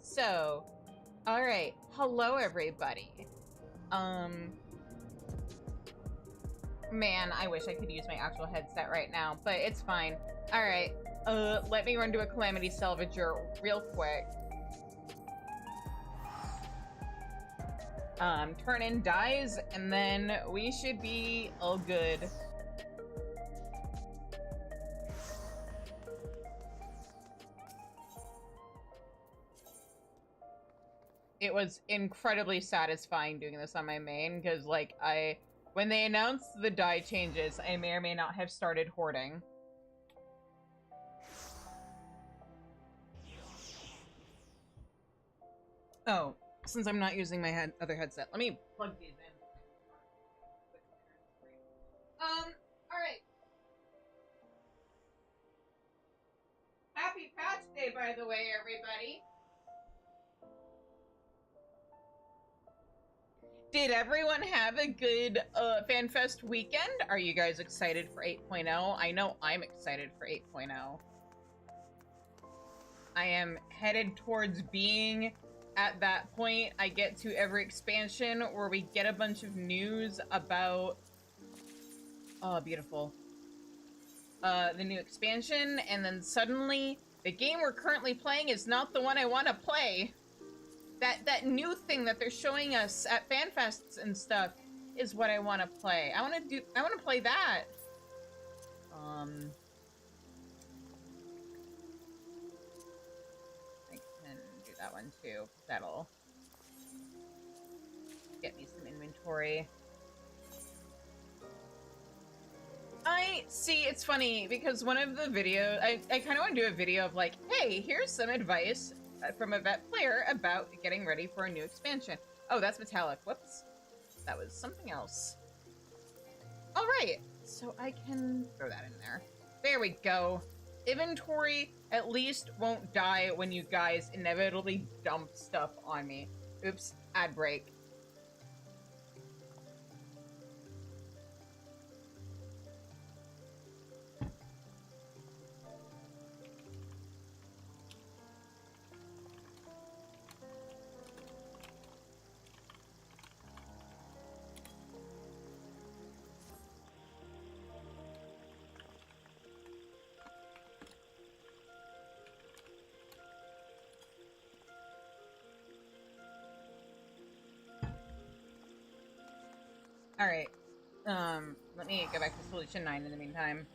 So, all right. Hello, everybody. Man, I wish I could use my actual headset right now, but it's fine. All right. Let me run to a Calamity Salvager real quick. Turn in dies, and then we should be all good. It was incredibly satisfying doing this on my main, because, like, when they announced the die changes, I may or may not have started hoarding. Oh, since I'm not using my other headset, let me plug these in. Alright. Happy Patch Day, by the way, everybody. Did everyone have a good FanFest weekend? Are you guys excited for 8.0? I know I'm excited for 8.0. I am headed towards being at that point. I get to every expansion where we get a bunch of news about... Oh, beautiful. The new expansion, and then suddenly the game we're currently playing is not the one I want to play. That new thing that they're showing us at FanFests and stuff is what I want to play. I want to play that. I can do that one too. That'll get me some inventory. I see, it's funny because one of the videos, I kind of want to do a video of like, hey, here's some advice from a vet player about getting ready for a new expansion. Oh, that's metallic. Whoops. That was something else. All right, so I can throw that in there. There we go. Inventory at least won't die when you guys inevitably dump stuff on me. Oops, ad break. All right. Let me go back to solution 9 in the meantime.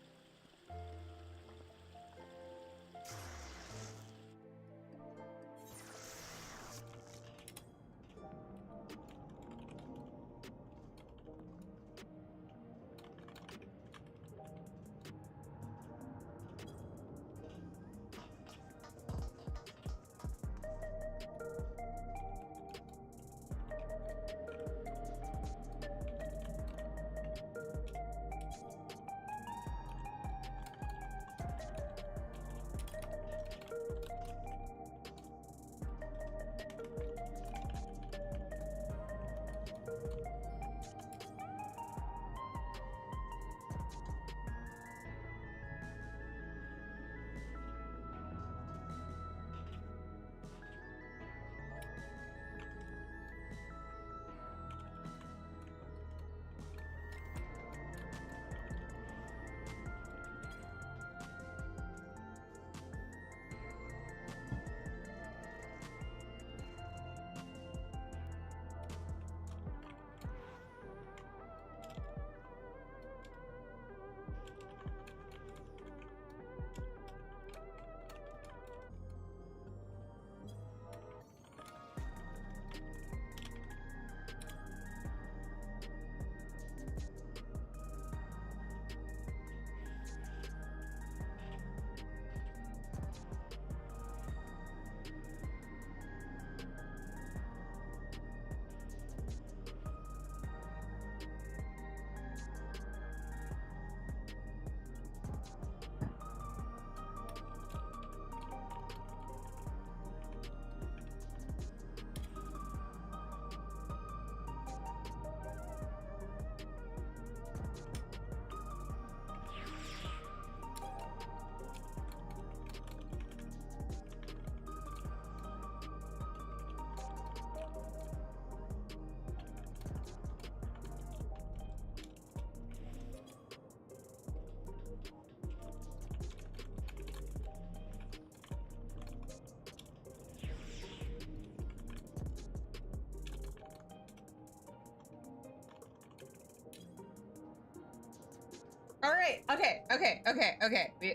All right. Okay.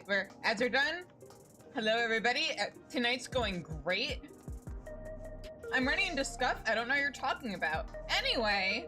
We're ads are done. Hello, everybody. Tonight's going great. I'm running into stuff I don't know what you're talking about. Anyway.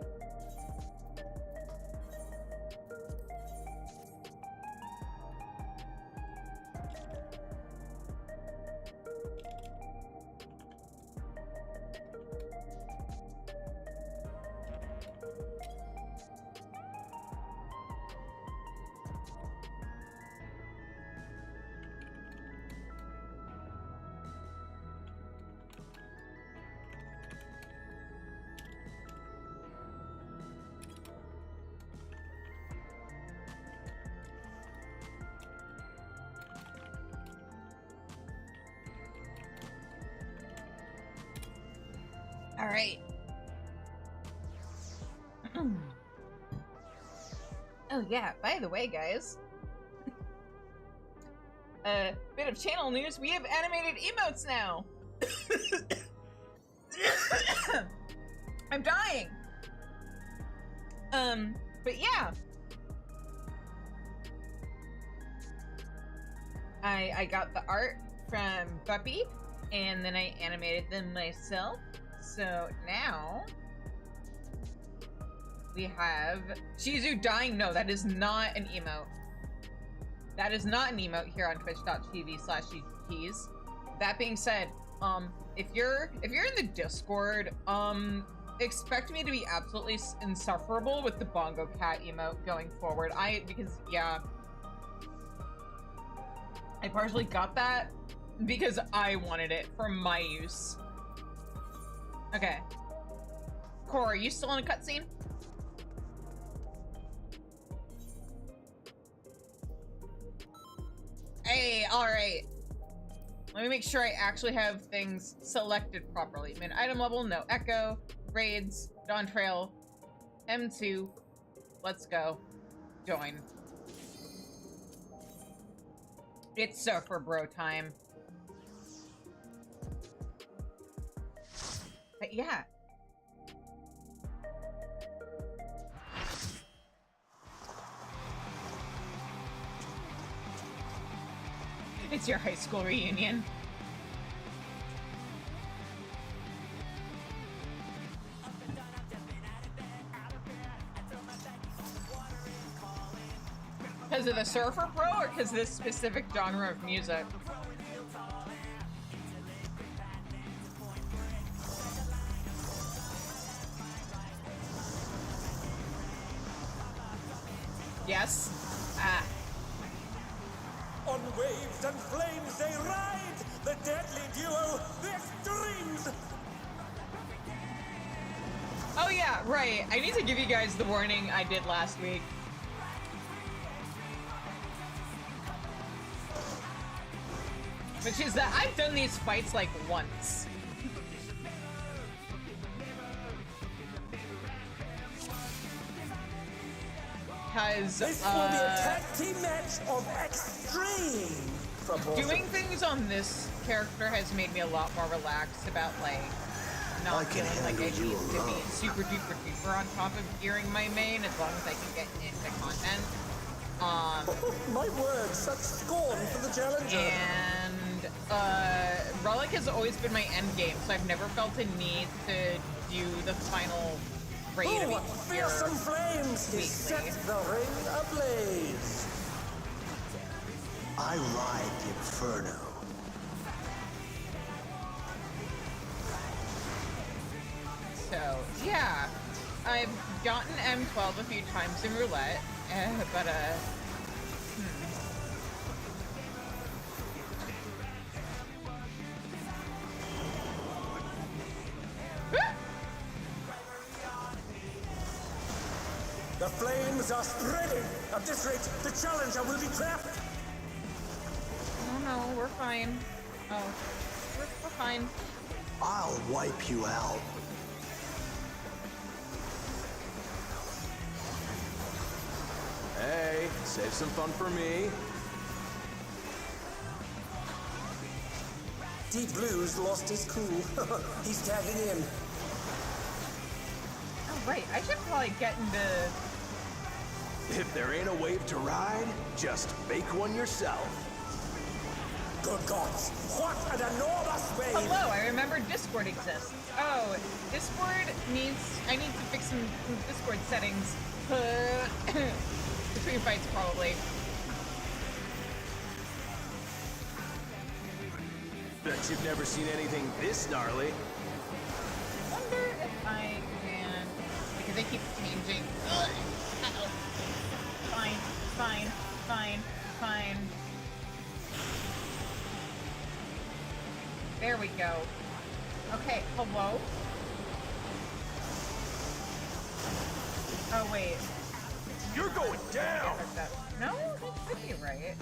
All right. Oh yeah, by the way, guys. Bit of channel news, we have animated emotes now! I'm dying! But yeah. I got the art from Buppy, and then I animated them myself. So now we have Shizu dying. No, that is not an emote. That is not an emote here on twitch.tv/GGPs. That being said, if you're in the Discord, expect me to be absolutely insufferable with the Bongo Cat emote going forward. Because yeah, I partially got that because I wanted it for my use. Okay. Cora, are you still in a cutscene? Hey, alright. Let me make sure I actually have things selected properly. Min item level, no echo, raids, Dawn Trail, M2. Let's go. Join. It's Surfer Bro time. But yeah. It's your high school reunion. Because of the Surfer Pro or because this specific genre of music? Yes. Ah. On waves and flames they ride, the deadly duo, the extremes! Oh yeah, right. I need to give you guys the warning I did last week. Which is that I've done these fights like once. Because, This will be a tag team match of extreme proportions. Doing things on this character has made me a lot more relaxed about, like, not feeling like I need to be super duper duper on top of gearing my main as long as I can get into content. My word, such scorn for the challenger. And, Relic has always been my end game, so I've never felt a need to do the final raid of each fearsome flames weekly. set the ring ablaze. I ride the inferno. So, yeah. I've gotten M12 a few times in roulette, but, The flames are spreading. At this rate, the challenger will be trapped. Oh no, we're fine. Oh, we're fine. I'll wipe you out. Hey, save some fun for me. Deep Blues lost his cool. He's tagging in. Oh, right. I should probably get into If there ain't a wave to ride, just make one yourself. Good gods, what an enormous wave! Hello, I remember Discord exists. Oh, Discord needs... I need to fix some Discord settings. Between fights, probably. Bet you've never seen anything this gnarly. I wonder if I can... Because they keep changing. Ugh. Uh-oh. Fine, fine, fine, fine. There we go. Okay, hello? Oh, wait. You're going down! No, that could be right.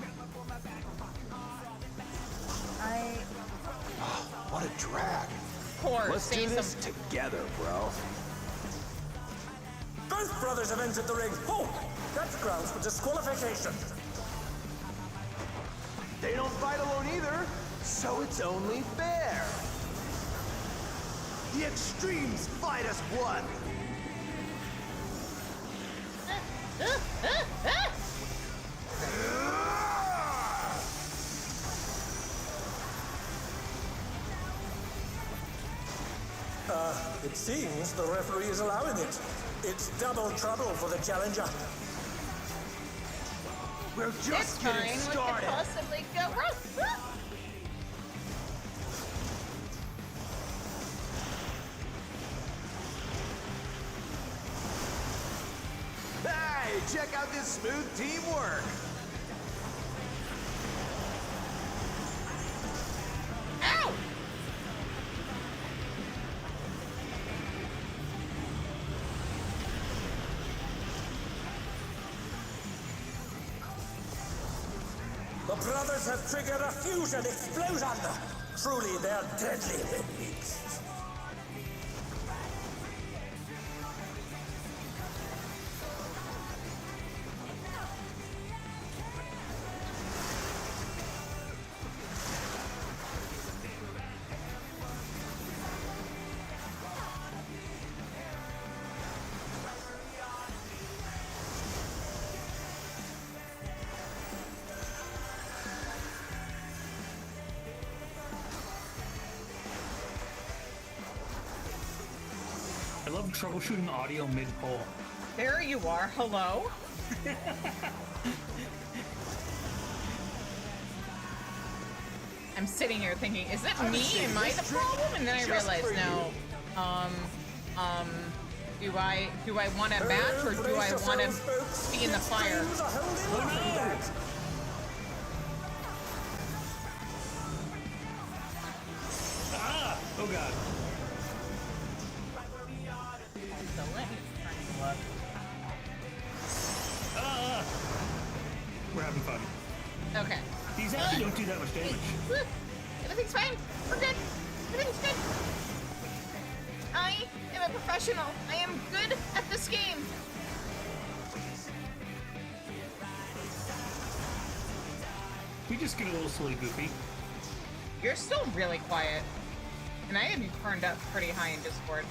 What a drag. Poor, Let's say do this something. together, bro. Both brothers have entered the ring. Oh, that's grounds for disqualification. They don't fight alone either, so it's only fair. The extremes fight as one. It seems the referee is allowing it. It's double trouble for the challenger. We're It's just fine. getting What started. could possibly go wrong? Hey, check out this smooth teamwork. Ow! The brothers have triggered a fusion explosion. Truly, they're deadly beasts. I love troubleshooting audio mid-pull. There you are. Hello? I'm sitting here thinking, is it me? Am I the problem? And then I realized, no. Do I want to match or do I want to be in the fire? Ah! Oh god. So let me try and look. Ah! We're having fun. Okay. These actually don't do that much damage. Woo. Everything's fine. We're good. Everything's good. I am a professional. I am good at this game. We just get a little silly goofy. You're still really quiet. And I have you turned up pretty high in Discord.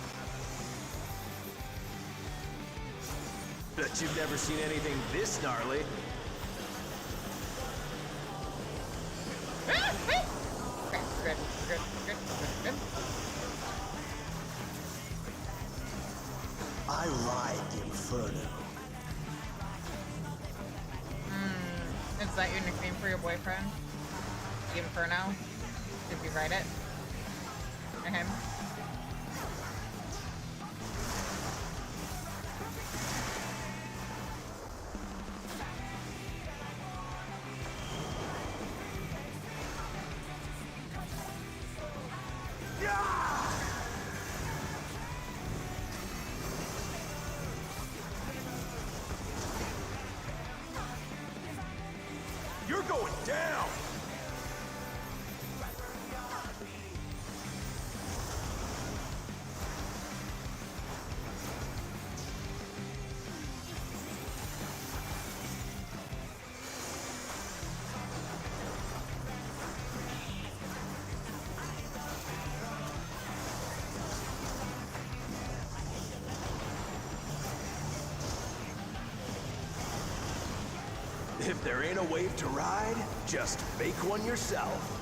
Bet you've never seen anything this gnarly. Ah, ah. Okay, we're good. We're good. We're good. We're good. I ride the inferno. Is that your nickname for your boyfriend? The Inferno? Did you write it? For him? You're going down! If there ain't a wave to ride, just make one yourself.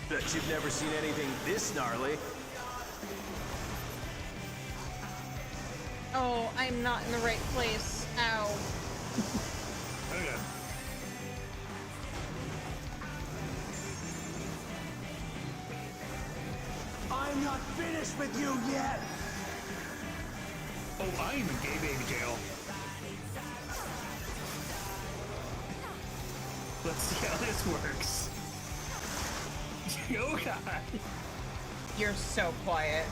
Bet you've never seen anything this gnarly. Oh, I'm not in the right place. Ow. Okay. I'm not finished with you yet! Oh, I'm in gay baby jail. Let's see how this works. Oh god. You're so quiet.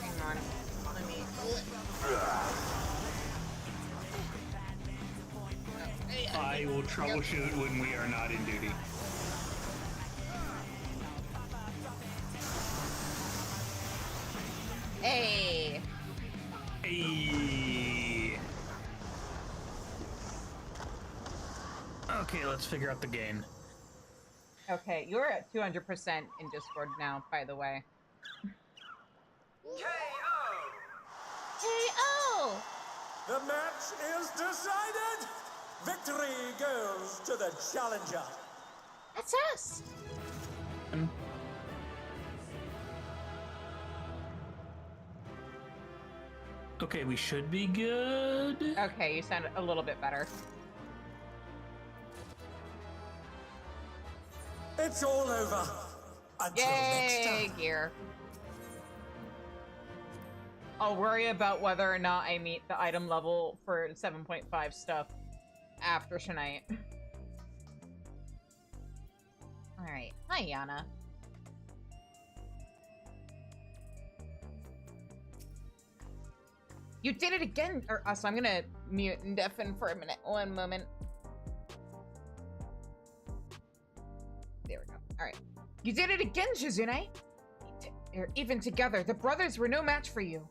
Hang on. Let me... I will troubleshoot when we are not in duty. Hey! Hey. Okay, let's figure out the gain. Okay, you're at 200% in Discord now, by the way. K.O. The match is decided! Victory goes to the challenger. That's us! Okay, we should be good. Okay, you sound a little bit better. It's all over. Until next Yay, time. gear. I'll worry about whether or not I meet the item level for 7.5 stuff after tonight. Alright. Hi, Yana. You did it again! So I'm gonna mute and deafen for a minute. One moment. There we go. Alright. You did it again, Shizune! Even together, the brothers were no match for you.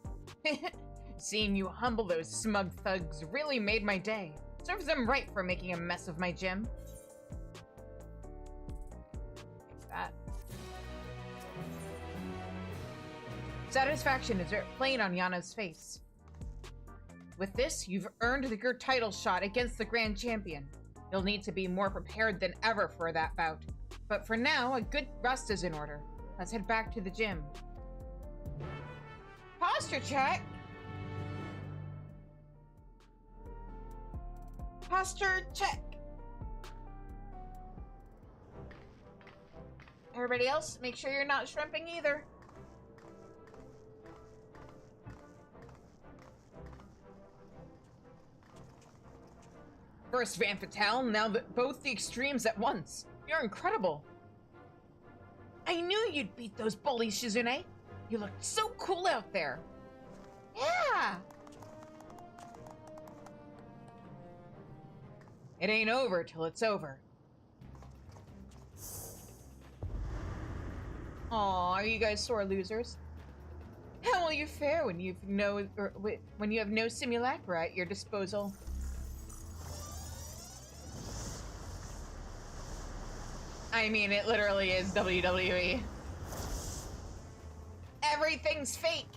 Seeing you humble those smug thugs really made my day. Serves them right for making a mess of my gym. Fix that. Satisfaction is plain on Yana's face. With this, you've earned your title shot against the Grand Champion. You'll need to be more prepared than ever for that bout. But for now, a good rest is in order. Let's head back to the gym. Posture check! Posture check! Everybody else, make sure you're not shrimping either. First Van Fatale, now both the extremes at once. You're incredible. I knew you'd beat those bullies, Shizune. You looked so cool out there. Yeah. It ain't over till it's over. Aw, are you guys sore losers? How will you fare when when you have no simulacra at your disposal? I mean, it literally is WWE. Everything's fake.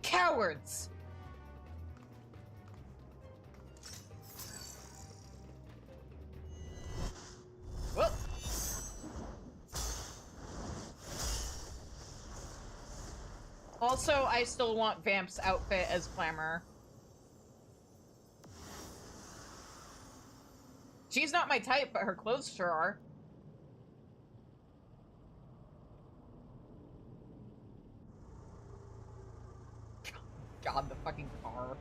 Cowards. Also, I still want Vamp's outfit as Clamor. She's not my type, but her clothes sure are. God, the fucking car.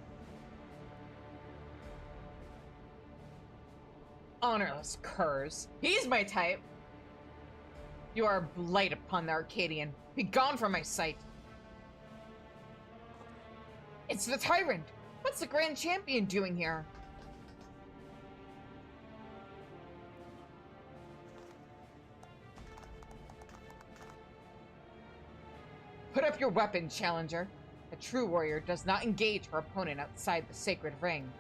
Honorless curs. He's my type. You are a blight upon the Arcadian. Be gone from my sight. It's the tyrant. What's the Grand Champion doing here? Put up your weapon, challenger. A true warrior does not engage her opponent outside the sacred ring.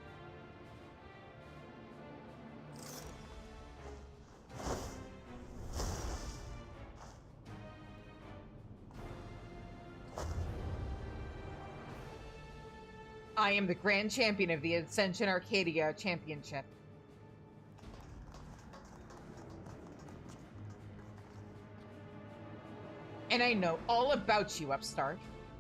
I am the Grand Champion of the Ascension Arcadia Championship. And I know all about you, upstart.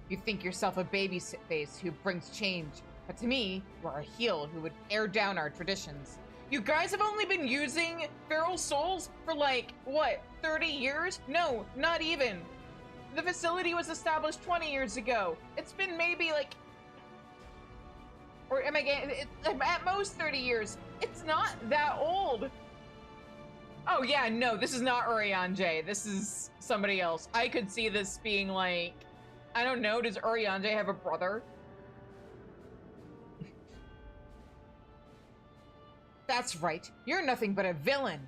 You think yourself a baby face who brings change, but to me, you are a heel who would tear down our traditions. You guys have only been using feral souls for like, what, 30 years? No, not even. The facility was established 20 years ago. It's been maybe like, or am I getting, at most 30 years. It's not that old. Oh yeah, no, this is not Urianger. This is somebody else. I could see this being like, I don't know, does Urianger have a brother? That's right, you're nothing but a villain.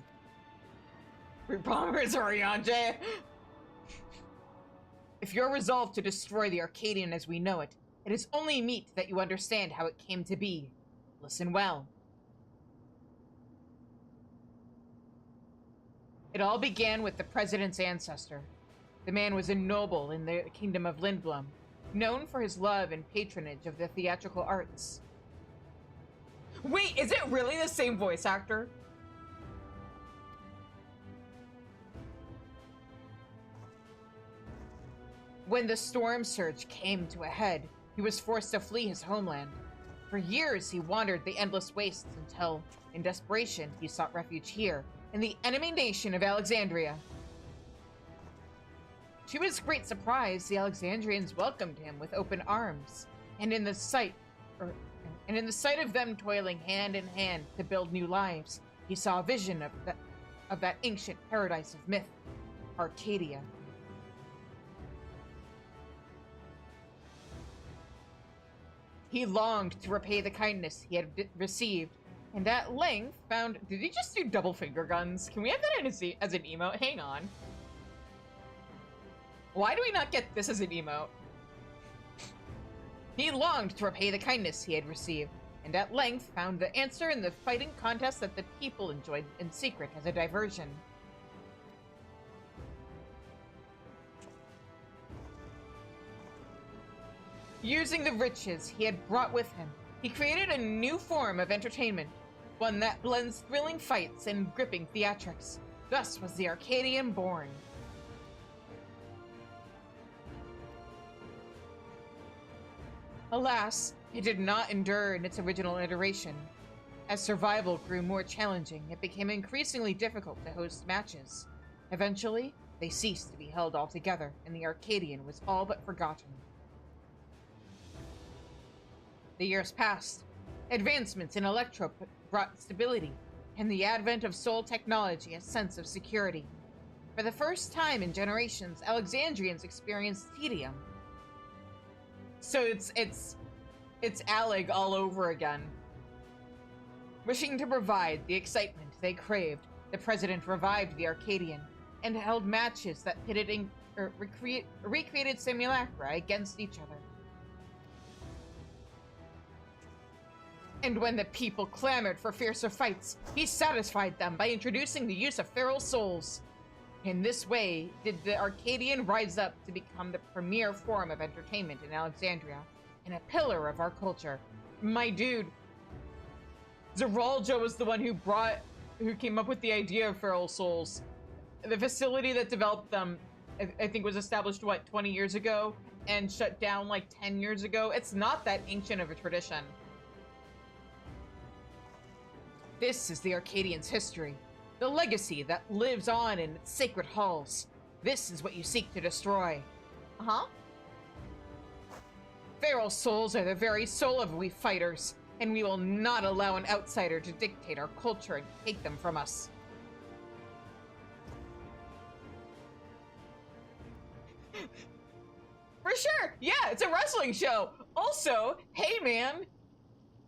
Remembers Urianger. If you're resolved to destroy the Arcadian as we know it, it is only meet that you understand how it came to be. Listen well. It all began with the president's ancestor. The man was a noble in the kingdom of Lindblom, known for his love and patronage of the theatrical arts. Wait, is it really the same voice actor? When the storm surge came to a head, he was forced to flee his homeland. For years, he wandered the endless wastes until, in desperation, he sought refuge here, in the enemy nation of Alexandria. To his great surprise, the Alexandrians welcomed him with open arms, and in the sight of them toiling hand in hand to build new lives, he saw a vision of that ancient paradise of myth, Arcadia. He longed to repay the kindness he had received, and at length found... Did he just do double finger guns? Can we have that as an emote? Hang on. Why do we not get this as an emote? He longed to repay the kindness he had received, and at length found the answer in the fighting contest that the people enjoyed in secret as a diversion. Using the riches he had brought with him, he created a new form of entertainment, one that blends thrilling fights and gripping theatrics. Thus was the Arcadian born. Alas, it did not endure in its original iteration. As survival grew more challenging, it became increasingly difficult to host matches. Eventually, they ceased to be held altogether, and the Arcadian was all but forgotten. The years passed. Advancements in electro brought stability, and the advent of soul technology a sense of security. For the first time in generations, Alexandrians experienced tedium. So it's Alec all over again. Wishing to provide the excitement they craved, the president revived the Arcadian and held matches that pitted recreated simulacra against each other. And when the people clamored for fiercer fights, he satisfied them by introducing the use of feral souls. In this way, did the Arcadian rise up to become the premier form of entertainment in Alexandria, and a pillar of our culture. My dude, Zeraljo was the one who came up with the idea of feral souls. The facility that developed them I think was established, what, 20 years ago? And shut down like 10 years ago? It's not that ancient of a tradition. This is the Arcadians' history. The legacy that lives on in its sacred halls. This is what you seek to destroy. Uh-huh. Feral souls are the very soul of we fighters, and we will not allow an outsider to dictate our culture and take them from us. For sure! Yeah, it's a wrestling show! Also, hey man,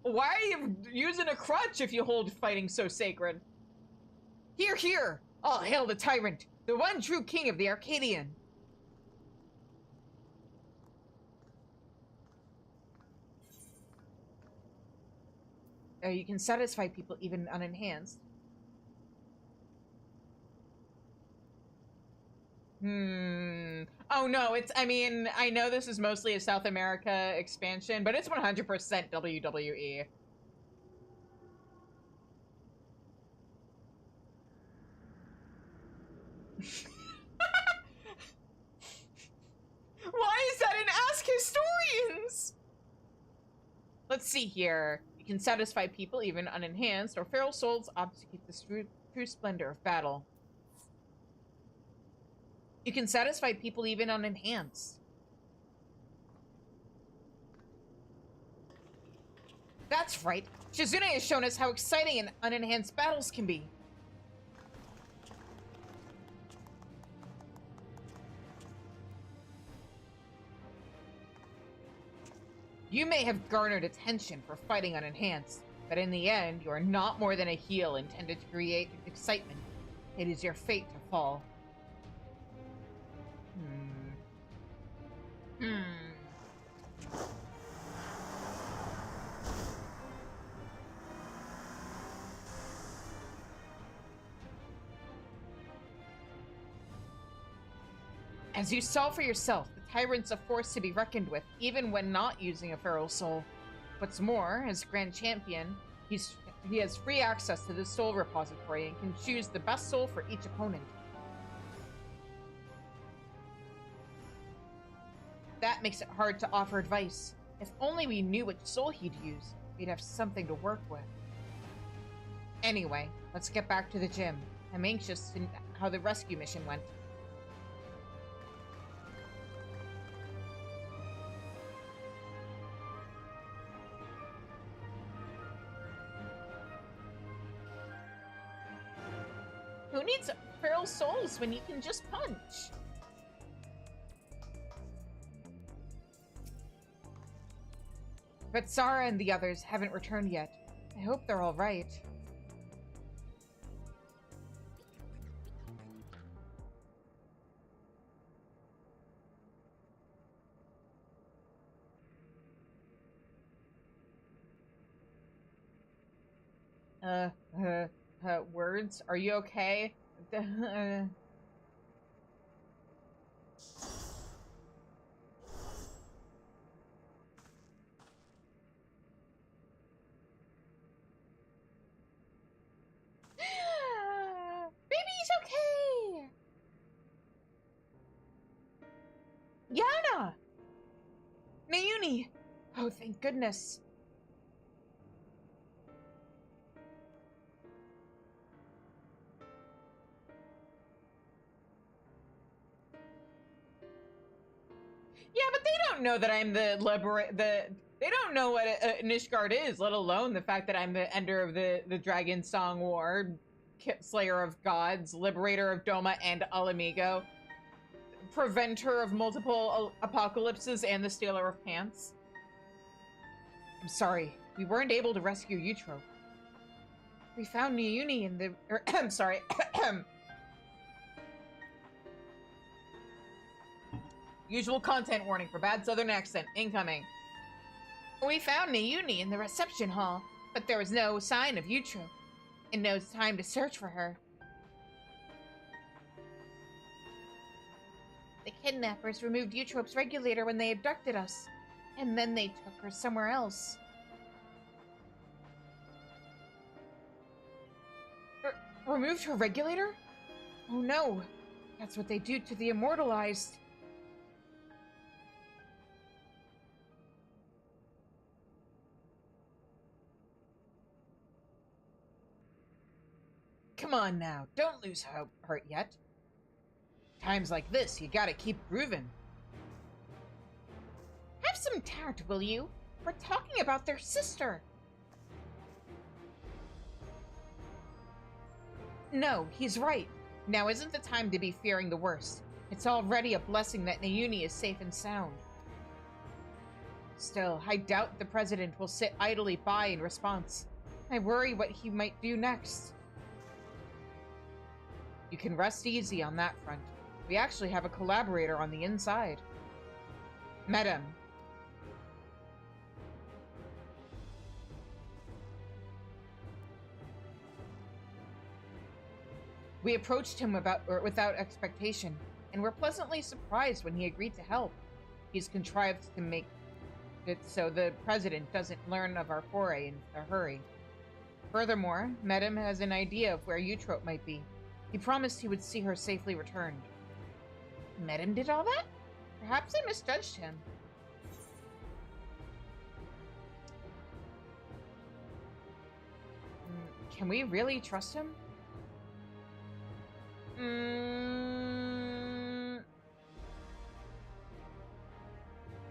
why are you using a crutch if you hold fighting so sacred? Hear, hear! All hail the tyrant, the one true king of the Arcadion! You can satisfy people even unenhanced. Oh no, I mean, I know this is mostly a South America expansion, but it's 100% WWE. Why is that an Ask Historians? Let's see here. You can satisfy people even unenhanced, or feral souls obfuscate the true splendor of battle. You can satisfy people even unenhanced. That's right. Shizune has shown us how exciting and unenhanced battles can be. You may have garnered attention for fighting unenhanced, but in the end, you are not more than a heel intended to create excitement. It is your fate to fall. As you saw for yourself, the tyrant's a force to be reckoned with, even when not using a feral soul. What's more, as Grand Champion, he has free access to the soul repository and can choose the best soul for each opponent. That makes it hard to offer advice. If only we knew which soul he'd use, we'd have something to work with. Anyway, let's get back to the gym. I'm anxious to know how the rescue mission went. Who needs feral souls when you can just punch? But Sarah and the others haven't returned yet. I hope they're all right. Words? Are you okay? Baby's okay! Yana! Mayuni! Oh, thank goodness. Yeah, but they don't know that I'm the they don't know what Nishgard is, let alone the fact that I'm the ender of the Dragon Song War, slayer of gods, liberator of Doma and Alamigo, preventer of multiple apocalypses, and the stealer of pants. I'm sorry, we weren't able to rescue Yutro. We found Niyuni in the... I'm sorry. Usual content warning for bad southern accent incoming. We found Niyuni in the reception hall, but there was no sign of Yutro, and no time to search for her. The kidnappers removed Eutrope's regulator when they abducted us, and then they took her somewhere else. Removed her regulator? Oh no. That's what they do to the immortalized. Come on now, don't lose heart yet. Times like this, you gotta keep grooving. Have some tact, will you? We're talking about their sister. No, he's right. Now isn't the time to be fearing the worst. It's already a blessing that Nauni is safe and sound. Still, I doubt the president will sit idly by in response. I worry what he might do next. You can rest easy on that front. We actually have a collaborator on the inside. Madam. We approached him without expectation, and were pleasantly surprised when he agreed to help. He's contrived to make it so the president doesn't learn of our foray in a hurry. Furthermore, Madam has an idea of where Eutrope might be. He promised he would see her safely returned. Madam did all that? Perhaps I misjudged him. Can we really trust him?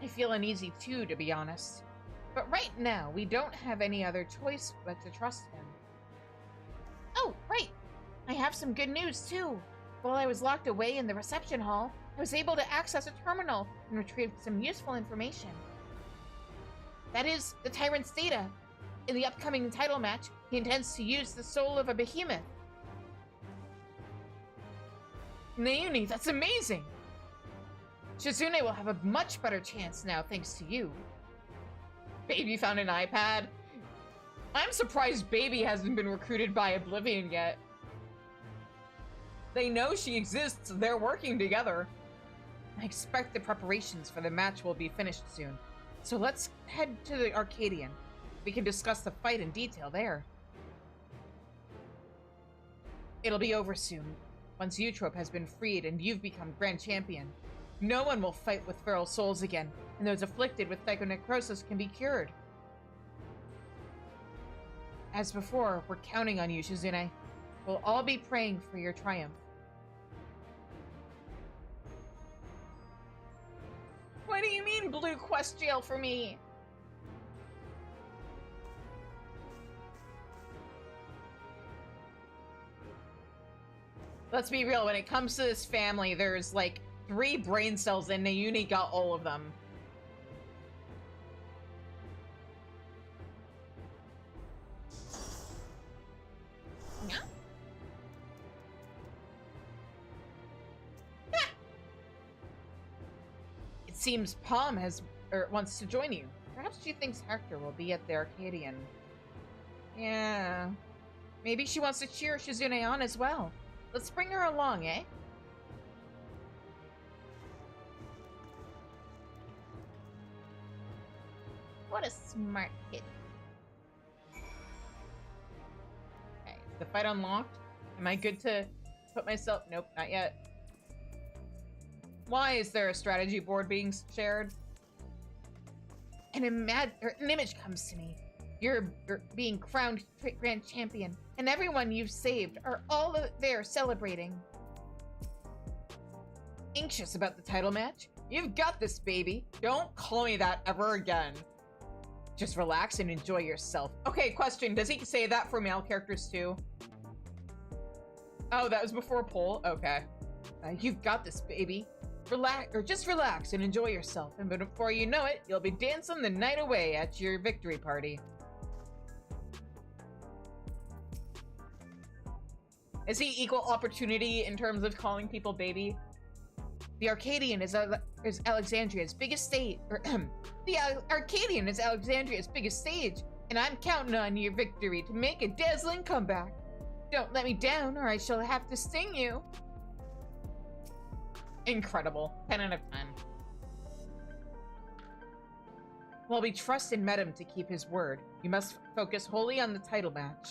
I feel uneasy too, to be honest. But right now, we don't have any other choice but to trust him. Oh, right! I have some good news too. While I was locked away in the reception hall, I was able to access a terminal and retrieve some useful information. That is, the Tyrant's data. In the upcoming title match, he intends to use the soul of a behemoth. Nauni, that's amazing! Shizune will have a much better chance now, thanks to you. Baby found an iPad. I'm surprised Baby hasn't been recruited by Oblivion yet. They know she exists, they're working together. I expect the preparations for the match will be finished soon. So let's head to the Arcadion. We can discuss the fight in detail there. It'll be over soon, once Eutrope has been freed and you've become Grand Champion. No one will fight with feral souls again, and those afflicted with psychonecrosis can be cured. As before, we're counting on you, Shizune. We'll all be praying for your triumph. What do you mean, Blue Quest jail for me? Let's be real, when it comes to this family, there's like 3 brain cells and Nauni got all of them. Yeah. It seems Palm wants to join you. Perhaps she thinks Hector will be at the Arcadion. Yeah. Maybe she wants to cheer Shizune on as well. Let's bring her along, eh? What a smart kid. Okay, is the fight unlocked? Am I good to put myself... Nope, not yet. Why is there a strategy board being shared? An image comes to me. You're being crowned Grand Champion, and everyone you've saved are all there celebrating. Anxious about the title match? You've got this, baby. Don't call me that ever again. Just relax and enjoy yourself. Okay, question. Does he say that for male characters too? Oh, that was before poll? Okay. You've got this, baby. Just relax and enjoy yourself. And before you know it, you'll be dancing the night away at your victory party. Is he equal opportunity in terms of calling people baby? The Arcadion is Alexandria's biggest stage. The Arcadion is Alexandria's biggest stage, and I'm counting on your victory to make a dazzling comeback. Don't let me down, or I shall have to sting you. Incredible. 10 out of 10. While we trust in Medem to keep his word, you must focus wholly on the title match.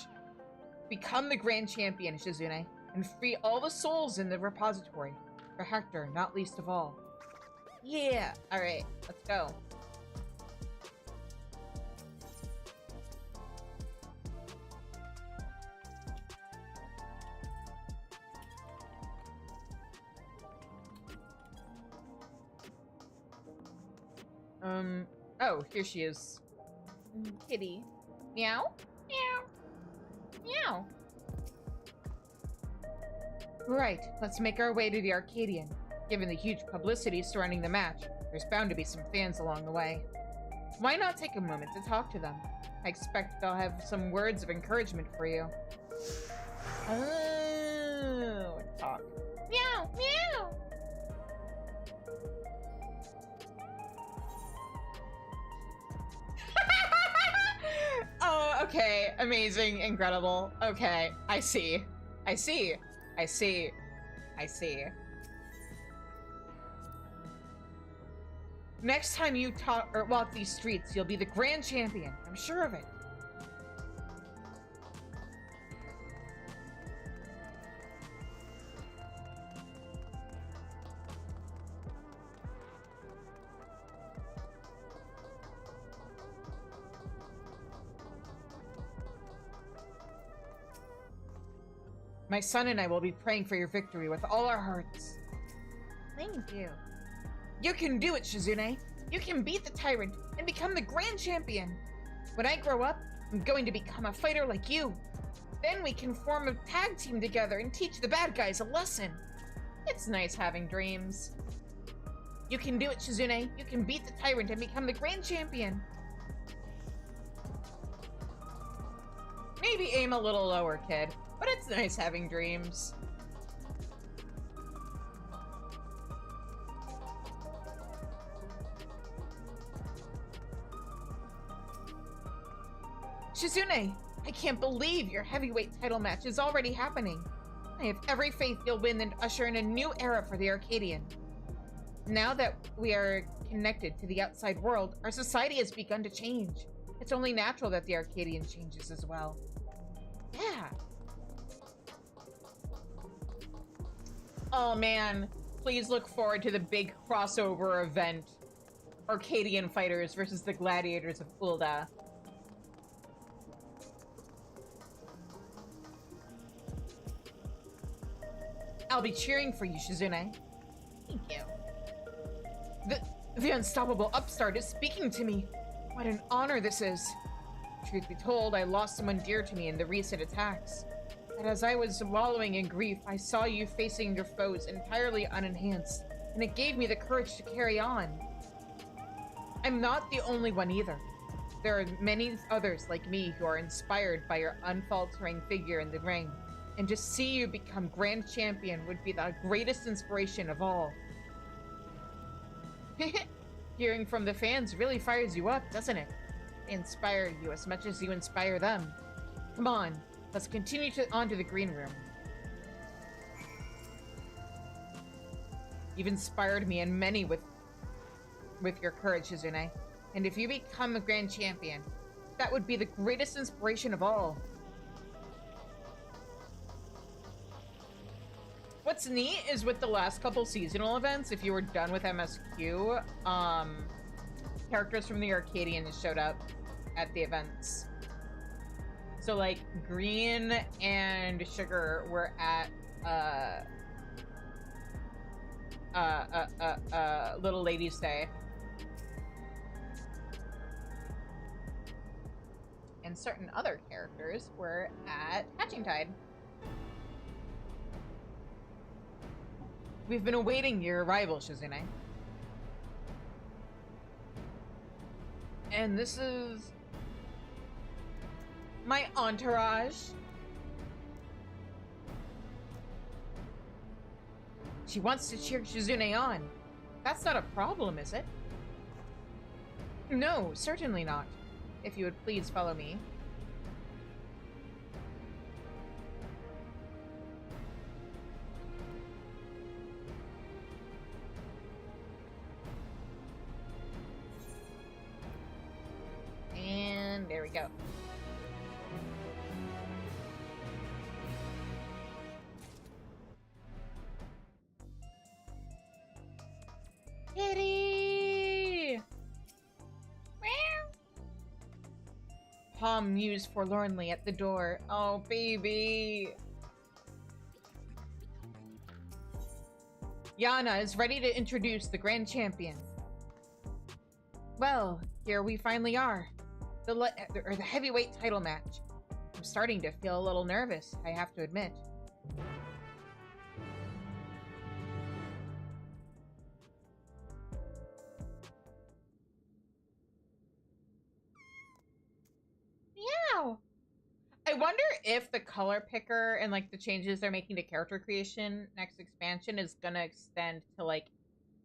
Become the Grand Champion, Shizune, and free all the souls in the repository. For Hector, not least of all. Yeah! Alright, let's go. Oh, here she is. Kitty. Meow? Meow. Meow. Right, let's make our way to the Arcadion. Given the huge publicity surrounding the match, there's bound to be some fans along the way. Why not take a moment to talk to them? I expect they'll have some words of encouragement for you. Oh, talk. Meow, meow! Oh, okay. Amazing. Incredible. Okay. I see. I see. I see. I see. Next time you talk or walk these streets, you'll be the grand champion. I'm sure of it. My son and I will be praying for your victory with all our hearts. Thank you. You can do it, Shizune. You can beat the tyrant and become the grand champion. When I grow up, I'm going to become a fighter like you. Then we can form a tag team together and teach the bad guys a lesson. It's nice having dreams. You can do it, Shizune. You can beat the tyrant and become the grand champion. Maybe aim a little lower, kid. But it's nice having dreams. Shizune, I can't believe your heavyweight title match is already happening. I have every faith you'll win and usher in a new era for the Arcadion. Now that we are connected to the outside world, our society has begun to change. It's only natural that the Arcadion changes as well. Yeah. Oh man, please look forward to the big crossover event. Arcadion fighters versus the gladiators of Ulda. I'll be cheering for you, Shizune. Thank you. The unstoppable upstart is speaking to me. What an honor this is. Truth be told, I lost someone dear to me in the recent attacks. And as I was wallowing in grief, I saw you facing your foes entirely unenhanced, and it gave me the courage to carry on. I'm not the only one either. There are many others like me who are inspired by your unfaltering figure in the ring, and to see you become grand champion would be the greatest inspiration of all. Hearing from the fans really fires you up, doesn't it? They inspire you as much as you inspire them. Come on. Let's continue on to the green room. You've inspired me and many with your courage, Shizune. And if you become a grand champion, that would be the greatest inspiration of all. What's neat is with the last couple seasonal events, if you were done with MSQ, characters from the Arcadion showed up at the events. So, like, Green and Sugar were at, Little Ladies' Day. And certain other characters were at Hatching Tide. We've been awaiting your arrival, Shizune. And this is my entourage. She wants to cheer Shizune on. That's not a problem, is it? No, certainly not. If you would please follow me. And there we go. Palm mews forlornly at the door. Oh, baby. Yana is ready to introduce the grand champion. Well, here we finally are. The heavyweight title match. I'm starting to feel a little nervous, I have to admit. Meow! I wonder if the color picker and like the changes they're making to character creation next expansion is gonna extend to like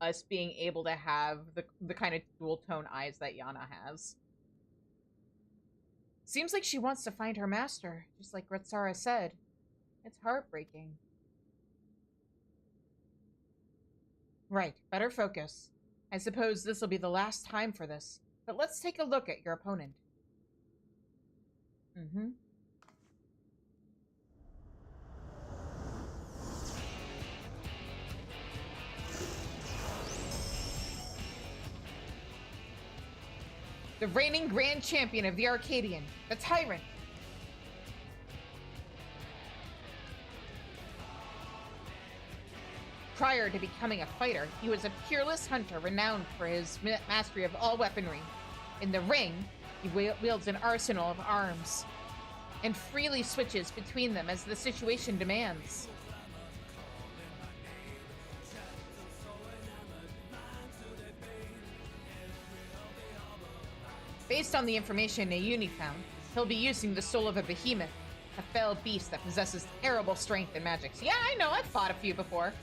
us being able to have the kind of dual tone eyes that Yana has. Seems like she wants to find her master, just like Retsara said. It's heartbreaking. Right, better focus. I suppose this will be the last time for this, but let's take a look at your opponent. Mm-hmm. The reigning grand champion of the Arcadion, the Tyrant. Prior to becoming a fighter, he was a peerless hunter renowned for his mastery of all weaponry. In the ring, he wields an arsenal of arms and freely switches between them as the situation demands. Based on the information Ayuni found, he'll be using the soul of a behemoth, a fell beast that possesses terrible strength and magics. Yeah, I know, I've fought a few before.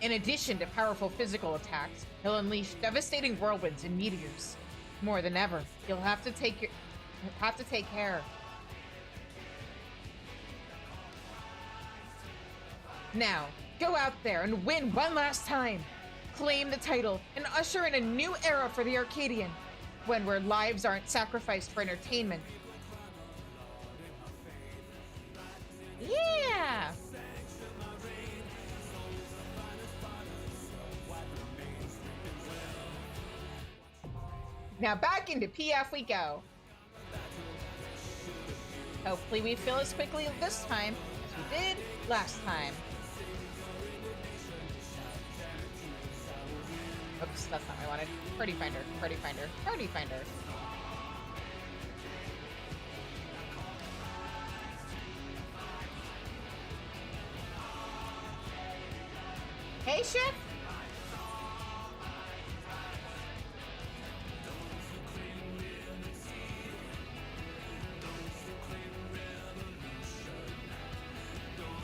In addition to powerful physical attacks, he'll unleash devastating whirlwinds and meteors. More than ever, you'll have to take care. Now, go out there and win one last time. Claim the title and usher in a new era for the Arcadion, one where lives aren't sacrificed for entertainment. Yeah! Now back into PF we go. Hopefully we fill as quickly this time as we did last time. Oops, that's not what I wanted. Party finder, party finder, party finder. Hey, Chef!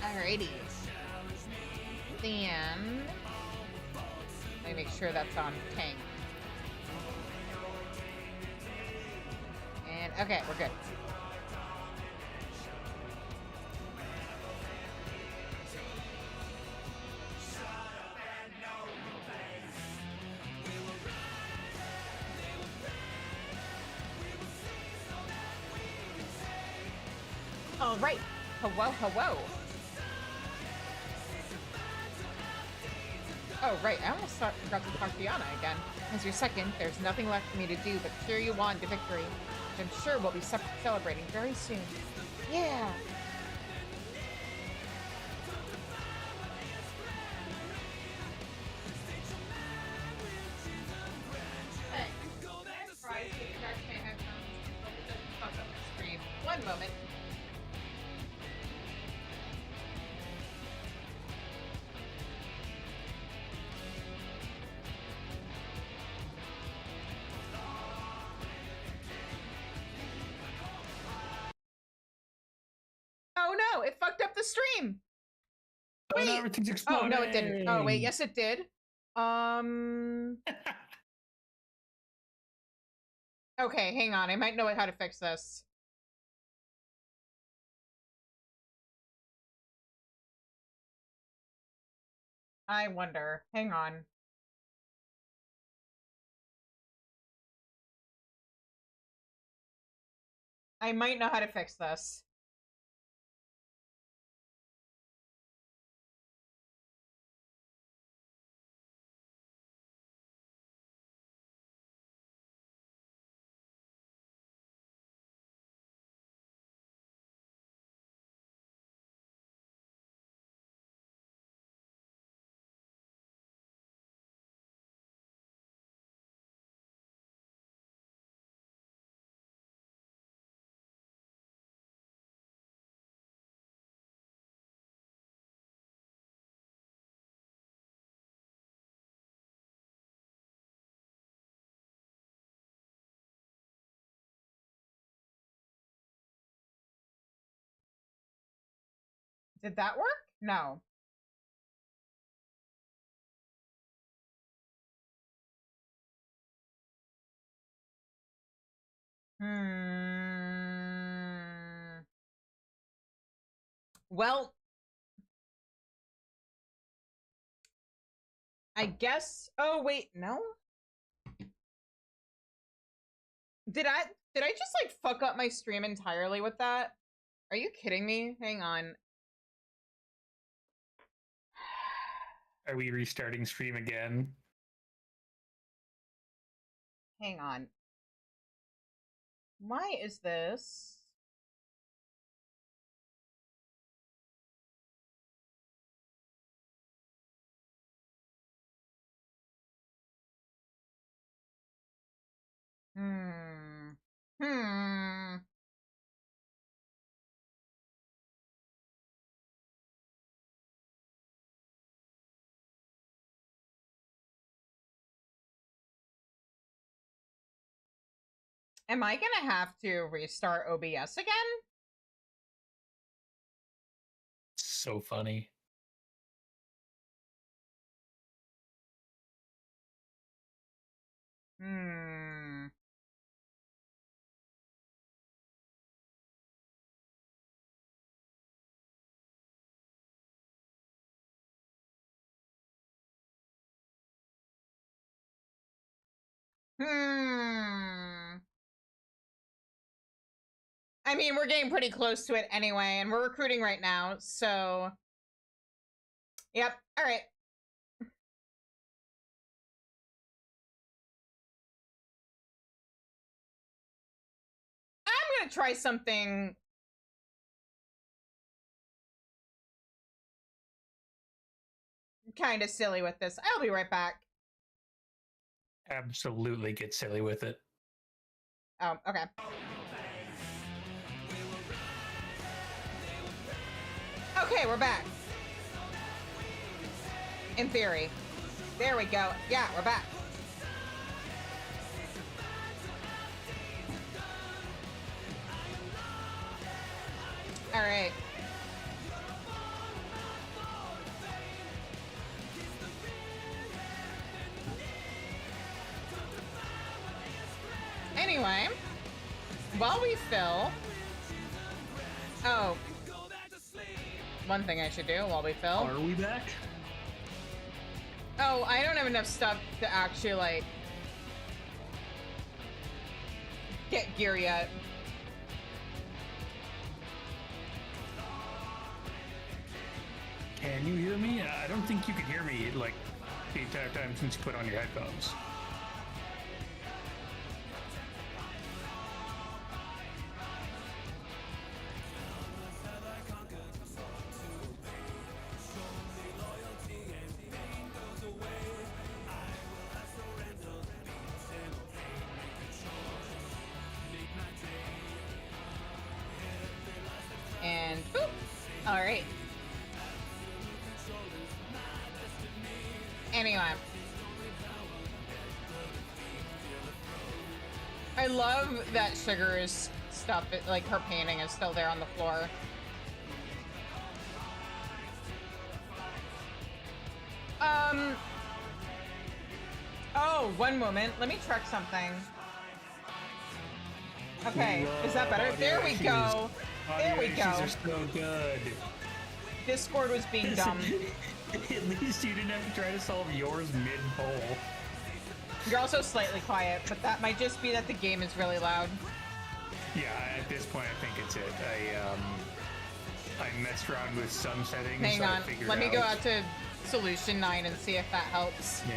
Alrighty. Then let me make sure that's on tank. And okay, we're good. All right. Hello, hello. Oh, right. I almost forgot to talk to Yana again. As your second, there's nothing left for me to do but cheer you on to victory, which I'm sure we'll be celebrating very soon. Yeah. One moment. Oh no, it fucked up the stream. Oh, Wait. no, everything's exploding. Oh no, it didn't. Oh wait, yes it did. Okay, hang on. I might know how to fix this. I wonder. Hang on. I might know how to fix this. Did that work? No. Well, I guess. Oh wait, no. Did I just like fuck up my stream entirely with that? Are you kidding me? Hang on. Are we restarting stream again? Hang on. Why is this? Hmm. Am I gonna have to restart OBS again? So funny. Hmm. Hmm. I mean, we're getting pretty close to it anyway, and we're recruiting right now, so... Yep, alright. I'm gonna try something... kind of silly with this. I'll be right back. Absolutely get silly with it. Oh, okay. Okay, we're back. In theory. There we go. Yeah, we're back. All right. Anyway, while we fill... Oh. One thing I should do while we fill. Are we back? Oh, I don't have enough stuff to actually, like, get gear yet. Can you hear me? I don't think you could hear me, like, the entire time since you put on your headphones. And boop. All right. Anyway. I love that Sugar's stuff, like her painting is still there on the floor. Oh, one moment. Let me check something. Okay, is that better? There we go. There we go. Are so good. Discord was being dumb. At least you didn't have to try to solve yours mid-poll. You're also slightly quiet, but that might just be that the game is really loud. Yeah, at this point, I think it's it. I messed around with some settings. Hang on, let me go out to to Solution 9 and see if that helps. Yeah.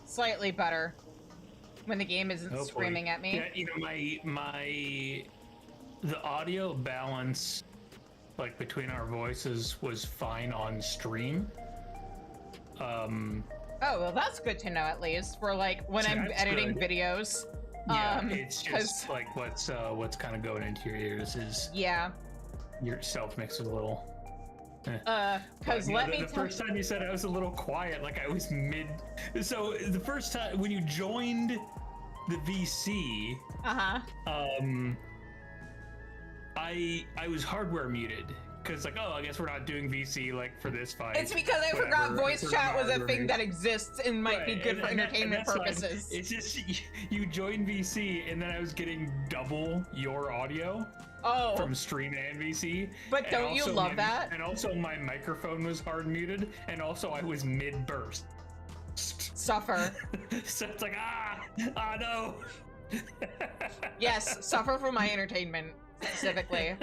Slightly better. When the game isn't screaming at me. Yeah, you know, the audio balance, like, between our voices was fine on stream. Oh, well, that's good to know, at least. For, like, when I'm editing videos. Yeah, it's just, like, what's kind of going into your ears is... Yeah. Your self-mix is a little... because the first time you said I was a little quiet, like I was mid... So, the first time, when you joined the VC, I was hardware muted. Because like, oh, I guess we're not doing VC like for this fight. It's because I forgot voice chat was a thing that exists and might be good for entertainment purposes. Fine. It's just you joined VC and then I was getting double your audio from stream and VC. But don't you love that? And also my microphone was hard muted, and also I was mid burst. Suffer. So it's like no. Yes, suffer for my entertainment specifically.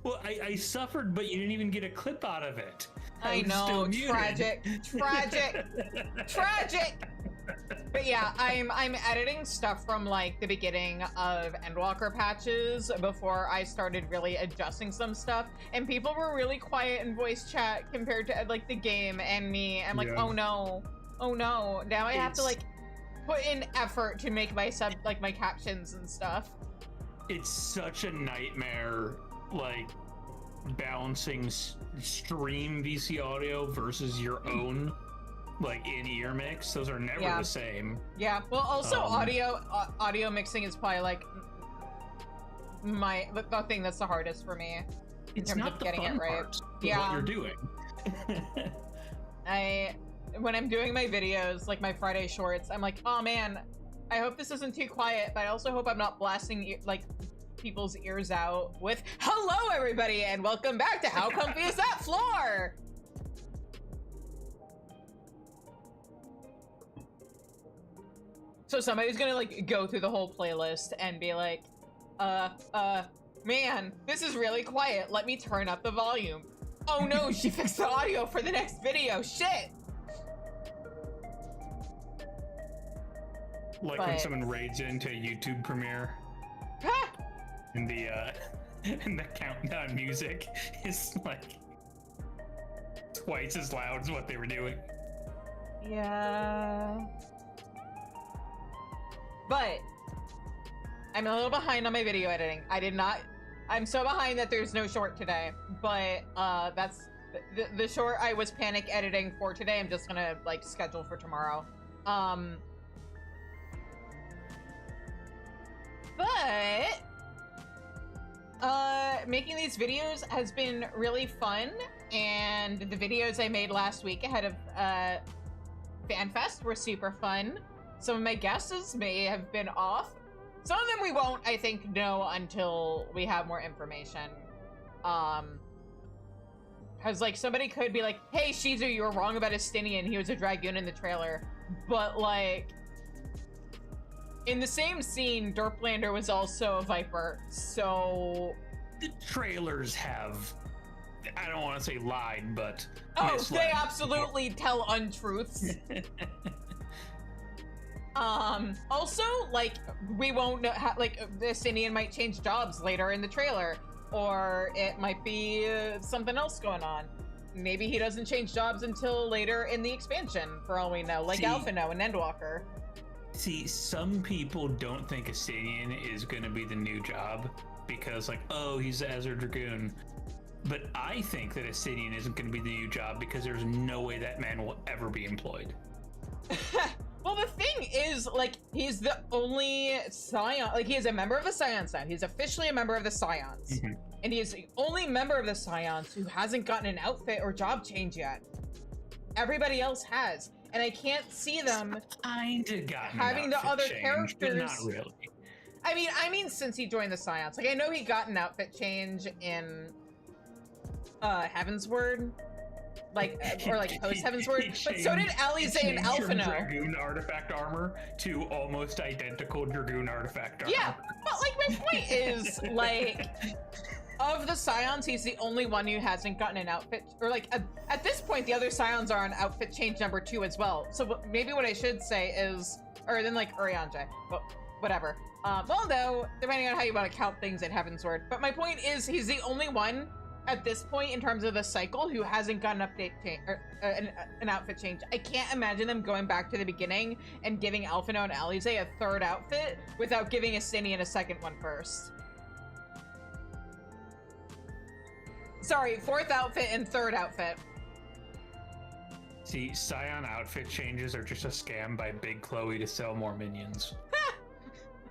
Well, I suffered, but you didn't even get a clip out of it. I know, tragic. But yeah, I'm editing stuff from like the beginning of Endwalker patches before I started really adjusting some stuff, and people were really quiet in voice chat compared to like the game and me. I'm like, oh no, now I have to like put in effort to make my my captions and stuff. It's such a nightmare, like balancing stream VC audio versus your own like in-ear mix. Those are never the same. Yeah, well, also audio mixing is probably like the thing that's the hardest for me in terms of getting it right. What you're doing. When I'm doing my videos, like my Friday shorts, I'm like, oh man, I hope this isn't too quiet, but I also hope I'm not blasting like people's ears out with hello everybody and welcome back to How Comfy Is That Floor? So somebody's gonna like go through the whole playlist and be like, man, this is really quiet. Let me turn up the volume. Oh no, she fixed the audio for the next video. Shit. Like when someone raids into a YouTube premiere. And the countdown music is like twice as loud as what they were doing. Yeah. But I'm a little behind on my video editing. I'm so behind that there's no short today. But that's the short I was panic editing for today. I'm just gonna like schedule for tomorrow. But making these videos has been really fun, and the videos I made last week ahead of FanFest were super fun. Some of my guesses may have been off. Some of them we won't, I think, know until we have more information. Because like somebody could be like, hey Shizu, you were wrong about Estinian, he was a Dragoon in the trailer. But like, in the same scene, Derplander was also a Viper, so... The trailers have, I don't want to say lied, but... Oh, they absolutely tell untruths. Also, like, we won't know how, like, this Indian might change jobs later in the trailer, or it might be something else going on. Maybe he doesn't change jobs until later in the expansion, for all we know, like Alphino and Endwalker. See, some people don't think Arcadion is going to be the new job because, like, oh, he's the Azure Dragoon. But I think that Arcadion isn't going to be the new job because there's no way that man will ever be employed. Well, the thing is, like, he's the only Scion, like, he is a member of the Scion Sound. He's officially a member of the Scions. Mm-hmm. And he is the only member of the Scions who hasn't gotten an outfit or job change yet. Everybody else has. And I can't see them having the other characters. But not really. I mean, since he joined the Scions. Like, I know he got an outfit change in Heavensward. Like, or like post Heavensward. But so did Alize and Alphino. Dragoon artifact armor to almost identical Dragoon artifact armor. Yeah, but like my point is, like, of the Scions, he's the only one who hasn't gotten an outfit, or like at this point, the other Scions are on outfit change number 2 as well. So maybe what I should say is, or then like Urianger, but whatever. Well, no, depending on how you want to count things at Heavensward. But my point is, he's the only one at this point in terms of the cycle who hasn't got an update change or an outfit change. I can't imagine them going back to the beginning and giving Alphino and Alize a 3rd outfit without giving Estinian a 2nd one first. Sorry, 4th outfit and 3rd outfit. See, Scion outfit changes are just a scam by Big Chloe to sell more minions.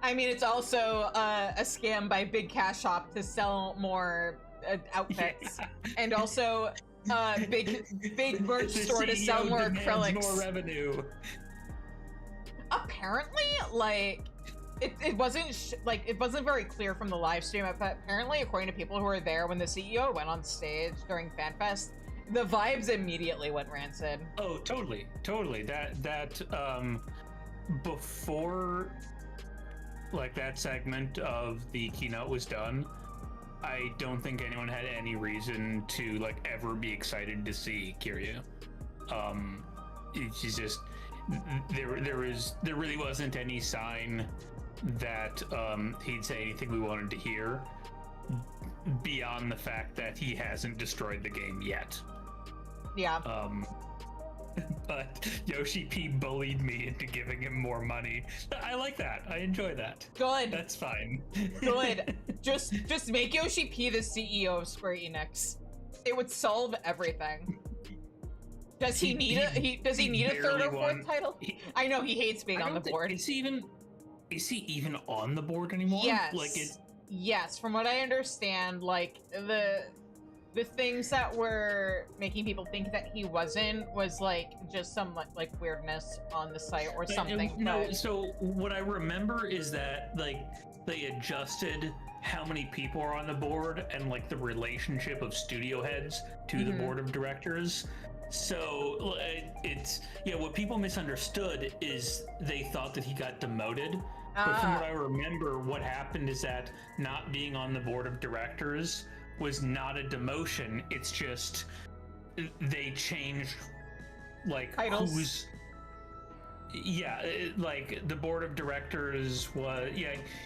I mean, it's also a scam by Big Cash Shop to sell more outfits, and also big merch store to sell more acrylics. More revenue. Apparently, like it wasn't it wasn't very clear from the live stream, but apparently, according to people who were there when the CEO went on stage during FanFest, the vibes immediately went rancid. Oh, totally. That before like that segment of the keynote was done, I don't think anyone had any reason to like ever be excited to see Kiryu. It's just there really wasn't any sign that he'd say anything we wanted to hear beyond the fact that he hasn't destroyed the game yet. Yeah. But Yoshi P bullied me into giving him more money. I like that. I enjoy that. Good. That's fine. Good. Just make Yoshi P the CEO of Square Enix. It would solve everything. Does he need a third or fourth title? I know he hates being on the board. Is he even on the board anymore? Yes. Yes, from what I understand, like the things that were making people think that he wasn't was like just some like weirdness on the site or something. No, so what I remember is that like they adjusted how many people are on the board and like the relationship of studio heads to the board of directors. So it's what people misunderstood is they thought that he got demoted. But from what I remember, what happened is that not being on the board of directors was not a demotion. It's just they changed like titles. Like the board of directors was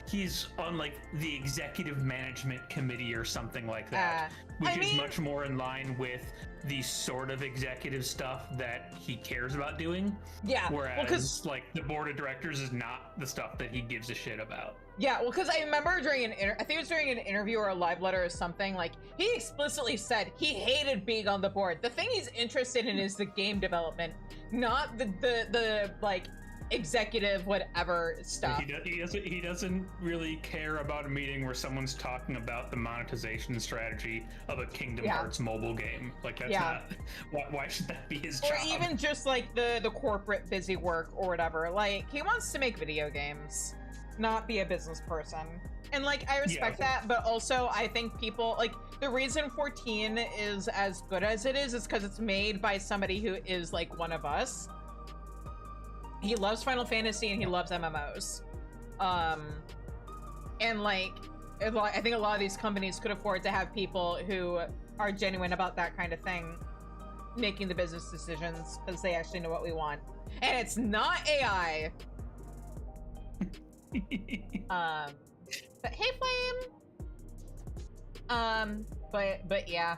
he's on like the executive management committee or something like that, which is much more in line with the sort of executive stuff that he cares about doing. Yeah. Whereas like the board of directors is not the stuff that he gives a shit about. Yeah, well, because I remember during I think it was during an interview or a live letter or something, like, he explicitly said he hated being on the board. The thing he's interested in is the game development, not the like, executive whatever stuff. He doesn't really care about a meeting where someone's talking about the monetization strategy of a Kingdom Hearts mobile game. Like, that's not... Why should that be his job? Or even just, like, the corporate busy work or whatever. Like, he wants to make video games, not be a business person. And like, I respect that, but also I think people like the reason 14 is as good as it is because it's made by somebody who is like one of us. He loves Final Fantasy and he loves MMOs. And like, I think a lot of these companies could afford to have people who are genuine about that kind of thing making the business decisions because they actually know what we want. And it's not AI. But hey, Flame. But yeah,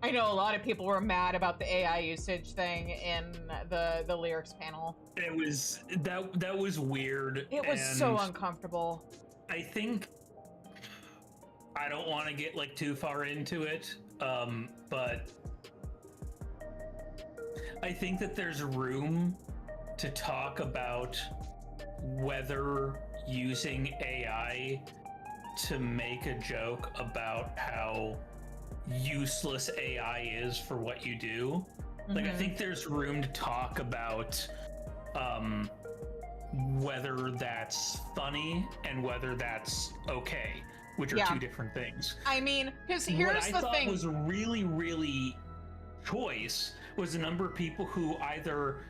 I know a lot of people were mad about the AI usage thing in the lyrics panel. It was that was weird. It was so uncomfortable. I think I don't want to get like too far into it, but I think that there's room to talk about whether using AI to make a joke about how useless AI is for what you do. Like, I think there's room to talk about whether that's funny and whether that's okay, which are two different things. I mean, because here's the thing. What I thought was really, really choice was the number of people who either,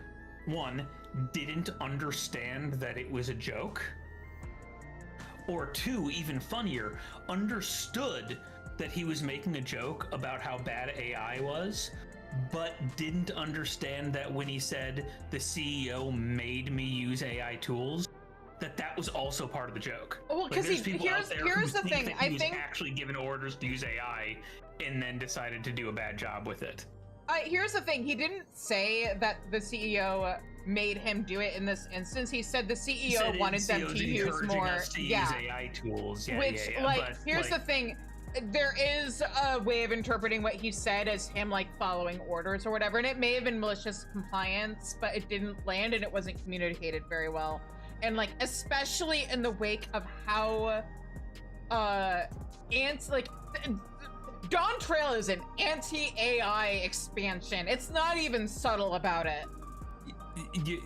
one, didn't understand that it was a joke, or two, even funnier, understood that he was making a joke about how bad AI was, but didn't understand that when he said the CEO made me use AI tools, that was also part of the joke. Well, because here's the thing. I think actually given orders to use AI and then decided to do a bad job with it. Here's the thing. He didn't say that the CEO made him do it in this instance. He said the CEO wanted them to use more. Use AI tools. Here's the thing. there is a way of interpreting what he said as him like following orders or whatever, and it may have been malicious compliance, but it didn't land and it wasn't communicated very well. And like, especially in the wake of how Dawn Trail is an anti-AI expansion. It's not even subtle about it.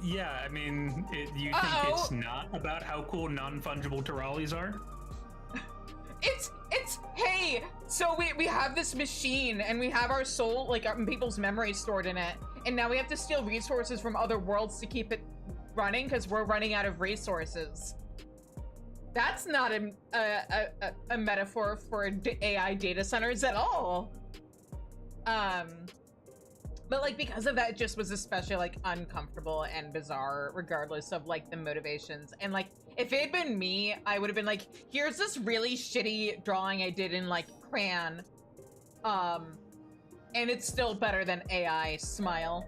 Yeah, I mean, you think it's not about how cool non-fungible Tyralis are? It's hey, so we have this machine and we have our soul, like people's memories stored in it, and now we have to steal resources from other worlds to keep it running because we're running out of resources. That's not a metaphor for AI data centers at all. But like, because of that, it just was especially like uncomfortable and bizarre, regardless of like the motivations. And like, if it had been me, I would have been like, here's this really shitty drawing I did in like crayon, and it's still better than AI. Smile.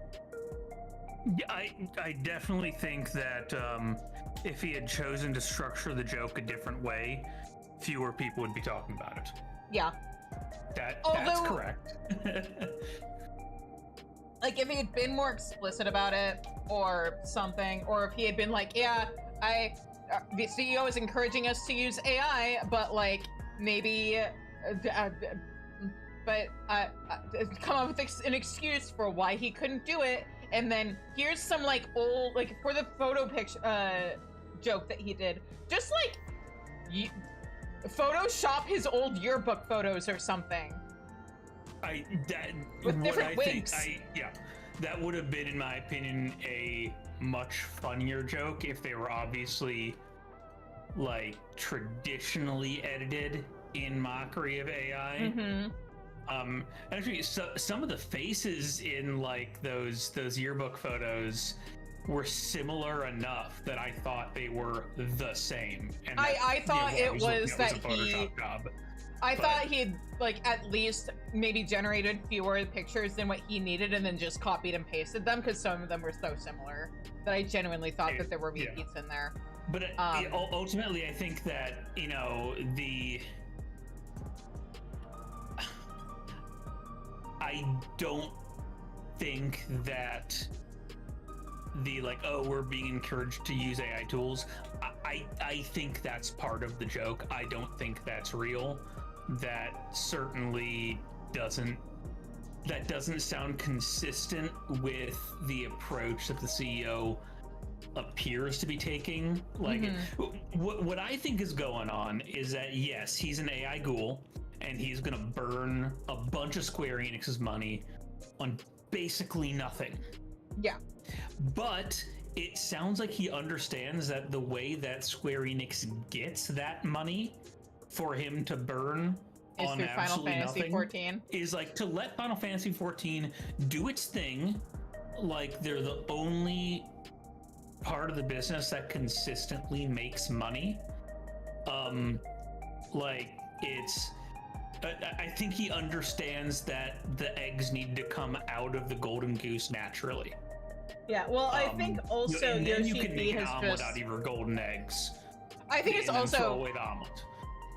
Yeah, I definitely think that if he had chosen to structure the joke a different way, fewer people would be talking about it. Yeah. That's correct. Like, if he had been more explicit about it or something, or if he had been like, yeah, the CEO is encouraging us to use AI, but like, maybe, come up with an excuse for why he couldn't do it, and then here's some like old, like for the photo picture, joke that he did, just like, Photoshop his old yearbook photos or something. With different wigs. That would have been, in my opinion, a much funnier joke if they were obviously like traditionally edited in mockery of AI. Mm-hmm. Actually, some of the faces in like those yearbook photos were similar enough that I thought they were the same. And I thought it was that a Photoshop job. I thought he had, like, at least maybe generated fewer pictures than what he needed and then just copied and pasted them, because some of them were so similar that I genuinely thought that there were repeats in there. But ultimately, I think that, you know, I don't think that the, like, oh, we're being encouraged to use AI tools. I think that's part of the joke. I don't think that's real. That certainly doesn't sound consistent with the approach that the CEO appears to be taking. Like, what I think is going on is that, yes, he's an AI ghoul and he's gonna burn a bunch of Square Enix's money on basically nothing. Yeah. But it sounds like he understands that the way that Square Enix gets that money for him to burn is on through Final absolutely Fantasy nothing 14. Is like to let Final Fantasy 14 do its thing. Like, they're the only part of the business that consistently makes money. Like, it's I think he understands that the eggs need to come out of the golden goose naturally. Yeah, well, I think also and then Yoshi you can P make an has omelet just... out of your golden eggs. I think it's and also... throw away the omelet.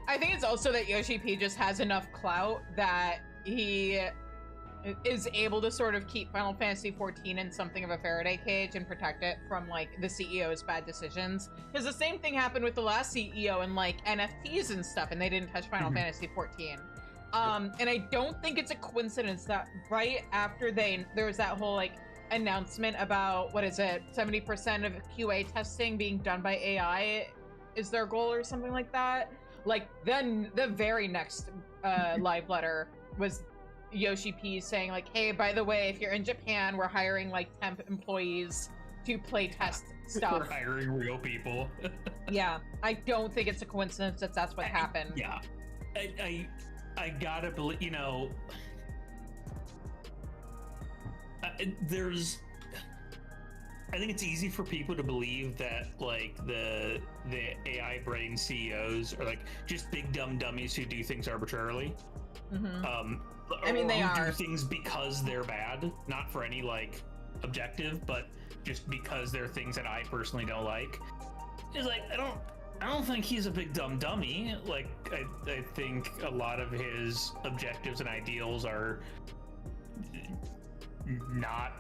I think it's also that Yoshi P just has enough clout that he is able to sort of keep Final Fantasy 14 in something of a Faraday cage and protect it from, like, the CEO's bad decisions. Because the same thing happened with the last CEO and, like, NFTs and stuff, and they didn't touch Final Fantasy 14. And I don't think it's a coincidence that right after there was that whole, like, announcement about, what is it, 70% of QA testing being done by AI is their goal or something like that. Like, then the very next live letter was Yoshi P saying, like, hey, by the way, if you're in Japan, we're hiring, like, temp employees to play test stuff. We're hiring real people. Yeah, I don't think it's a coincidence that that's what happened. Yeah. I gotta believe, you know, I think it's easy for people to believe that, like, the AI brain CEOs are, like, just big dumb dummies who do things arbitrarily. I mean, they who are. do things because they're bad, not for any, like, objective, but just because they're things that I personally don't like. It's like, I don't think he's a big dumb dummy. Like, I think a lot of his objectives and ideals are not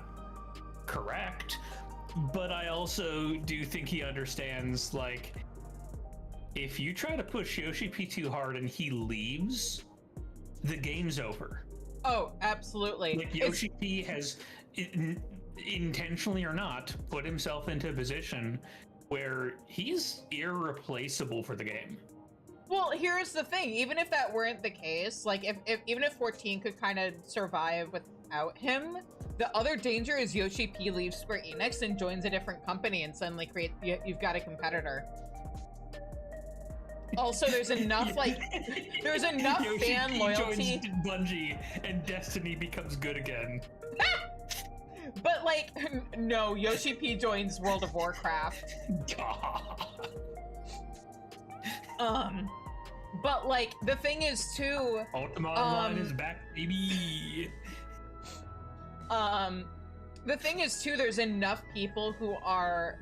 correct, but I also do think he understands, like, if you try to push Yoshi P too hard and he leaves, the game's over. Oh, absolutely. Like, Yoshi P has, intentionally or not, put himself into a position where he's irreplaceable for the game. Well, here's the thing. Even if that weren't the case, like, even if 14 could kind of survive without him, the other danger is Yoshi P leaves Square Enix and joins a different company and suddenly you've got a competitor. Also, there's enough, like, there's enough Yoshi fan P loyalty. joins Bungie and Destiny becomes good again. But, like, no, Yoshi P joins World of Warcraft. God. But, like, the thing is, too... Ultima Online is back, baby! The thing is, too, there's enough people who are,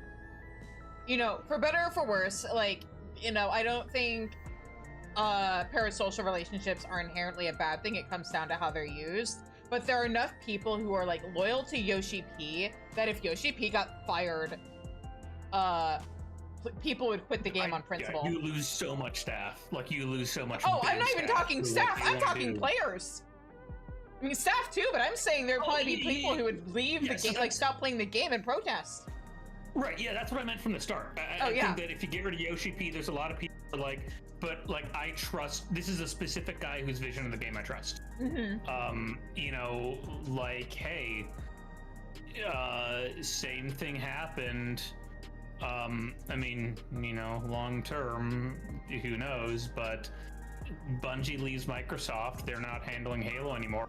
you know, for better or for worse, like, you know, I don't think parasocial relationships are inherently a bad thing. It comes down to how they're used. But there are enough people who are, like, loyal to Yoshi P that if Yoshi P got fired, people would quit the game on principle. Yeah, you lose so much staff. Like, you lose so much. Oh, I'm not even talking staff. I'm talking players. I mean, staff too, but I'm saying there'd probably be people who would leave the game, like, stop playing the game and protest. Right, yeah, that's what I meant from the start. I think that if you get rid of Yoshi P, there's a lot of people who are like, but, like, I trust, this is a specific guy whose vision of the game I trust. Mm-hmm. You know, like, hey, same thing happened. I mean, you know, long term, who knows, but Bungie leaves Microsoft, they're not handling Halo anymore.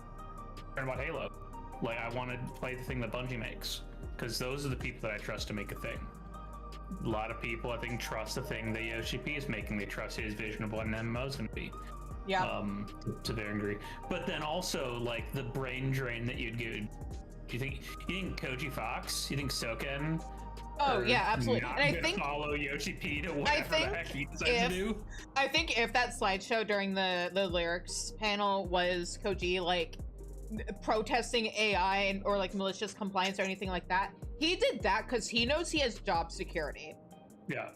They're about Halo. Like, I want to play the thing that Bungie makes, because those are the people that I trust to make a thing. A lot of people, I think, trust the thing that Yoshi P is making. They trust his vision of what an MMO is going to be. Yeah. To their degree. But then also, like, the brain drain that you'd give. You think Koji Fox? You think Soken? Oh yeah, absolutely. Not and I think follow Yoshi P to whatever the heck he decides to do. I think if that slideshow during the lyrics panel was Koji, like, protesting AI and or like malicious compliance or anything like that, he did that because he knows he has job security. Yeah.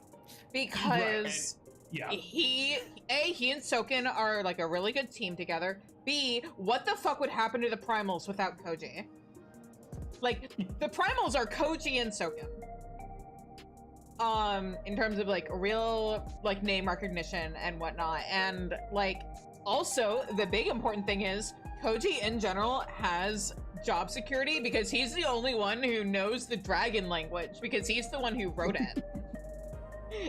Because he and Soken are like a really good team together. B, what the fuck would happen to the Primals without Koji? Like, the Primals are Koji and Soken. In terms of, like, real, like, name recognition and whatnot. And, like, also, the big important thing is Koji in general has job security because he's the only one who knows the dragon language, because he's the one who wrote it.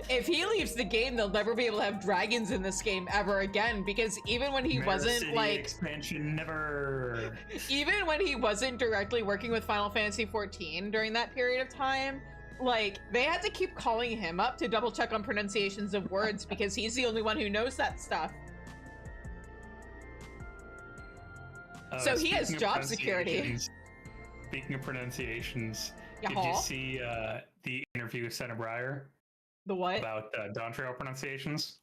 If he leaves the game, they'll never be able to have dragons in this game ever again, because even when he wasn't, City like, expansion, never. Even when he wasn't directly working with Final Fantasy XIV during that period of time, like, they had to keep calling him up to double check on pronunciations of words because he's the only one who knows that stuff. So he has job security. Speaking of pronunciations, Yeah. did you see the interview with Senna Breyer? The what? About Dawntrail pronunciations?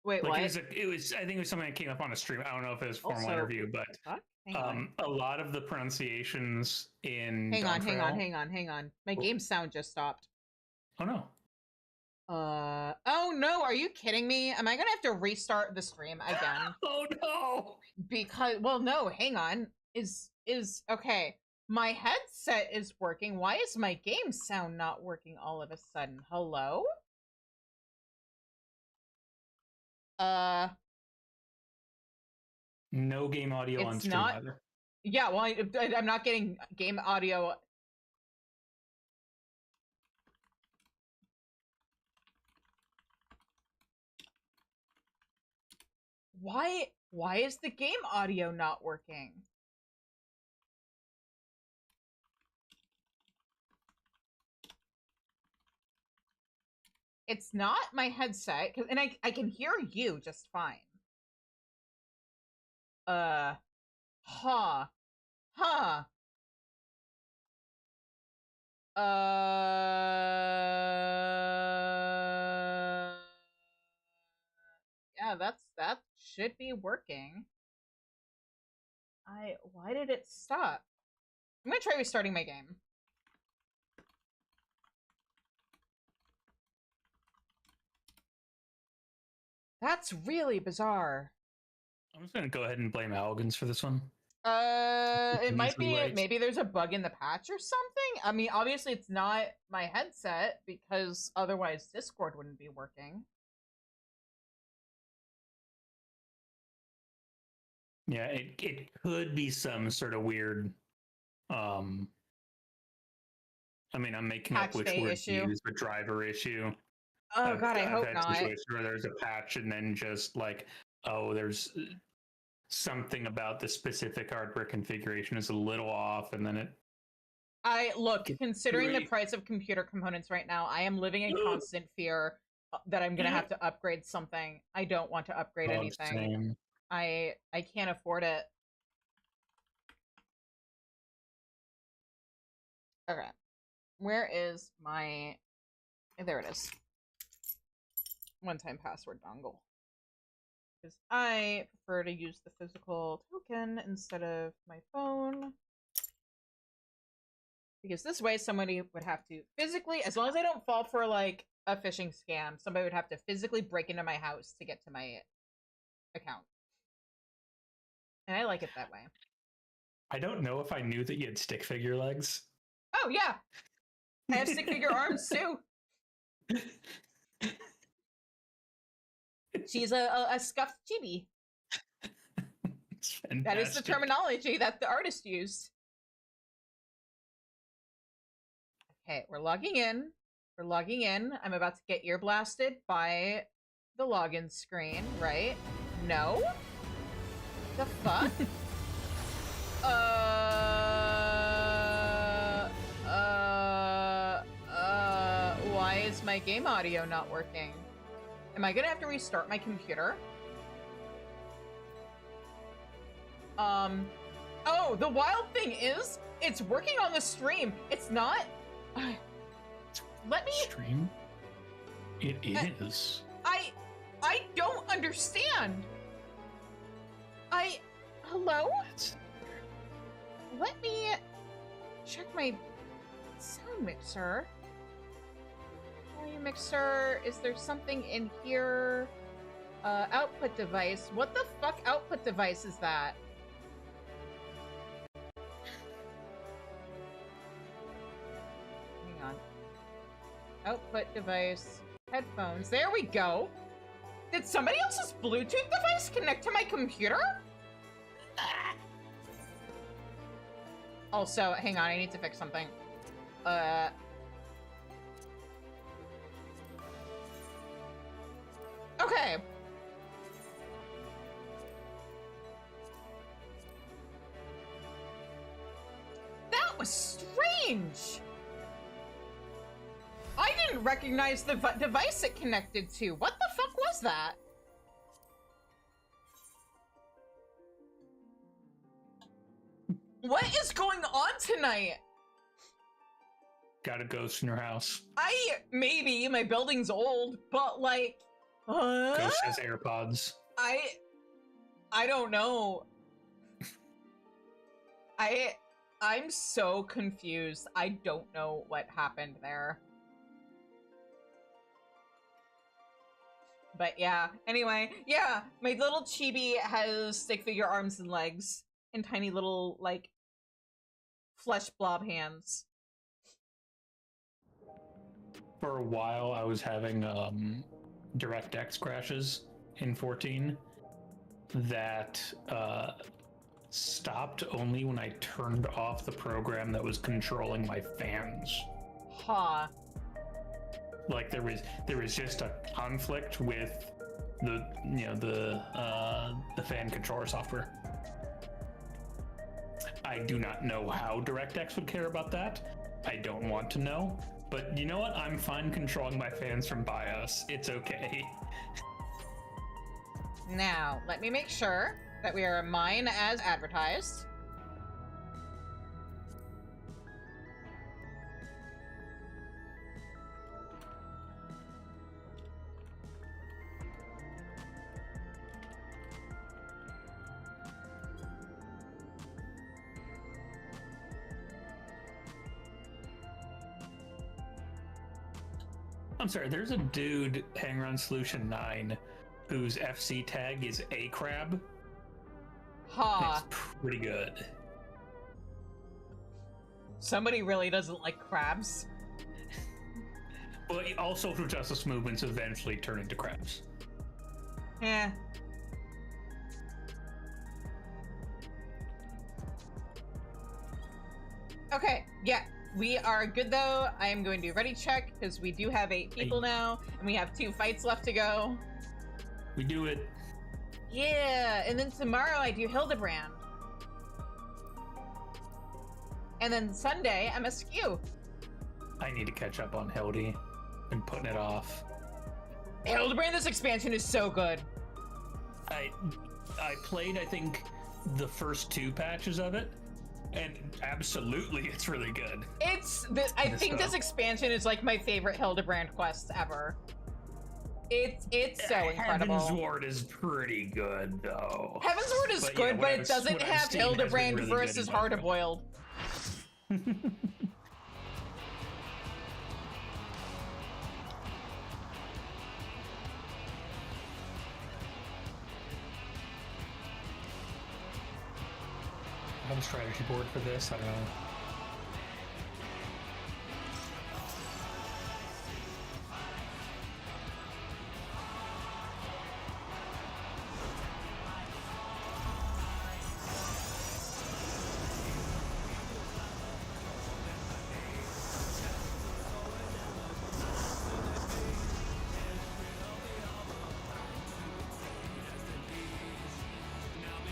Wait, like, what? It was I think it was something that came up on a stream. I don't know if it was a formal interview, but Hang on. a lot of the pronunciations in Hang Dawntrail... on. My game sound just stopped. Oh no. Oh no, are you kidding me? Am I gonna have to restart the stream again? Oh no! Because, well, no, hang on. Okay. My headset is working. Why is my game sound not working all of a sudden? Hello? No game audio on stream either. Yeah, well, I'm not getting game audio. Why is the game audio not working? It's not my headset, and I can hear you just fine. Huh. should be working. Why did it stop? I'm gonna try restarting my game. That's really bizarre. I'm just gonna go ahead and blame Algans for this one. It might be, right. maybe there's a bug in the patch or something. I mean, obviously it's not my headset because otherwise Discord wouldn't be working. Yeah, it could be some sort of weird, I mean, I'm making up Patch which day word issue. to use, but driver issue. Oh god, I hope had not. situations where there's a patch and then just like, oh, there's something about the specific hardware configuration is a little off, and then it. Look, considering the Great. price of computer components right now, I am living in constant fear that I'm gonna have to upgrade something. I don't want to upgrade Oh, anything. same. I can't afford it. Okay. Where is my... There it is. One-time password dongle. Because I prefer to use the physical token instead of my phone. Because this way somebody would have to physically, as long as I don't fall for like a phishing scam, somebody would have to physically break into my house to get to my account. And I like it that way. I don't know if I knew that you had stick figure legs. Oh yeah! I have stick figure arms too! She's a scuffed chibi. That is the terminology that the artist used. Okay, we're logging in. We're logging in. I'm about to get ear blasted by the login screen, right? No? The fuck? Why is my game audio not working? Am I gonna have to restart my computer? Oh, the wild thing is, it's working on the stream. It's not... Let me... Stream? It is. I don't understand. Hello? Let me check my sound mixer. Volume mixer. Is there something in here? Output device. What the fuck output device is that? Hang on. Output device. Headphones. There we go. Did somebody else's Bluetooth device connect to my computer? Also, hang on, I need to fix something. Okay. That was strange. I didn't recognize the device it connected to. What the fuck was that? What is going on tonight? Got a ghost in your house. Maybe, my building's old, but like... Ghost has AirPods. I don't know. I'm so confused. I don't know what happened there. But yeah, anyway, yeah, my little chibi has stick figure arms and legs and tiny little, like, flesh blob hands. For a while, I was having DirectX crashes in 14 that stopped only when I turned off the program that was controlling my fans. Huh. Like there was just a conflict with the fan controller software. I do not know how DirectX would care about that. I don't want to know. But you know what? I'm fine controlling my fans from BIOS. It's okay. Now, let me make sure that we are mine as advertised. I'm sorry, there's a dude hanging around Solution 9 whose FC tag is A crab. Ha! It's pretty good. Somebody really doesn't like crabs. But also through justice movements eventually turn into crabs. Eh. Okay, yeah, we are good though. I am going to ready check because we do have 8 people now, and we have 2 fights left to go. We do it. Yeah, and then tomorrow I do Hildebrand. And then Sunday, I'm askew. I need to catch up on Hildy and putting it off. Hildebrand, this expansion is so good. I played, I think, the first 2 patches of it, and absolutely, it's really good. I think this expansion is like my favorite Hildebrand quest ever. It's so incredible. Heavensward is pretty good, though. Heavensward is good, but it doesn't have Hildebrand really versus Hard-Boiled. I have a strategy board for this, I don't know.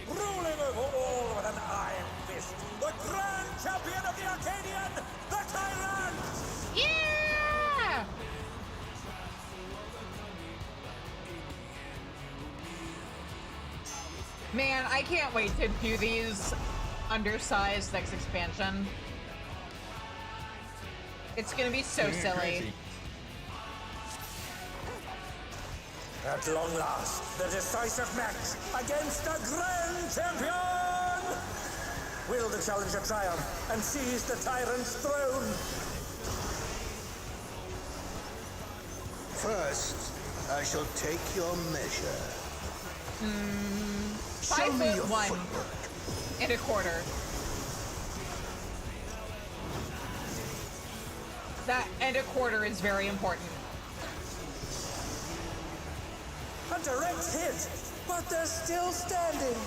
Ruling over all with an iron fist, the grand champion of the Arcadion, the Tyrant! Yeah! Man, I can't wait to do these undersized next expansion. It's gonna be so silly. Crazy. At long last, the decisive match against the grand champion! Will the challenger triumph and seize the tyrant's throne? First, I shall take your measure. 5'1" and a quarter. That and a quarter is very important. A direct hit, but they're still standing.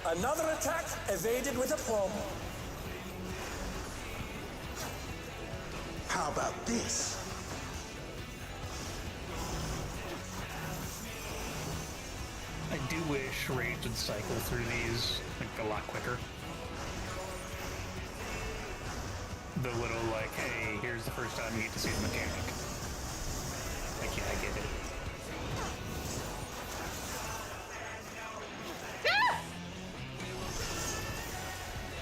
Another attack evaded with aplomb. How about this? I do wish Rage would cycle through these like a lot quicker. The little like, hey, here's the first time you get to see the mechanic. Like, yeah, I get it.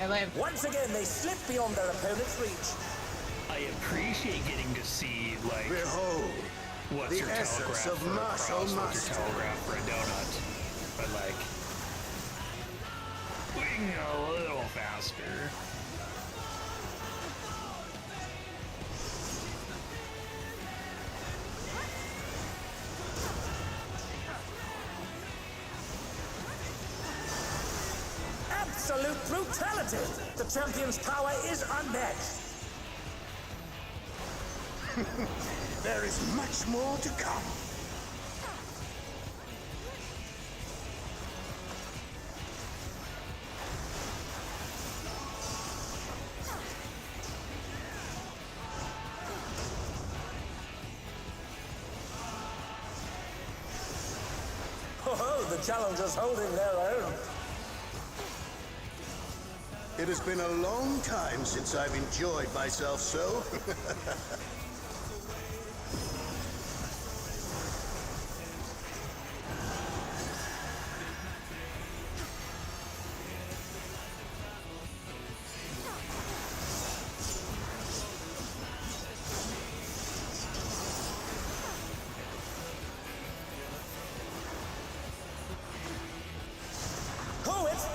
I lived. Once again, they slip beyond their opponent's reach. I appreciate getting to see like Behold, what's the your essence telegraph of for a martial cross, what's your mastery. telegraph for a donut. But like, swing a little faster. Absolute brutality! The champion's power is unmatched. There is much more to come. Oh, the challenger's holding their own. It has been a long time since I've enjoyed myself so.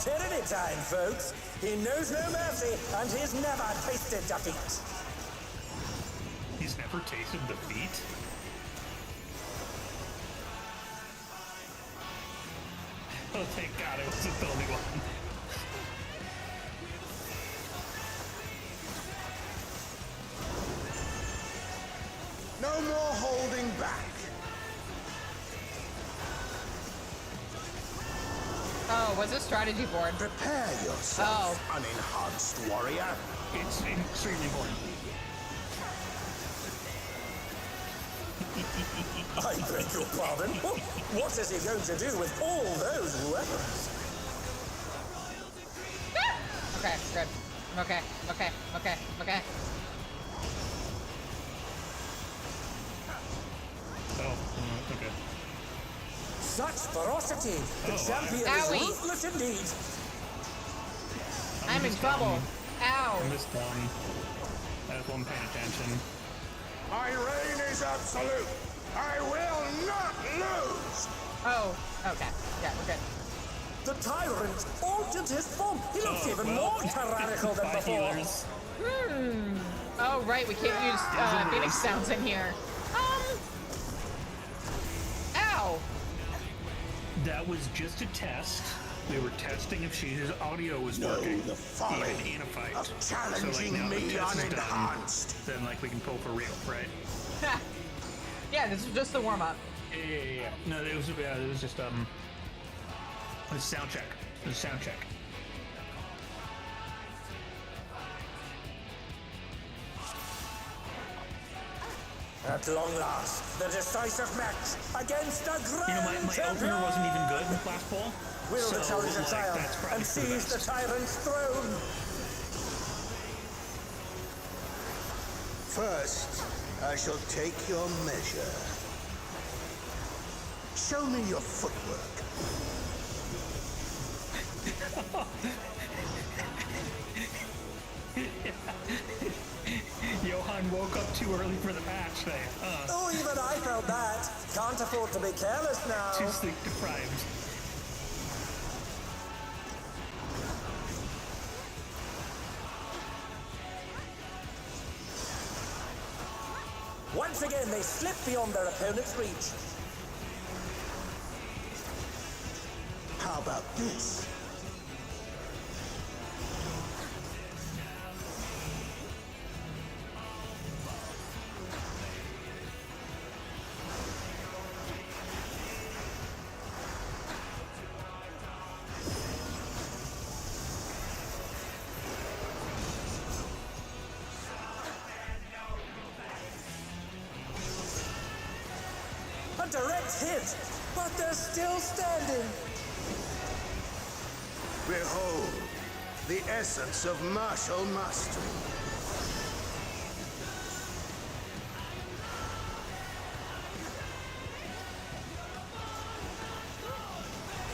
tyranny time, folks. He knows no mercy, and he's never tasted defeat. He's never tasted defeat? Oh, thank God, I wasn't the only one. No more holding back. Oh, what's a strategy board? Prepare yourself, unenhanced warrior. It's extremely important. I beg your pardon? What is he going to do with all those weapons? Okay, good. Okay. Oh, okay. Such ferocity! The champion Owie. is ruthless indeed! I'm in trouble. Ow. I missed one. I was one paying attention. My reign is absolute. I will not lose. Oh, okay. Yeah, we're good. The tyrant altered his form! He looks even well, more tyrannical than goodbye, before! healers. Oh, right, we can't use Phoenix sounds in here. Ow. That was just a test. We were testing if his audio was working, the folly even in a fight. of challenging now the me test is done, unenhanced. then like we can pull for real, right? Yeah, this is just the warm-up. Yeah. No, it was just a sound check. It was a sound check. At long last, the decisive match against the great You know, my opener wasn't even good in last poll. Will so, the challenger like, that's triumph probably and for seize the best. tyrant's throne? First, I shall take your measure. Show me your footwork. Johan woke up too early for the match there. Oh, even I felt that. Can't afford to be careless now. Too sleep deprived. Once again, they slip beyond their opponent's reach. How about this? A direct hit, but they're still standing. Behold, the essence of martial mastery.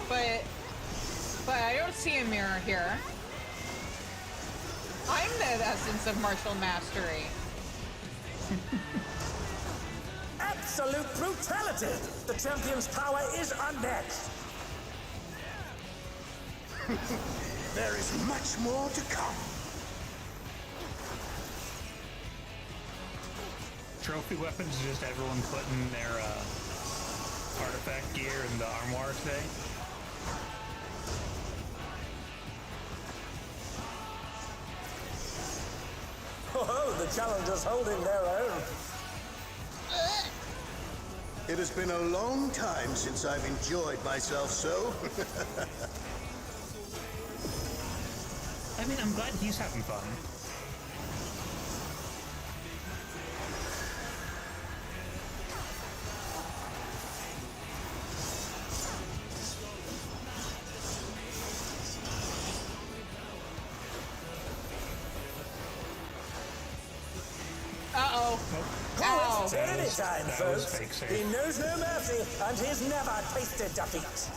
But I don't see a mirror here. I'm the essence of martial mastery. Absolute brutality! The champion's power is unmatched. There is much more to come. Trophy weapons is just everyone putting their artifact gear in the armoire today. Oh, the challenger's holding their own. It has been a long time since I've enjoyed myself so. I mean, I'm glad he's having fun. Uh-oh. Oh, it's tyranny was- time, that was folks. fake safe. He knows no mercy, and he's never tasted defeat.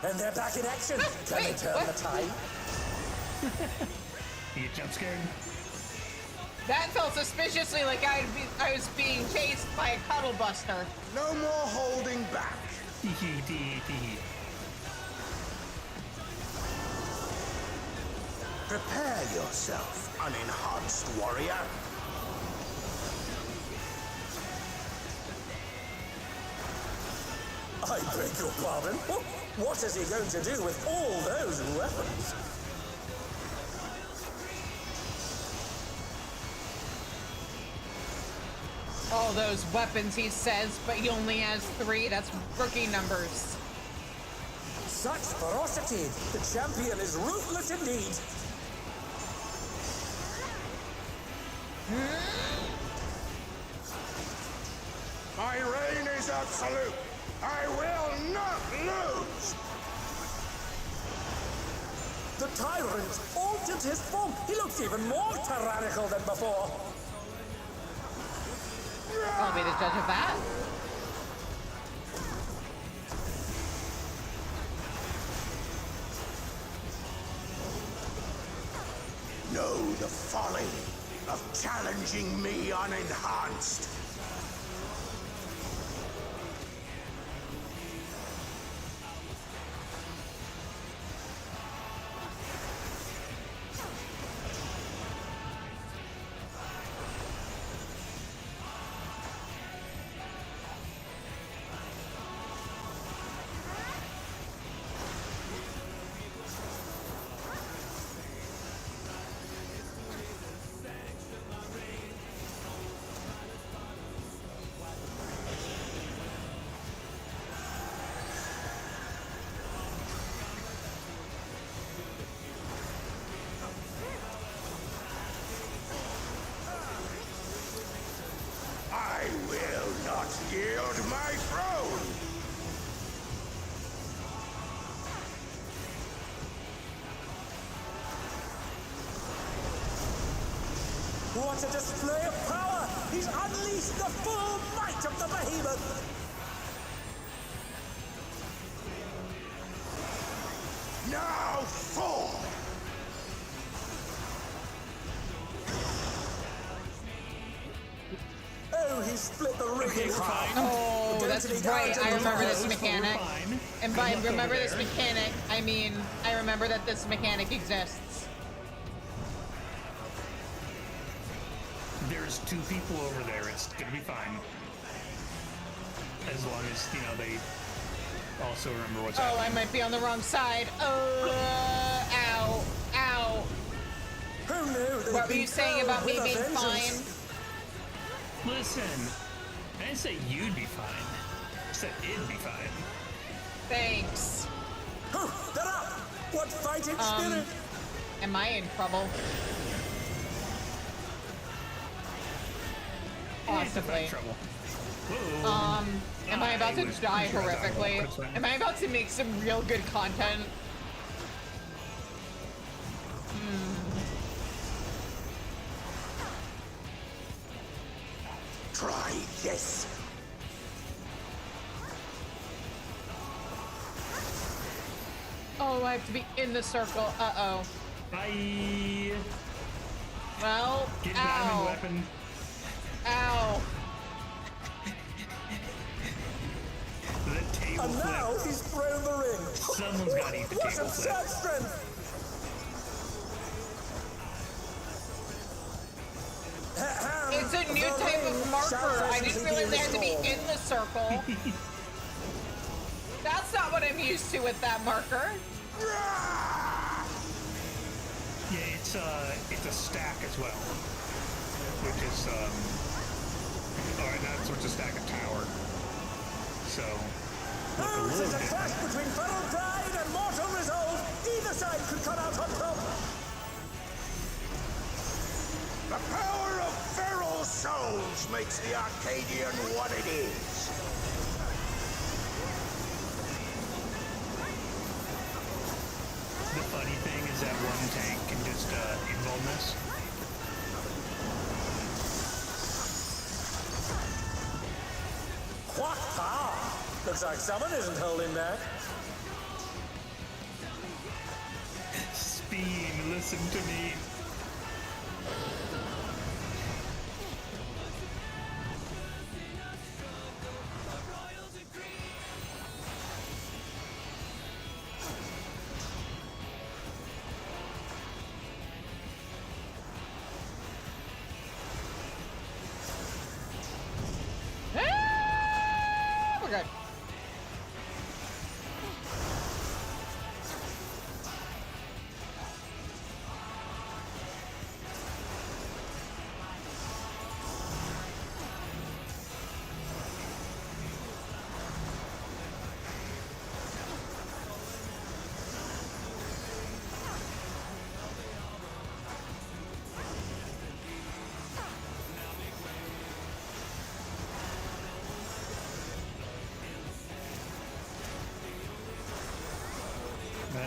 And they're back in action. Can they wait, turn what? the tide? You get jump scared? That felt suspiciously like I was being chased by a cuddle buster. No more holding back. Prepare yourself, unenhanced warrior. I beg your pardon? What is he going to do with all those weapons? All those weapons, he says, but he only has 3. That's rookie numbers. Such ferocity! The champion is ruthless indeed! My reign is absolute. I will not lose. The tyrant altered his form. He looks even more tyrannical than before. I'll be the judge of that. Know the folly of challenging me unenhanced. I will not yield my throne! What a display of power! He's unleashed the full might of the behemoth! Now fall! Oh, he split the ring in half. Oh, that's right. I remember this mechanic. Fine. And by Look remember over this there. mechanic, I mean, I remember that this mechanic exists. There's 2 people over there. It's gonna be fine. As long as, you know, they also remember what's Oh, I happening. might be on the wrong side. Ow. Ow. Who knew they'd What were be you saying about me with a being vengeance? fine? Listen, I didn't say you'd be fine. I said it'd be fine. Thanks. Oh, they're up! What fighting spirit! Am I in trouble? Possibly. Trouble. Whoa. Am I about to was die sure I was horrifically? about to- Am I about to make some real good content? Try this! Oh, I have to be in the circle. Uh-oh. Bye. Well, Get diamond ow. weapon. Ow. The table And now flip. he's thrown the ring! Someone's gotta eat the What table flip. absurd strength! It's a new type of marker. I didn't realize they had to be in the circle. That's not what I'm used to with that marker. Yeah, it's a stack as well, which is alright, that's what's a stack of tower. So look a Oh, little there's a different. clash between feral pride and mortal resolve! Either side could come out on top! The power of feral souls makes the Arcadion what it is. The funny thing is that one tank can just invuln this. What power! Looks like someone isn't holding back. Speed, listen to me.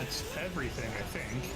that's everything, I think.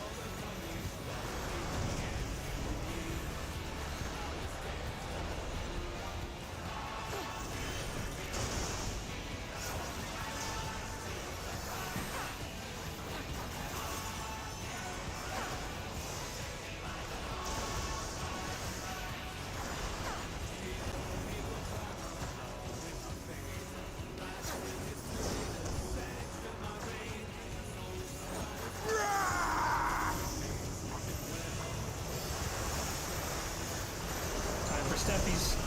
Time for steppies.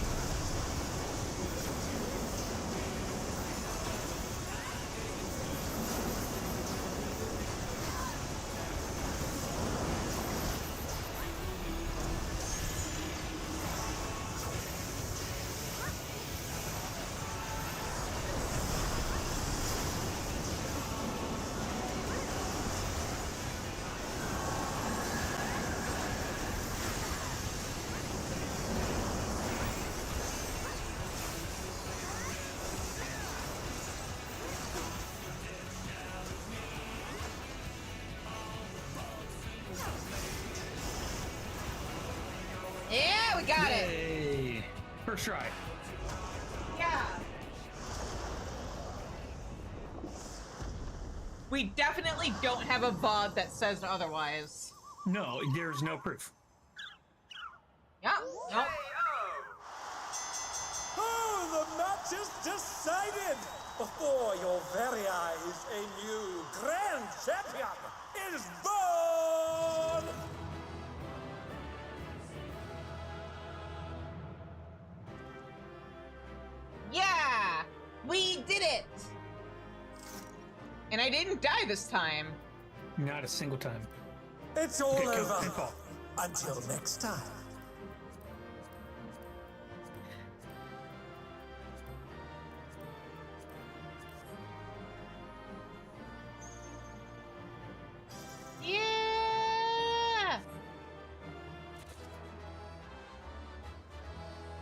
Yeah, we got it. Yay! First try. Yeah. We definitely don't have a VOD that says otherwise. No, there's no proof. Yeah. Nope. Oh, the match is decided! Before your very eyes, a new grand champion is born! Yeah, we did it. And I didn't die this time. Not a single time. It's all Okay, over. good call. Until next time. Yeah.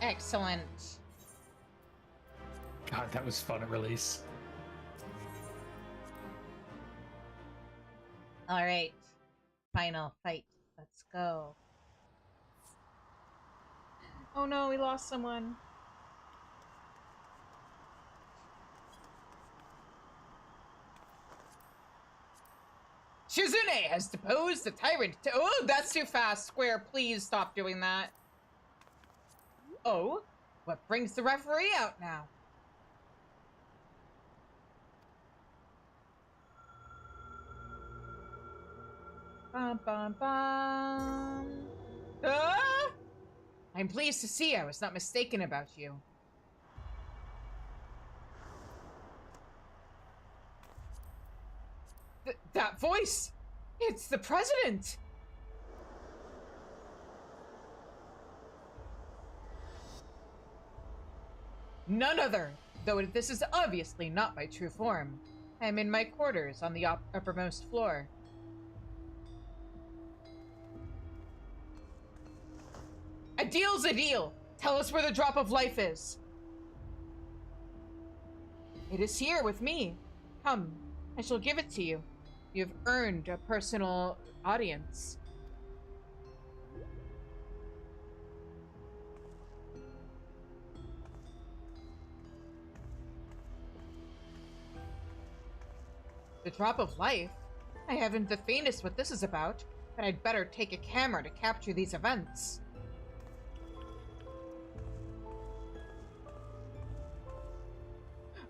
Excellent. God, that was fun at release. All right. Final fight. Let's go. Oh no, we lost someone. Shizune has deposed the tyrant. Oh, that's too fast. Square, please stop doing that. Oh, what brings the referee out now? Bum, bum, bum. Ah! I'm pleased to see I was not mistaken about you. That voice! It's the president! None other, though this is obviously not my true form. I am in my quarters on the uppermost floor. A deal's a deal! Tell us where the drop of life is. It is here with me. Come, I shall give it to you. You have earned a personal audience. The drop of life? I haven't the faintest what this is about, but I'd better take a camera to capture these events.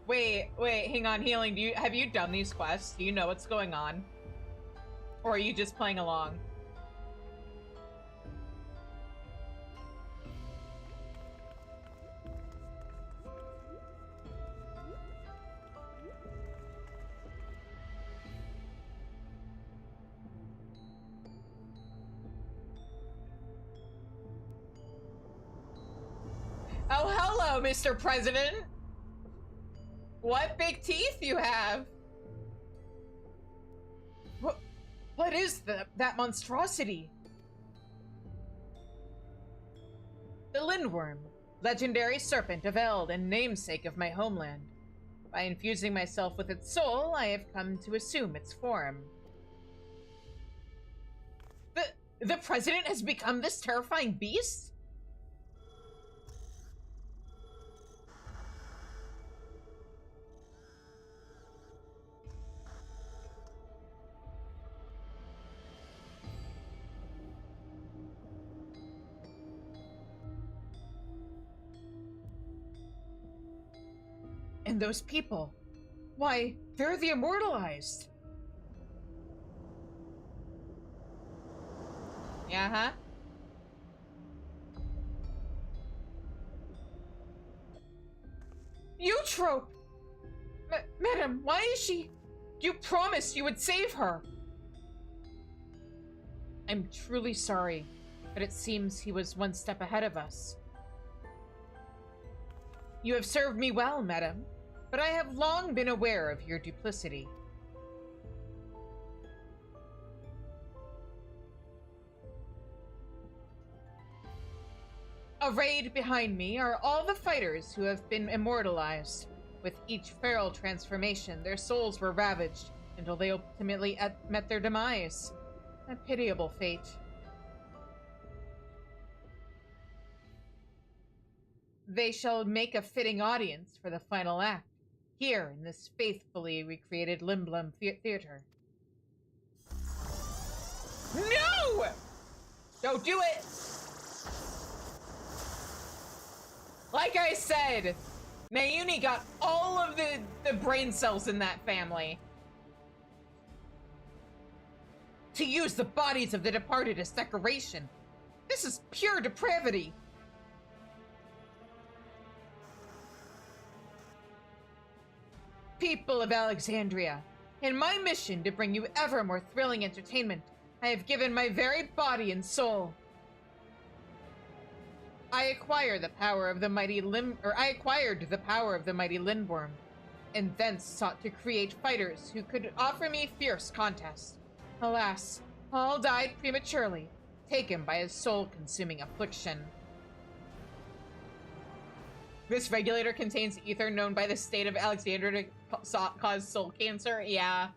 Wait, hang on, Healing, have you done these quests? Do you know what's going on? Or are you just playing along? Oh, hello, Mr. President! What big teeth you have! What is that monstrosity? The Lindworm, legendary serpent of Eld and namesake of my homeland. By infusing myself with its soul, I have come to assume its form. The president has become this terrifying beast? And those people, why, they're the immortalized. Yeah, huh? Eutrope! Madam, why is she? You promised you would save her. I'm truly sorry, but it seems he was one step ahead of us. You have served me well, madam, but I have long been aware of your duplicity. Arrayed behind me are all the fighters who have been immortalized. With each feral transformation, their souls were ravaged until they ultimately met their demise. A pitiable fate. They shall make a fitting audience for the final act, here in this faithfully recreated Limblum Theater. No! Don't do it! Like I said, Mayuni got all of the brain cells in that family. To use the bodies of the departed as decoration. This is pure depravity. People of Alexandria, in my mission to bring you ever more thrilling entertainment, I have given my very body and soul. I acquired the power of the mighty Lindworm, and thence sought to create fighters who could offer me fierce contest. Alas, all died prematurely, taken by a soul-consuming affliction. This regulator contains ether known by the state of Alexandria to cause soul cancer. Yeah.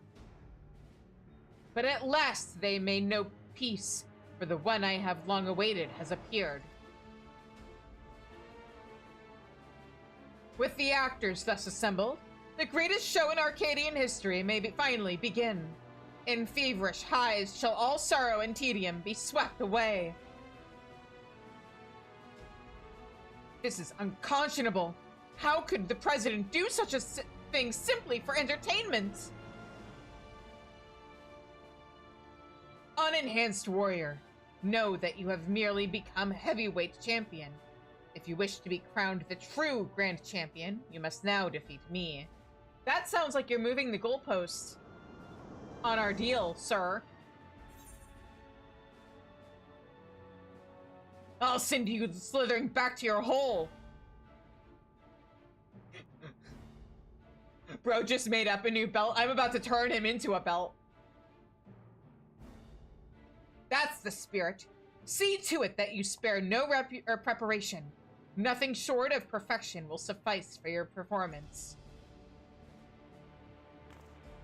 But at last they may know peace, for the one I have long awaited has appeared. With the actors thus assembled, the greatest show in Arcadian history may finally begin. In feverish highs shall all sorrow and tedium be swept away. This is unconscionable. How could the president do such a thing simply for entertainment? Unenhanced warrior, know that you have merely become heavyweight champion. If you wish to be crowned the true grand champion, you must now defeat me. That sounds like you're moving the goalposts on our deal, sir. I'll send you slithering back to your hole. Bro just made up a new belt. I'm about to turn him into a belt. That's the spirit. See to it that you spare no preparation. Nothing short of perfection will suffice for your performance.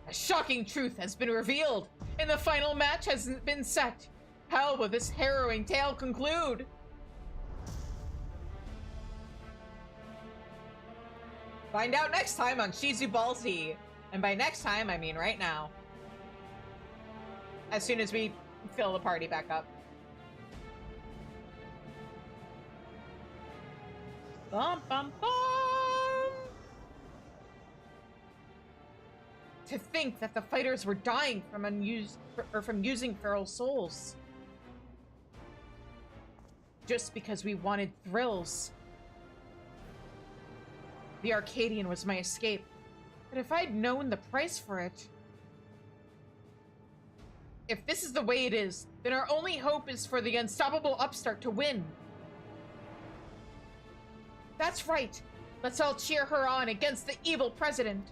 A shocking truth has been revealed, and the final match has been set. How will this harrowing tale conclude? Find out next time on Shizu Ball Z. And by next time, I mean right now. As soon as we fill the party back up. Bum, bum, bum. To think that the fighters were dying from using feral souls. Just because we wanted thrills. The Arcadion was my escape, but if I'd known the price for it... If this is the way it is, then our only hope is for the unstoppable upstart to win. That's right. Let's all cheer her on against the evil president.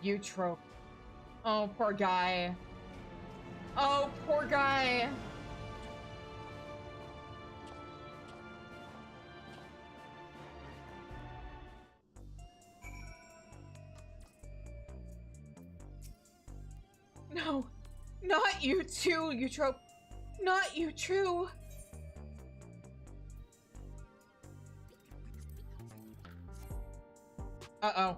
Eutrope. Oh, poor guy. Oh, poor guy. No, not you too, Eutrope. Not you, true. Uh-oh.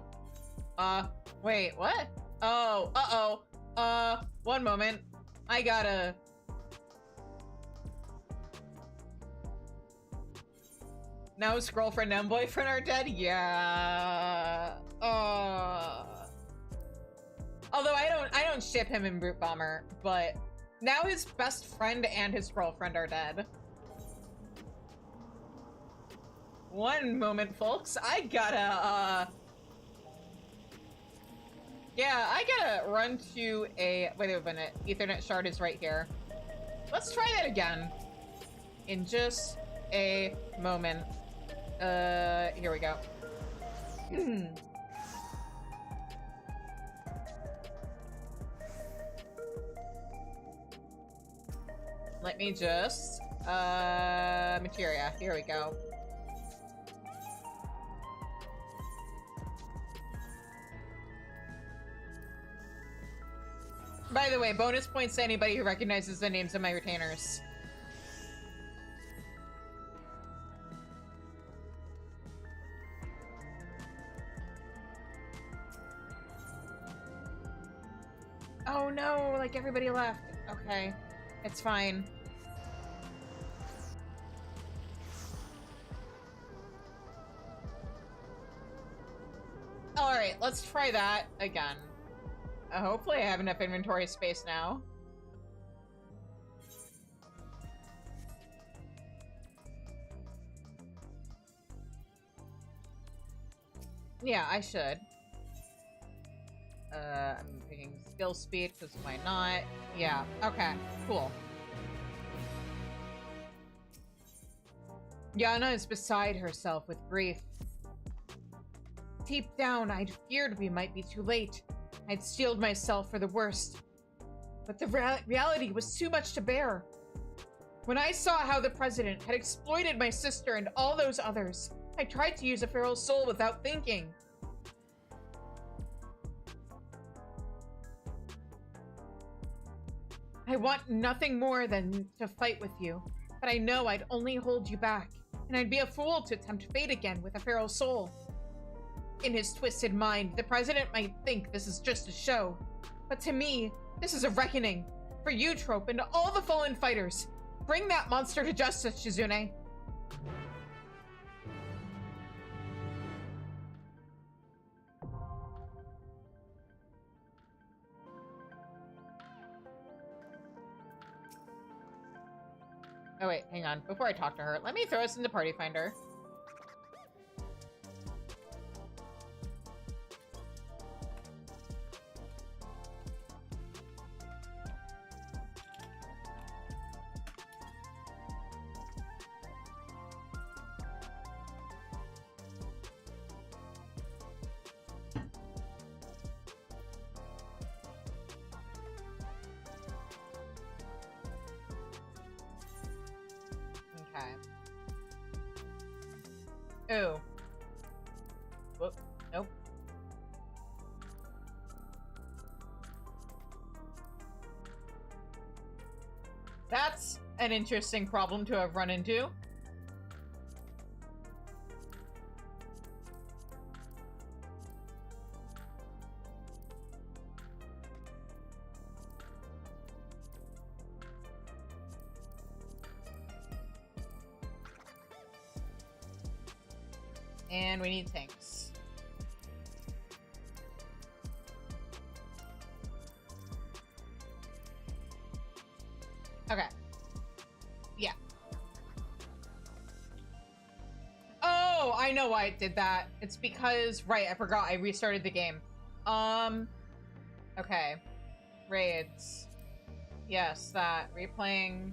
Wait, what? Oh, uh-oh. One moment. I gotta... Now his girlfriend and boyfriend are dead? Yeah. Although I don't ship him in Brute Bomber, but now his best friend and his girlfriend are dead. One moment, folks. I gotta, yeah, I gotta run to a... Wait a minute. Ethernet shard is right here. Let's try that again. In just a moment. Here we go. Let me just... Materia. Here we go. By the way, bonus points to anybody who recognizes the names of my retainers. Oh no, like everybody left. Okay, it's fine. All right, let's try that again. Hopefully I have enough inventory space now. Yeah, I should. I'm picking skill speed, because why not? Yeah, okay, cool. Yana is beside herself with grief. Deep down, I'd feared we might be too late. I'd steeled myself for the worst. But the reality was too much to bear. When I saw how the president had exploited my sister and all those others, I tried to use a feral soul without thinking. I want nothing more than to fight with you, but I know I'd only hold you back, and I'd be a fool to tempt fate again with a feral soul. In his twisted mind, the president might think this is just a show, but to me, this is a reckoning. For you, Trope, and all the fallen fighters. Bring that monster to justice, Shizune. Oh wait, hang on. Before I talk to her, let me throw us into Party Finder. Ooh. Whoop. Nope. That's an interesting problem to have run into. And we need tanks. Okay. Yeah. Oh, I know why it did that. It's because, right, I forgot I restarted the game. Okay. Raids. Yes, that. Replaying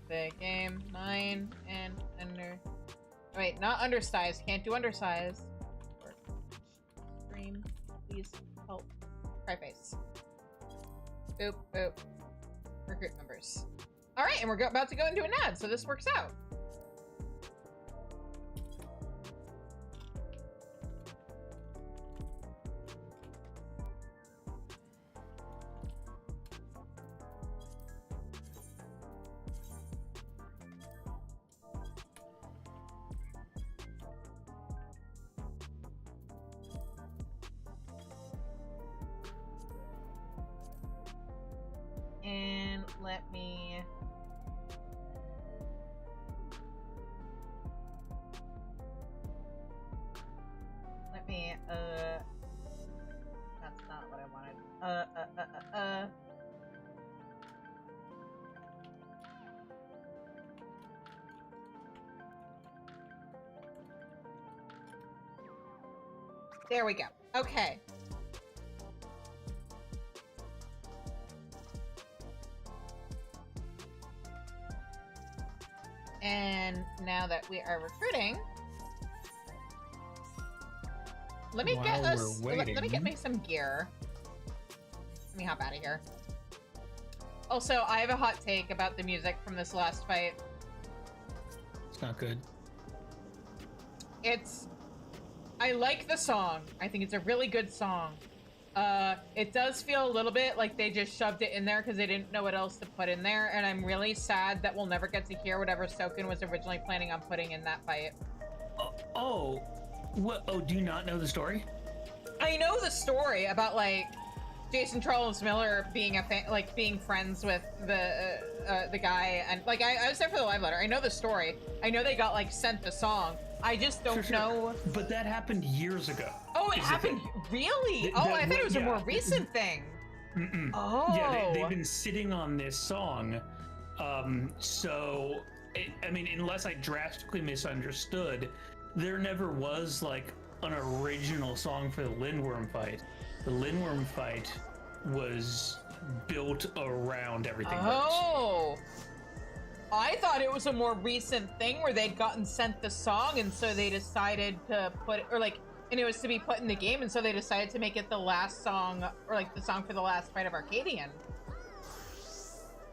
the game. 9 and under... Wait, not undersized. Can't do undersized. Stream, please help. Cryface. Boop, boop. Recruit members. All right, and we're about to go into an ad, so this works out. let me... That's not what I wanted. There we go. Okay. And now that we are recruiting, let me get us. Let me get me some gear. Let me hop out of here. Also, I have a hot take about the music from this last fight. It's not good. I like the song. I think it's a really good song. It does feel a little bit like they just shoved it in there because they didn't know what else to put in there, and I'm really sad that we'll never get to hear whatever Soken was originally planning on putting in that fight. What? Oh, do you not know the story? I know the story about, like, Jason Charles Miller being being friends with the guy, and like I was there for the live letter. I know the story. I know they got like sent the song. I just don't know. But that happened years ago. Oh, it happened really? I thought it was a more recent thing. Oh. Yeah, they've been sitting on this song. I mean, unless I drastically misunderstood, there never was like an original song for the Lindworm fight. The Lindworm fight was built around everything else. I thought it was a more recent thing where they'd gotten sent the song, and so they decided to put it, and it was to be put in the game, and so they decided to make it the last song, or like the song for the last fight of Arcadion.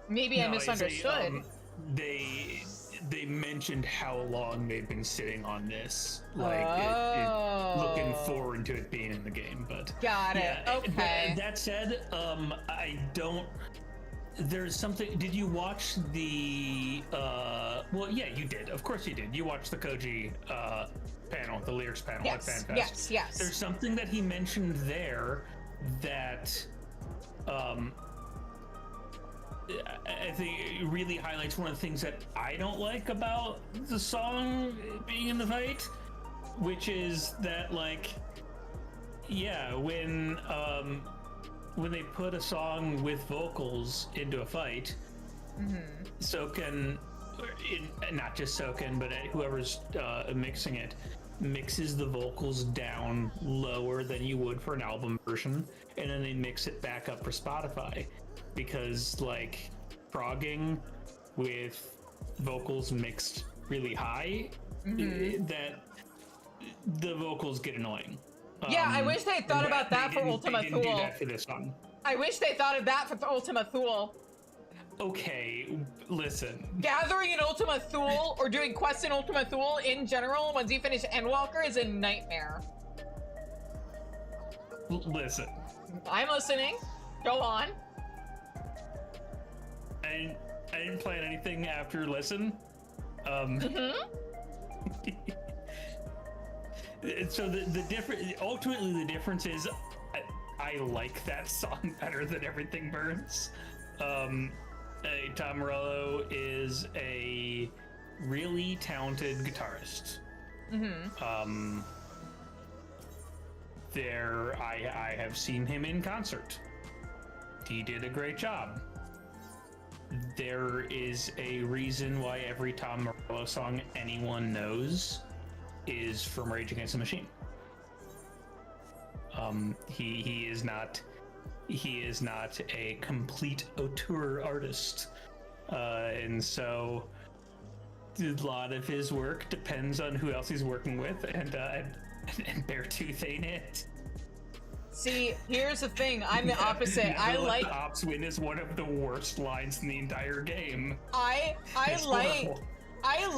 Maybe I misunderstood. They mentioned how long they've been sitting on this, like looking forward to it being in the game. But got it. Okay. That said, I don't. There's something. Did you watch the? Well, yeah, you did. Of course, you did. You watched the Koji panel, the lyrics panel at FanFest. Yes. There's something that he mentioned there that. I think it really highlights one of the things that I don't like about the song being in the fight, which is that, like, yeah, when they put a song with vocals into a fight, Soken, not just Soken, but whoever's mixing it, mixes the vocals down lower than you would for an album version, and then they mix it back up for Spotify. Because, like, frogging with vocals mixed really high, that the vocals get annoying. Yeah, I wish they thought about that for Ultima Thule. They didn't do that for this song. I wish they thought of that for Ultima Thule. Okay, listen. Gathering in Ultima Thule, or doing quests in Ultima Thule in general, once you finish Endwalker, is a nightmare. Listen. I'm listening. Go on. I didn't plan anything after listen. So the difference, ultimately the difference is I like that song better than Everything Burns. Tom Morello is a really talented guitarist. I have seen him in concert. He did a great job. There is a reason why every Tom Morello song anyone knows is from Rage Against the Machine. He is not a complete auteur artist, and so a lot of his work depends on who else he's working with, and Beartooth ain't it. See, here's the thing. I'm the opposite. I like the Ops win is one of the worst lines in the entire game. I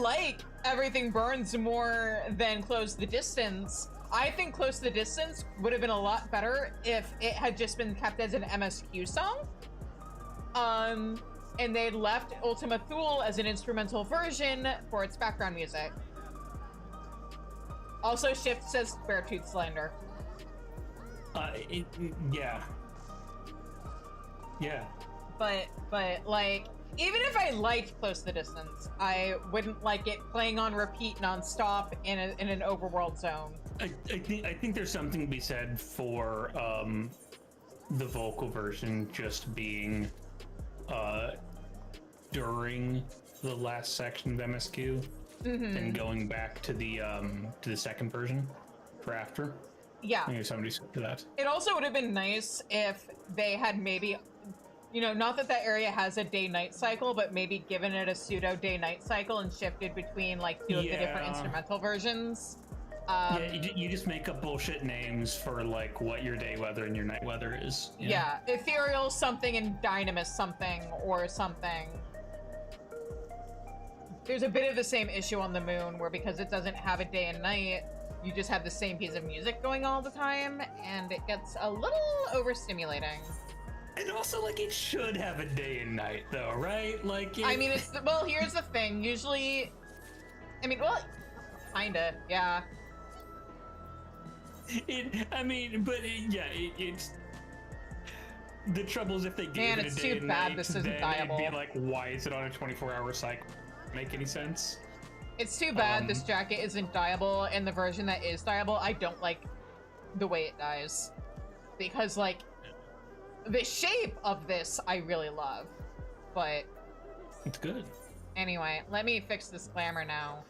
like Everything Burns more than Close the Distance. I think Close to the Distance would have been a lot better if it had just been kept as an MSQ song. And they'd left Ultima Thule as an instrumental version for its background music. Also, Shift says Beartooth slander. Yeah. but like, even if I liked Close to the Distance, I wouldn't like it playing on repeat nonstop in an overworld zone. I think there's something to be said for the vocal version just being during the last section of MSQ and going back to the second version for after. Yeah. I think somebody said to that. It also would have been nice if they had maybe, you know, not that that area has a day-night cycle, but maybe given it a pseudo day-night cycle and shifted between like two of the different instrumental versions. You just make up bullshit names for like what your day weather and your night weather is. Yeah, ethereal something and dynamis something or something. There's a bit of the same issue on the moon where because it doesn't have a day and night, you just have the same piece of music going all the time, and it gets a little overstimulating. And also, like, it should have a day and night, though, right? Like, I mean, well, here's the thing. Usually, I mean, well, kinda, yeah. It's the trouble is if they gave Man, it a it's day too and bad night, this isn't then diable. it'd be like, why is it on a 24-hour cycle? Make any sense? It's too bad this jacket isn't dyeable, and the version that is dyeable, I don't like the way it dyes. Because, like, the shape of this I really love, but... It's good. Anyway, let me fix this glamour now.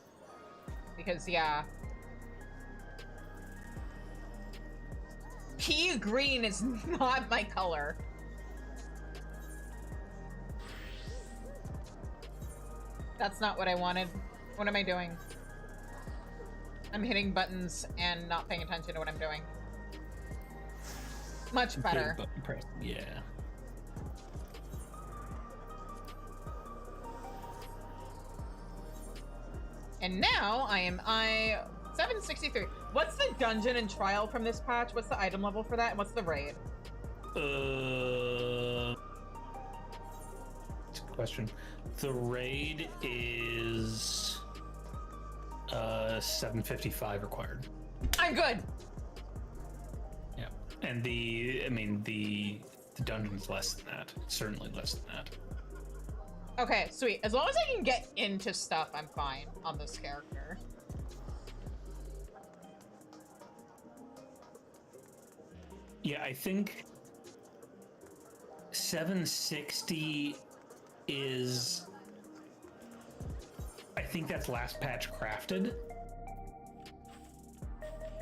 Because, yeah. Pea green is not my color. That's not what I wanted. What am I doing? I'm hitting buttons and not paying attention to what I'm doing. Much better. Button press. Yeah. And now I am 763. What's the dungeon and trial from this patch? What's the item level for that? And what's the raid? That's a good question. The raid is 755 required. I'm good. Yeah, and the dungeon's less than that. Certainly less than that. Okay, sweet. As long as I can get into stuff, I'm fine on this character. Yeah, I think 760 is... I think that's last patch crafted,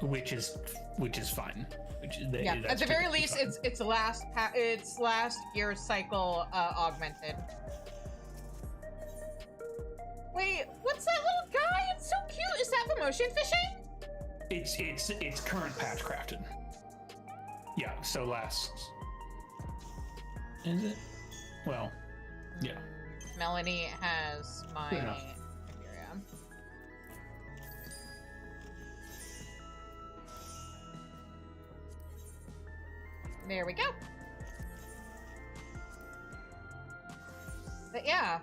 which is fine. Yeah, at the very least, fine. it's last year's cycle augmented. Wait, what's that little guy? It's so cute. Is that for motion fishing? It's current patch crafted. Yeah, so last... Is it? Well, yeah. Melanie has my... Good enough. Imperium. There we go. But yeah.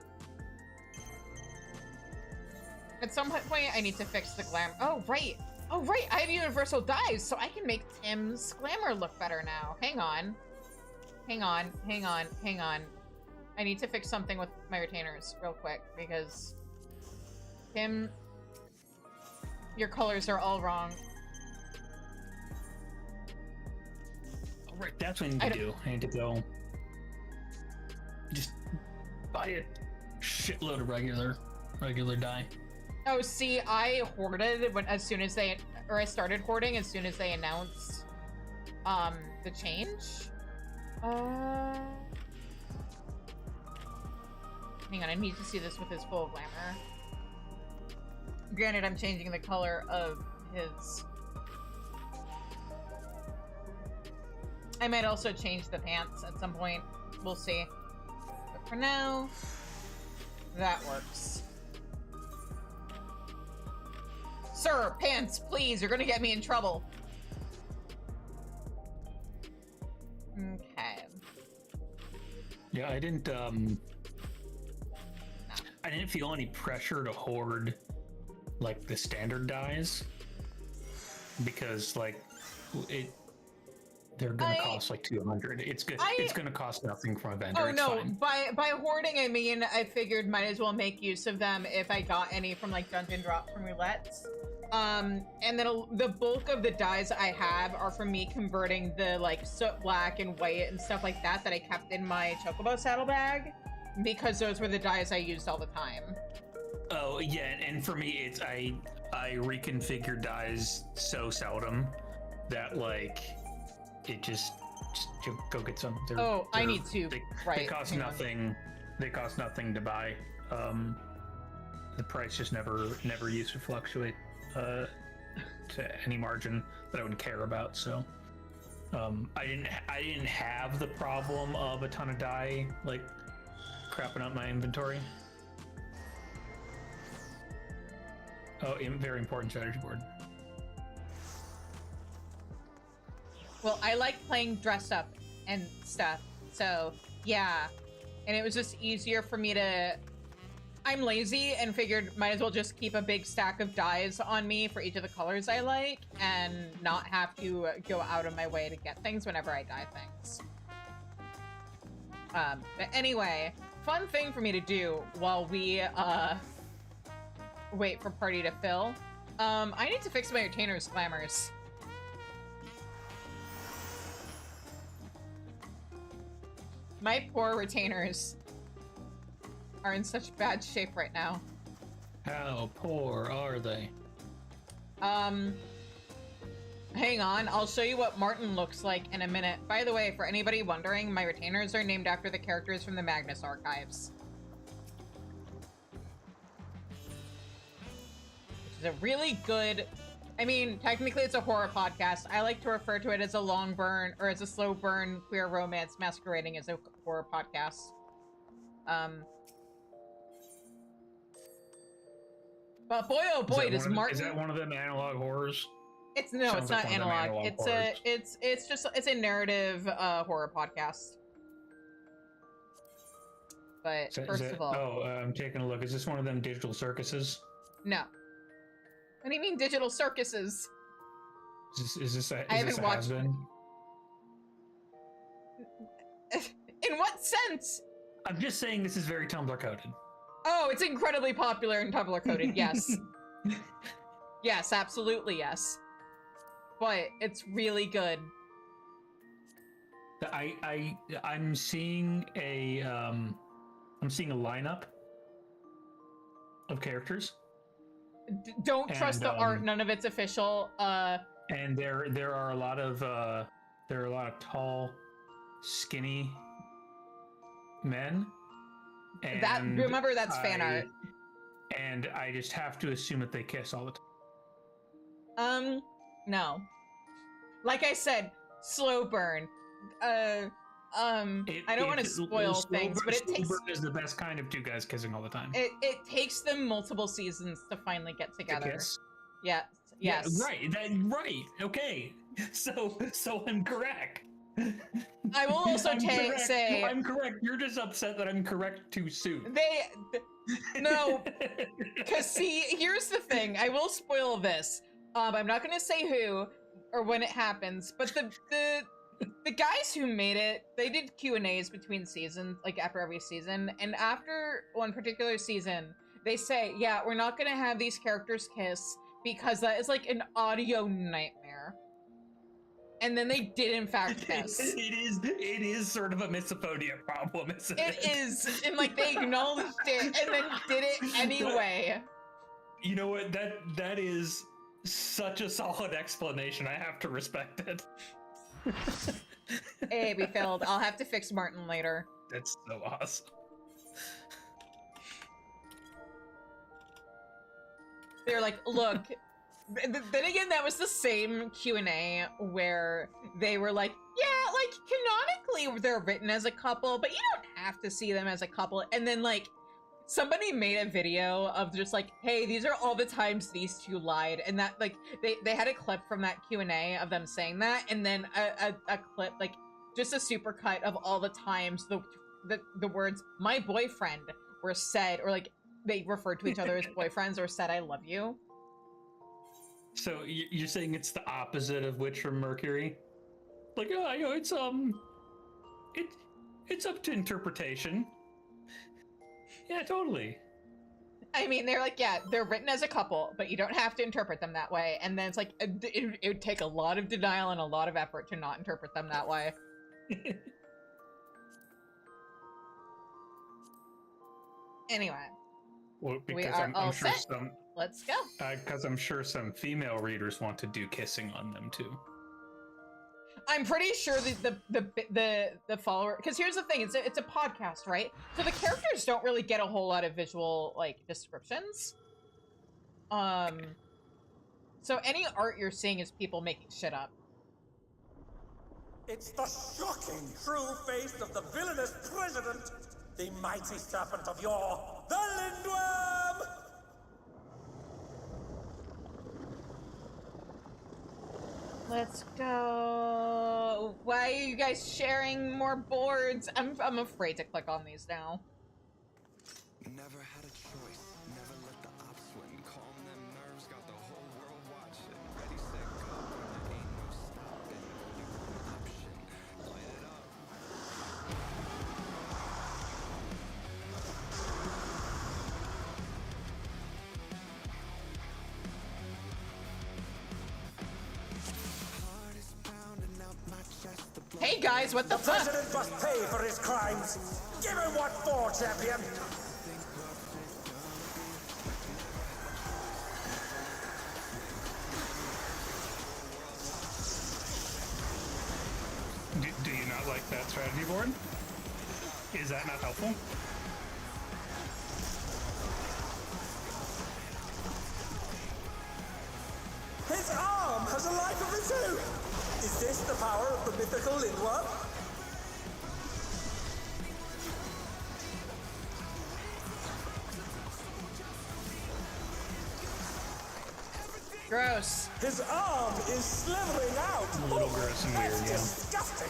At some point, I need to fix the glam. Oh, right. Oh, right. I have universal dyes, so I can make Tim's glamour look better now. Hang on. Hang on. Hang on. Hang on. I need to fix something with my retainers real quick, because... Tim... Your colors are all wrong. Oh, right, that's what I need to do. I need to go... Just buy a shitload of regular dye. Oh, see, I hoarded as soon as they... Or I started hoarding as soon as they announced... the change? Hang on, I need to see this with his full glamour. Granted, I'm changing the color of his... I might also change the pants at some point. We'll see. But for now, that works. Sir, pants, please, you're gonna get me in trouble. Okay. Yeah, I didn't feel any pressure to hoard like the standard dyes, because like They're gonna cost like 200. It's good. It's gonna cost nothing from a vendor. Oh it's no! fine. By hoarding, I mean I figured might as well make use of them if I got any from like dungeon drops from roulettes. And then the bulk of the dyes I have are from me converting the like soot black and white and stuff like that I kept in my chocobo saddlebag, because those were the dyes I used all the time. Oh yeah, and for me, it's I reconfigure dyes so seldom that like it just go get some. I need to. They cost nothing. They cost nothing to buy. The price just never used to fluctuate to any margin that I would care about. So I didn't have the problem of a ton of dye like crapping up my inventory. Oh, very important strategy board. Well, I like playing dress up and stuff, so yeah. And it was just easier for me to... I'm lazy and figured might as well just keep a big stack of dyes on me for each of the colors I like and not have to go out of my way to get things whenever I dye things. But anyway, fun thing for me to do while we wait for party to fill. I need to fix my retainer's glamours. My poor retainers are in such bad shape right now. How poor are they? Hang on, I'll show you what Martin looks like in a minute. By the way, for anybody wondering, my retainers are named after the characters from the Magnus archives. Which is a really good... I mean, technically it's a horror podcast. I like to refer to it as a long burn, or as a slow burn queer romance masquerading as a horror podcast. But boy, oh boy, does Martin... Is that one of them analog horrors? It's not analog. It's a narrative horror podcast. But first of all... Oh, I'm taking a look. Is this one of them digital circuses? No. What do you mean digital circuses? Is this a has-been? In what sense? I'm just saying this is very Tumblr coded. Oh, it's incredibly popular and Tumblr coded, yes. Yes, absolutely yes. But it's really good. I'm seeing a lineup of characters. Don't trust the art. None of it's official. And there are a lot of tall, skinny men. And remember that's fan art. And I just have to assume that they kiss all the time. No. Like I said, slow burn. I don't want to spoil things, but it takes... Slow burn is the best kind of two guys kissing all the time. It takes them multiple seasons to finally get together. To kiss? Yeah. Yes. Yeah, right. Okay. So I'm correct. I will also say... I'm correct. You're just upset that I'm correct too soon. No. Because see, here's the thing. I will spoil this. I'm not going to say who or when it happens, but the guys who made it, they did Q&As between seasons, like after every season, and after one particular season, they say, yeah, we're not going to have these characters kiss because that is like an audio nightmare. And then they did in fact kiss. It is sort of a misophonia problem, isn't it? It is, and like they acknowledged it and then did it anyway. You know what? That is such a solid explanation. I have to respect it. Hey, we failed. I'll have to fix Martin later. That's so awesome. They're like, look. Then again, that was the same Q&A where they were like, yeah, like, canonically they're written as a couple, but you don't have to see them as a couple. And then, like, somebody made a video of just like, hey, these are all the times these two lied. And that, like, they had a clip from that Q&A of them saying that, and then a clip, like, just a super cut of all the times the words, my boyfriend, were said, or, like, they referred to each other as boyfriends or said, I love you. So you're saying it's the opposite of Witch from Mercury? Like, it's up to interpretation. Yeah, totally. I mean, they're like, yeah, they're written as a couple, but you don't have to interpret them that way. And then it's like, it would take a lot of denial and a lot of effort to not interpret them that way. Anyway. Well, because we are all I'm sure set. Let's go. Because I'm sure some female readers want to do kissing on them too. I'm pretty sure that the follower, because here's the thing, it's a podcast, right? So the characters don't really get a whole lot of visual like descriptions. So any art you're seeing is people making shit up. It's the shocking true face of the villainous president, the mighty serpent of yore, the Lindworm! Let's go. Why are you guys sharing more boards? I'm afraid to click on these now. Never had a choice. Never let the ops win. Calm them nerves. Got the whole world watching. Ready, set, go. There ain't no stopping. Only one option. Light it up. Hey guys, what the The fuck? president must pay for his crimes. Give him what for, champion. Do you not like that strategy board? Is that not helpful? His arm has a life of its own. Is this the power of the mythical Lindworm? Gross. His arm is slithering out. A little gross and weird, That's yeah. disgusting.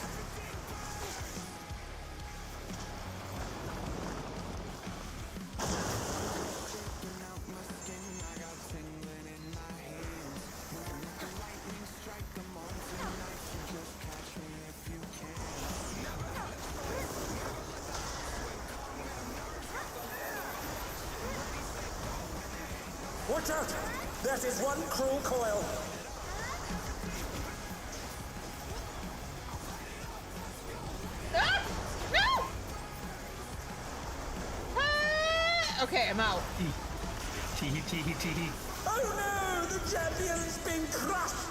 Watch out! That is one cruel coil. Ah! No! Ah! Okay, I'm out. Tee hee. Oh no! The champion's been crushed!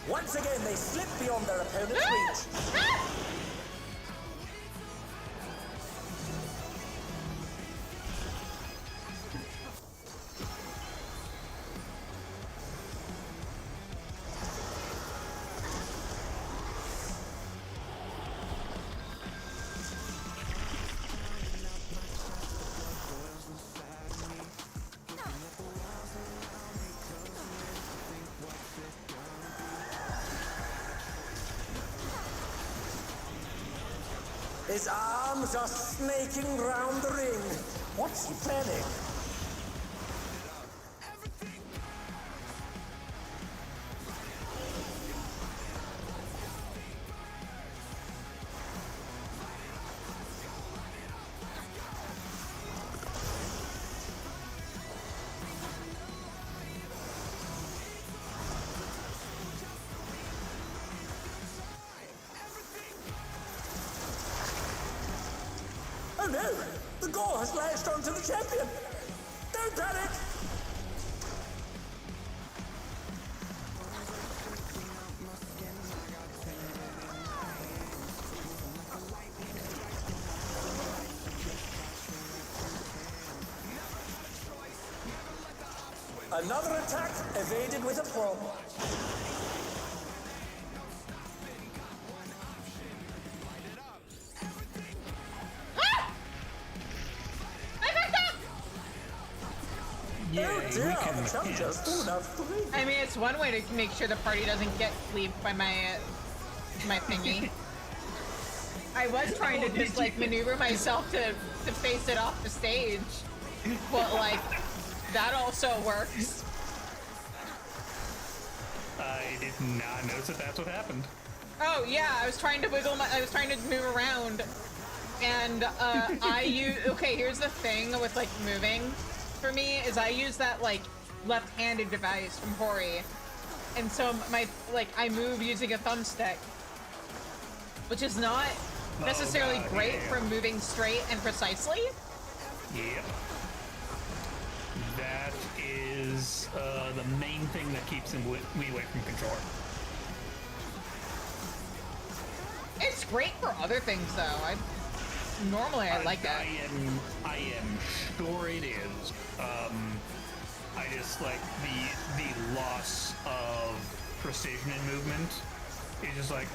Once again, they slip beyond their opponent's reach. His arms are snaking round the ring. What's he planning? Oh no! The gore has lashed onto the champion! Don't panic! Another attack evaded with aplomb. Yay, Oh we dear, can the challengers mechanics. do now three. I mean, it's one way to make sure the party doesn't get cleaved by my thingy. I was trying to just like maneuver myself to face it off the stage, but like that also works. I did not notice that that's what happened. Oh yeah, I was trying to I was trying to move around, and okay, here's the thing with like moving for me is I use that like left-handed device from Hori, and so I move using a thumbstick, which is not necessarily great for moving straight and precisely. Yep. That is the main thing that keeps me away from control. It's great for other things though. Normally I like that. I am sure it is. I just like the loss of precision in movement. It's just like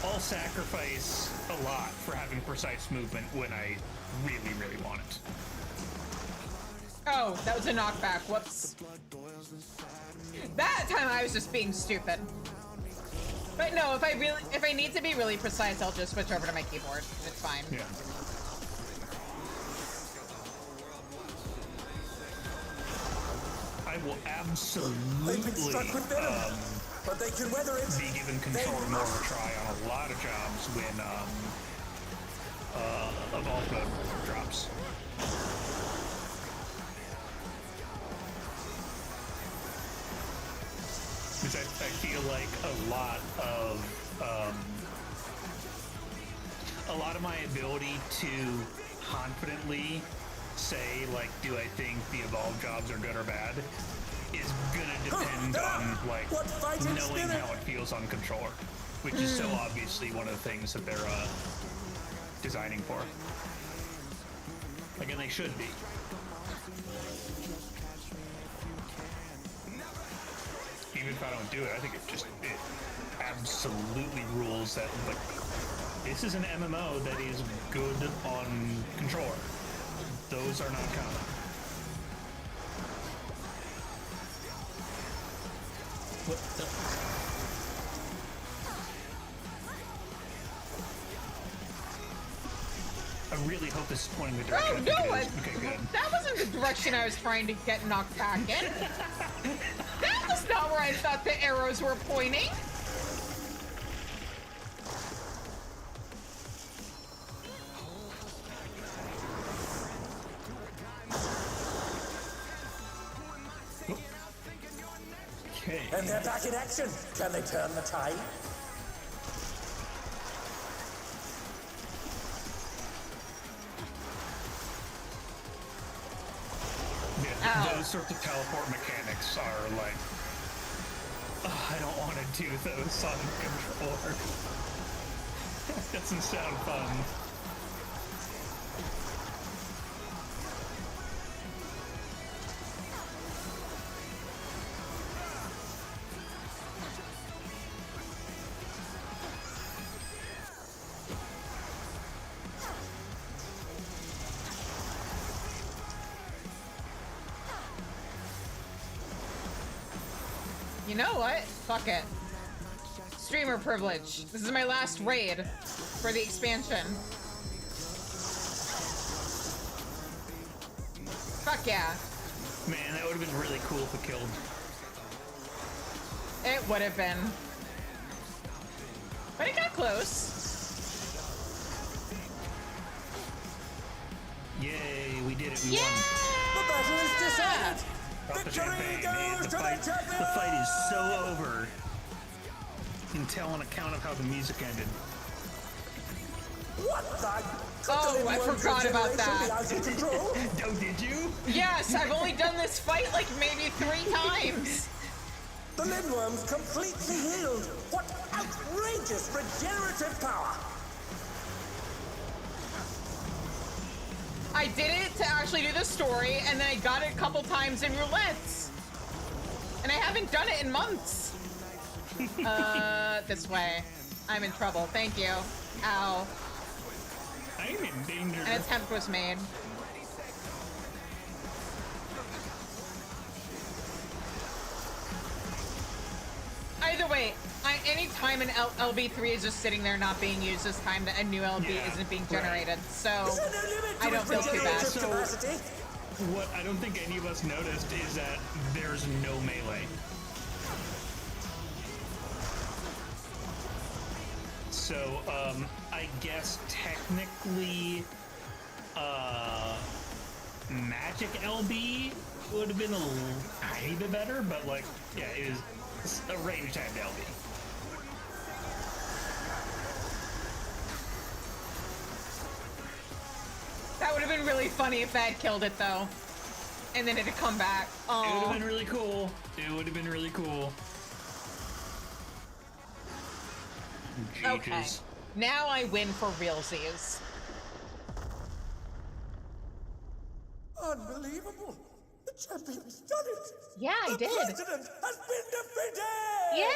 I'll sacrifice a lot for having precise movement when I really, really want it. Oh, that was a knockback. Whoops. That time I was just being stupid. But no, if I need to be really precise, I'll just switch over to my keyboard. It's fine. Yeah. I will They've been struck absolutely with venom, but they can weather it. be given control more of a try on a lot of jobs when Evolve mode drops. Because I feel like a lot of my ability to confidently say, like, do I think the Evolve jobs are good or bad, is gonna depend on, like, knowing how it feels on controller, which is so obviously one of the things that they're designing for. Like, and they should be. Even if I don't do it, I think it absolutely rules that, like, this is an MMO that is good on controller. Those are not common. What the? I really hope this is pointing the direction. Oh no! Okay, good. That wasn't the direction I was trying to get knocked back in. That was not where I thought the arrows were pointing. Okay. And they're back in action. Can they turn the tide? Yeah, those sorts of teleport mechanics are like, I don't want to do those on controller. That doesn't sound fun. You know what? Fuck it. Streamer privilege. This is my last raid for the expansion. Fuck yeah. Man, that would have been really cool if it killed. It would have been. But it got close. Yay, we did it. We Yeah! won. The battle is decided. Drop the Victory champagne, goes man. to the champion. The fight is so over. You can tell on account of how the music ended. What the? Oh, I forgot about that. Out of control. Oh, did you? Yes, I've only done this fight like maybe 3 times. The Lindworm's completely healed. What outrageous regenerative power! I did it to actually do the story, and then I got it a couple times in roulettes. And I haven't done it in months. This way. I'm in trouble. Thank you. Ow. I'm in danger. An attempt was made. Either way, any time an LB3 is just sitting there not being used is time that a new LB isn't being generated. So I don't feel too bad. So what I don't think any of us noticed is that there's no melee. So I guess technically Magic LB would have been a tiny bit better, but like, yeah, it is a range type LB. That would have been really funny if that had killed it though. And then it had come back. Oh. It would have been really cool. It would have been really cool. Okay. Now I win for realsies. Unbelievable! The champion's done it! Yeah, I did. The president has been defeated! Yeah!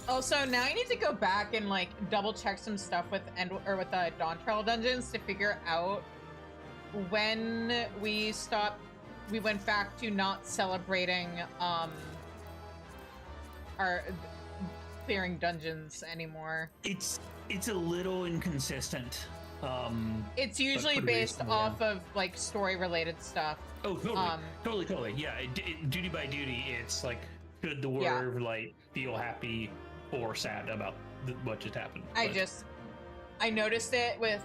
Also, now I need to go back and like double check some stuff with the Dawn Trail dungeons to figure out when we went back to not celebrating our clearing dungeons anymore. It's a little inconsistent. It's usually based off of like story related stuff. Oh, totally. Yeah, duty by duty, it's like should the warrior like feel happy or sad about what just happened. I noticed it with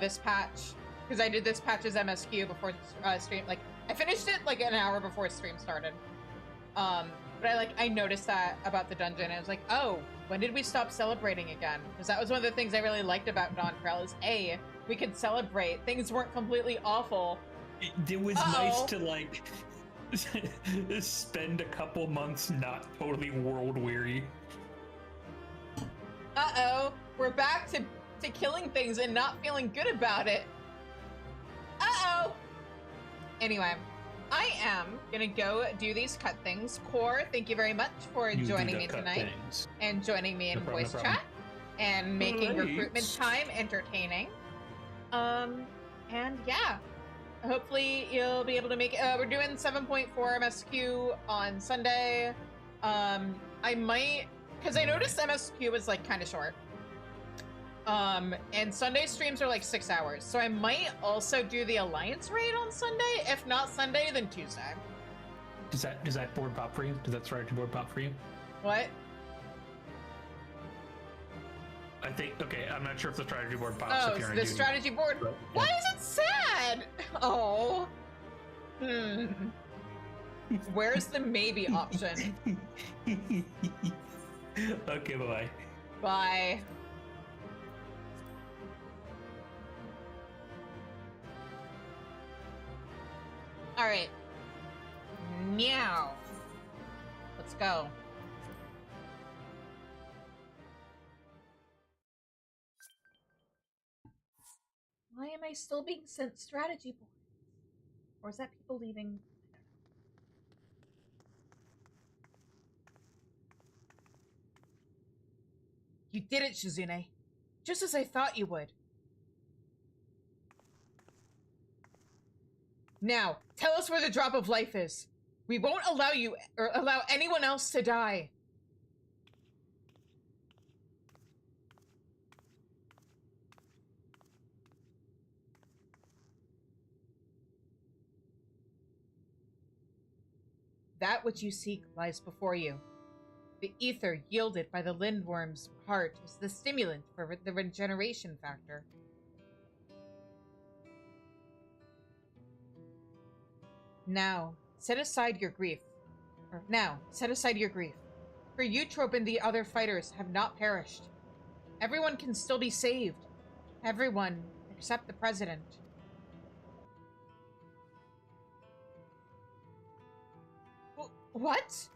this patch because I did this patch's MSQ before stream. Like I finished it like an hour before stream started. But I noticed that about the dungeon. I was like, oh, when did we stop celebrating again? Because that was one of the things I really liked about Dawn Trail is we could celebrate. Things weren't completely awful. It was nice to like spend a couple months not totally world weary. Uh-oh, we're back to killing things and not feeling good about it. Uh-oh. Anyway, I am gonna go do these cut things. Core, thank you very much for joining me tonight and joining me in voice chat and making recruitment time entertaining. And yeah, hopefully you'll be able to make it. We're doing 7.4 MSQ on Sunday. I might, because I noticed MSQ was like kind of short. And Sunday streams are like 6 hours, so I might also do the Alliance raid on Sunday. If not Sunday, then Tuesday. Does that board pop for you? Does that strategy board pop for you? What? I think, okay, I'm not sure if the strategy board pops if you're the strategy board. But, yeah. Why is it sad? Oh. Where's the maybe option? Okay, bye-bye. Bye. All right. Meow. Let's go. Why am I still being sent strategy boards? Or is that people leaving? You did it, Shizune. Just as I thought you would. Now, tell us where the drop of life is. We won't allow you or allow anyone else to die. That which you seek lies before you. The ether yielded by the lindworm's heart is the stimulant for the regeneration factor. Now, set aside your grief. For Eutrope and the other fighters have not perished. Everyone can still be saved. Everyone, except the president. What?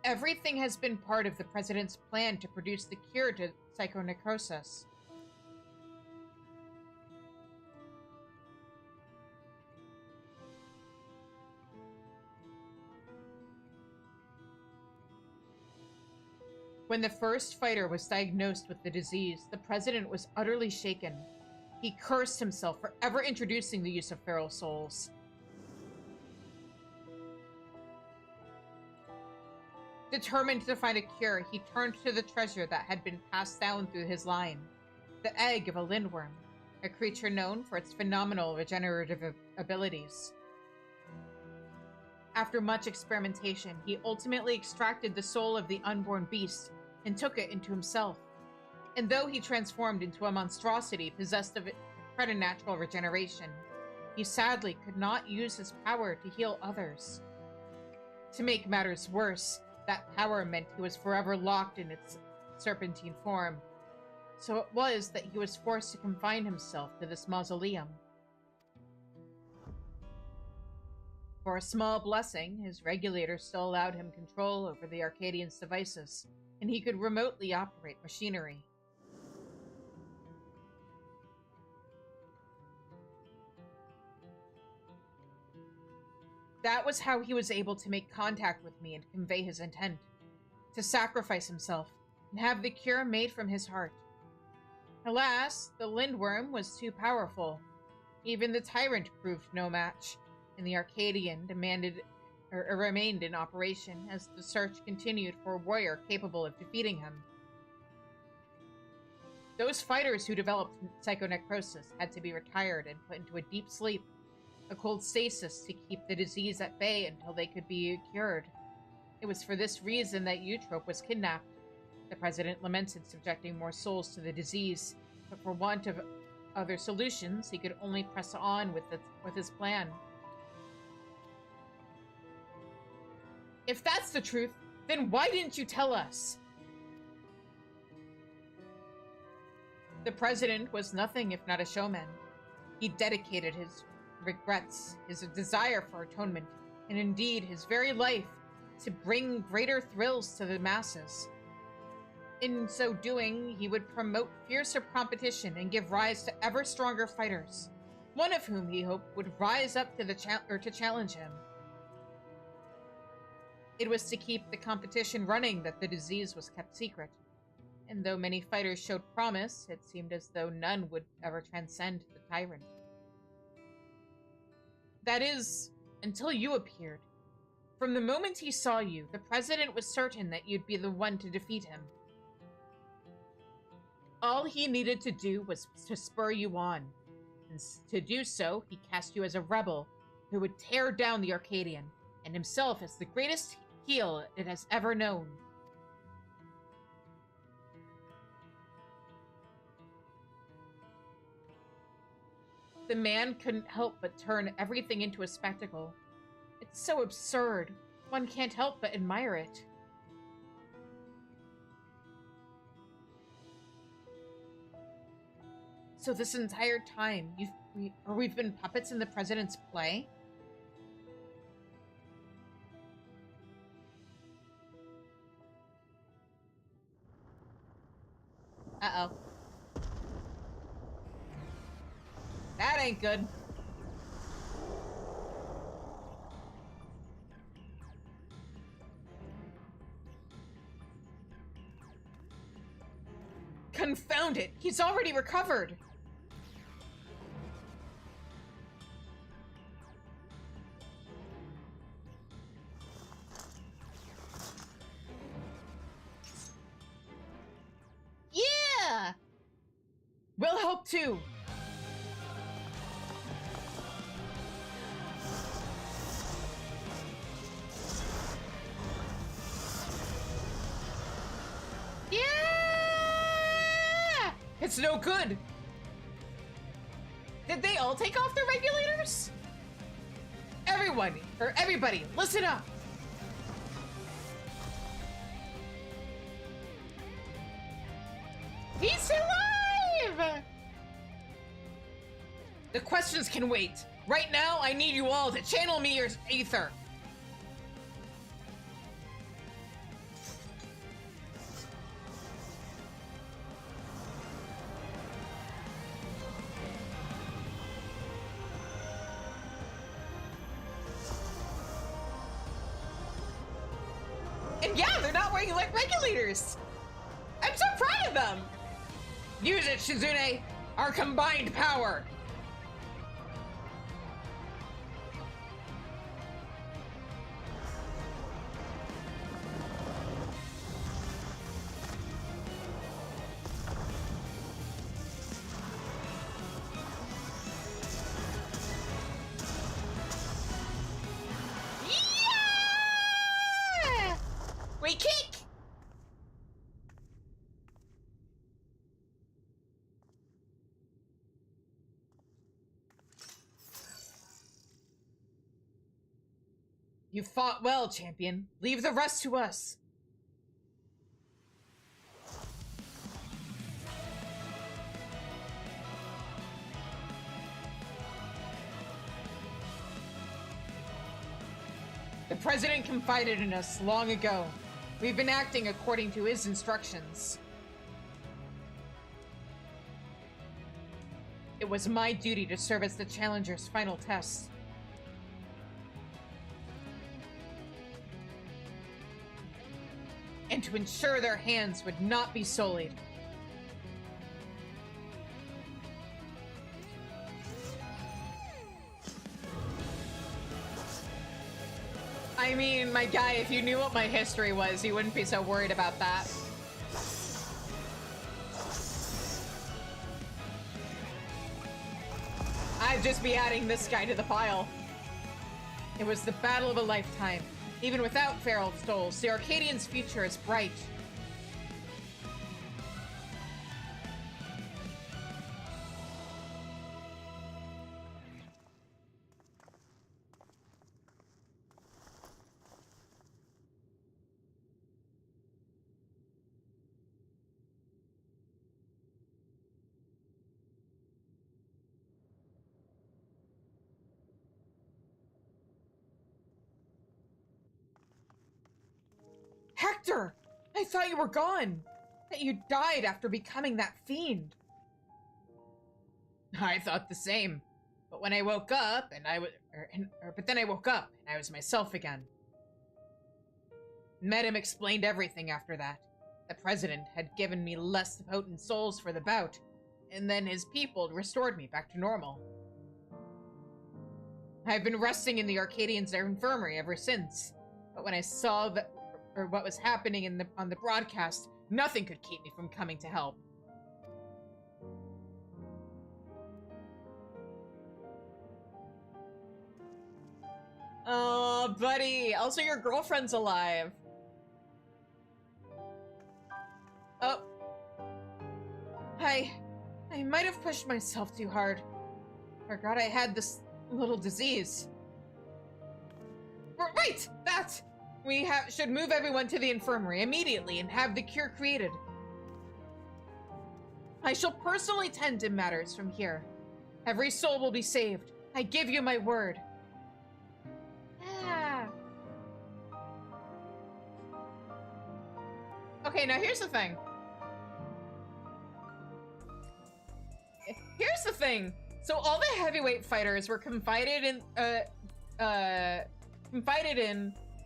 Everything has been part of the president's plan to produce the cure to psychonecrosis. When the first fighter was diagnosed with the disease, the president was utterly shaken. He cursed himself for ever introducing the use of feral souls. Determined to find a cure, he turned to the treasure that had been passed down through his line, the egg of a lindworm, a creature known for its phenomenal regenerative abilities. After much experimentation, he ultimately extracted the soul of the unborn beast and took it into himself. And though he transformed into a monstrosity possessed of preternatural regeneration, he sadly could not use his power to heal others. To make matters worse, that power meant he was forever locked in its serpentine form. So it was that he was forced to confine himself to this mausoleum. For a small blessing, his regulator still allowed him control over the Arcadian's devices, and he could remotely operate machinery. That was how he was able to make contact with me and convey his intent, to sacrifice himself and have the cure made from his heart. Alas, the lindworm was too powerful. Even the tyrant proved no match, and the Arcadian remained in operation as the search continued for a warrior capable of defeating him. Those fighters who developed psychonecrosis had to be retired and put into a deep sleep, a cold stasis to keep the disease at bay until they could be cured. It was for this reason that Eutrope was kidnapped. The president lamented subjecting more souls to the disease, but for want of other solutions, he could only press on with his plan. If that's the truth, then why didn't you tell us? The president was nothing if not a showman. He dedicated his regrets, his desire for atonement, and indeed his very life to bring greater thrills to the masses. In so doing, he would promote fiercer competition and give rise to ever stronger fighters, one of whom he hoped would rise up to to challenge him. It was to keep the competition running that the disease was kept secret, and though many fighters showed promise, it seemed as though none would ever transcend the tyrant. That is, until you appeared. From the moment he saw you, the president was certain that you'd be the one to defeat him. All he needed to do was to spur you on, and to do so, he cast you as a rebel who would tear down the Arcadian, and himself as the greatest heel it has ever known. The man couldn't help but turn everything into a spectacle. It's so absurd. One can't help but admire it. So this entire time, we've been puppets in the president's play? Uh-oh. That ain't good. Confound it! He's already recovered! Yeah! We'll help too! Yeah! It's no good! Did they all take off their regulators? Everybody, listen up! He's alive! The questions can wait. Right now, I need you all to channel me your ether. And yeah, they're not wearing like regulators. I'm so proud of them. Use it, Shizune. Our combined power. Yeah! We kick. You fought well, champion. Leave the rest to us. The president confided in us long ago. We've been acting according to his instructions. It was my duty to serve as the Challenger's final test. And to ensure their hands would not be sullied. I mean, my guy, if you knew what my history was, you wouldn't be so worried about that. I'd just be adding this guy to the pile. It was the battle of a lifetime. Even without feral souls, the Arcadian's future is bright. Hector! I thought you were gone! That you died after becoming that fiend. I thought the same. But when I woke up, and I was... but then I woke up, and I was myself again. Medem explained everything after that. The president had given me less potent souls for the bout, and then his people restored me back to normal. I've been resting in the Arcadian's infirmary ever since. But when I saw what was happening on the broadcast, nothing could keep me from coming to help. Oh, buddy. Also, your girlfriend's alive. Oh. I might have pushed myself too hard. Forgot I had this little disease. Right! That! We should move everyone to the infirmary immediately and have the cure created. I shall personally tend to matters from here. Every soul will be saved. I give you my word. Ah. Okay, now here's the thing. Here's the thing. So all the heavyweight fighters were confided in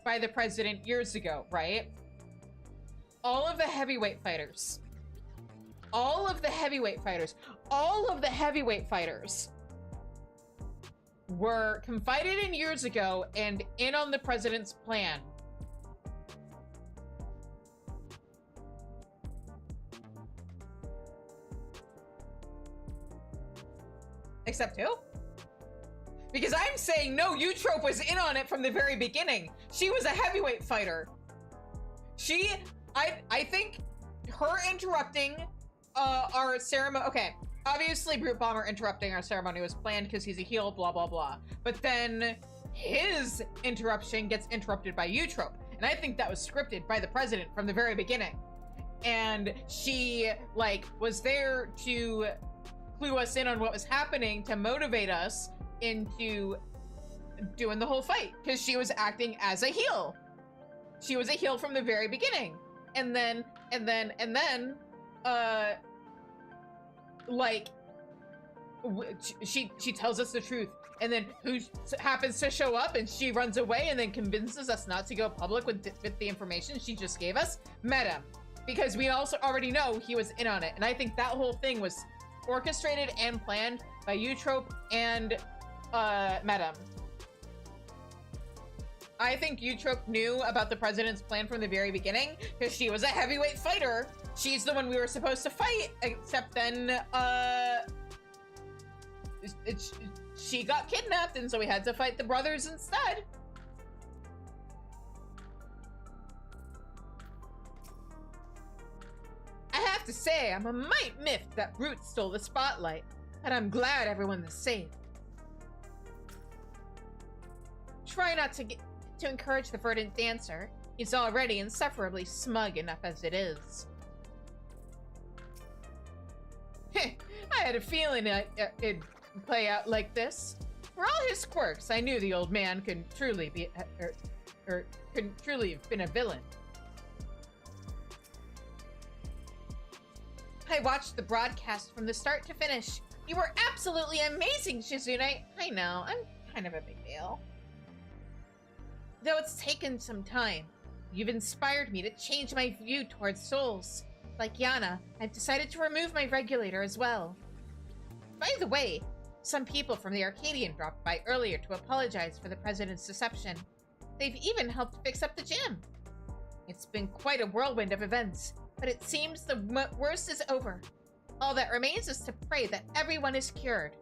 by the president years ago, right? All of the heavyweight fighters were confided in years ago and in on the president's plan. Except who? Because I'm saying no, Eutrope was in on it from the very beginning. She was a heavyweight fighter. I think her interrupting our ceremony, okay, obviously Brute Bomber interrupting our ceremony was planned because he's a heel, blah, blah, blah. But then his interruption gets interrupted by Eutrope. And I think that was scripted by the president from the very beginning. and she, like, was there to clue us in on what was happening to motivate us into doing the whole fight, because she was acting as a heel. She was a heel from the very beginning. And then, like, she tells us the truth, and then who happens to show up, and she runs away and then convinces us not to go public with the information she just gave us? Madam. Because we also already know he was in on it. And I think that whole thing was orchestrated and planned by Eutrope and Madam. I think Eutrope knew about the president's plan from the very beginning, because she was a heavyweight fighter. She's the one we were supposed to fight, except then, she got kidnapped, and so we had to fight the brothers instead. I have to say, I'm a mite miffed that Brute stole the spotlight, but I'm glad everyone is safe. Try not to encourage the verdant dancer. He's already insufferably smug enough as it is. I had a feeling it'd play out like this. For all his quirks, I knew the old man could truly be, could truly have been a villain. I watched the broadcast from the start to finish. You were absolutely amazing, Shizune. I know, I'm kind of a big deal. Though it's taken some time, you've inspired me to change my view towards souls. Like Yana, I've decided to remove my regulator as well. By the way, some people from the Arcadion dropped by earlier to apologize for the president's deception. They've even helped fix up the gym. It's been quite a whirlwind of events, but it seems the worst is over. All that remains is to pray that everyone is cured.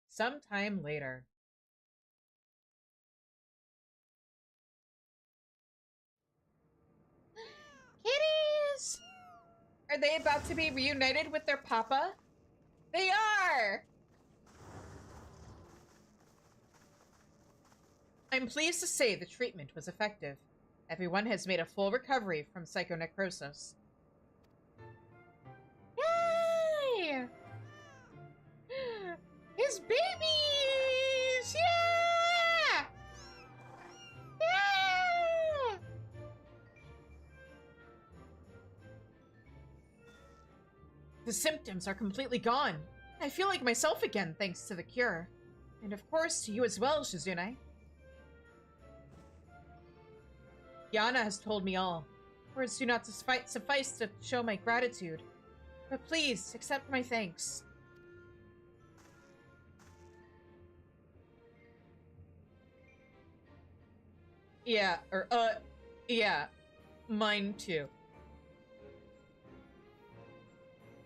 Sometime later. Kitties! Are they about to be reunited with their papa? They are! I'm pleased to say the treatment was effective. Everyone has made a full recovery from psychonecrosis. Yay! His babies! Yeah! Yeah! The symptoms are completely gone. I feel like myself again thanks to the cure. And of course to you as well, Shizune. Yana has told me all. Words do not suffice to show my gratitude. But please, accept my thanks. Yeah, yeah. Mine too.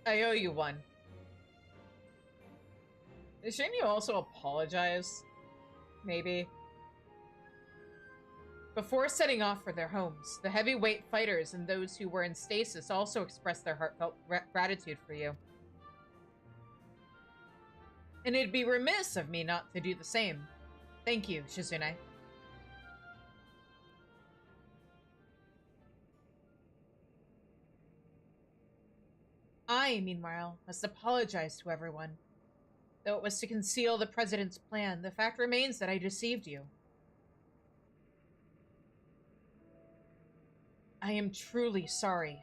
I owe you one. Shouldn't you also apologize? Maybe. Before setting off for their homes, the heavyweight fighters and those who were in stasis also expressed their heartfelt gratitude for you. And it'd be remiss of me not to do the same. Thank you, Shizune. I, meanwhile, must apologize to everyone. Though it was to conceal the president's plan, the fact remains that I deceived you. I am truly sorry.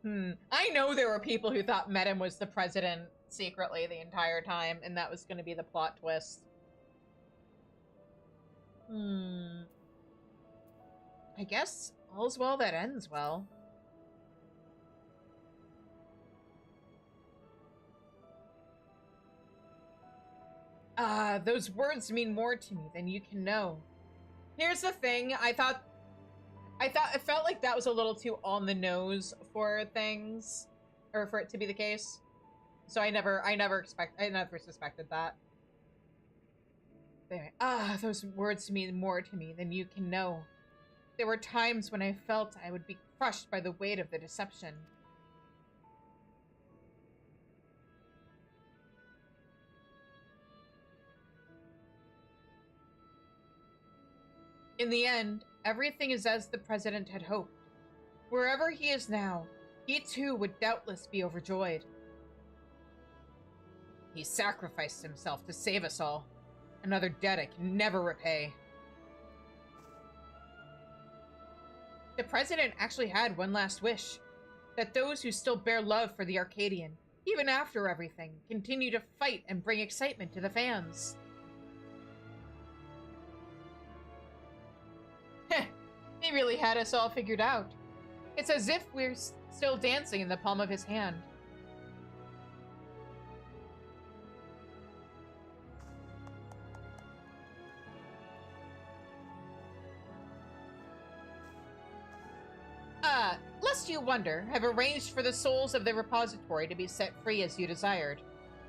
I know there were people who thought Medem was the president secretly the entire time, and that was going to be the plot twist. I guess all's well that ends well. Those words mean more to me than you can know. Here's the thing, it felt like that was a little too on the nose for things, or for it to be the case. So I never suspected that. Anyway, those words mean more to me than you can know. There were times when I felt I would be crushed by the weight of the deception. In the end, everything is as the President had hoped. Wherever he is now, he too would doubtless be overjoyed. He sacrificed himself to save us all. Another debt I can never repay. The President actually had one last wish. That those who still bear love for the Arcadion, even after everything, continue to fight and bring excitement to the fans. Heh, he really had us all figured out. It's as if we're still dancing in the palm of his hand. Lest you wonder, I've arranged for the souls of the repository to be set free as you desired.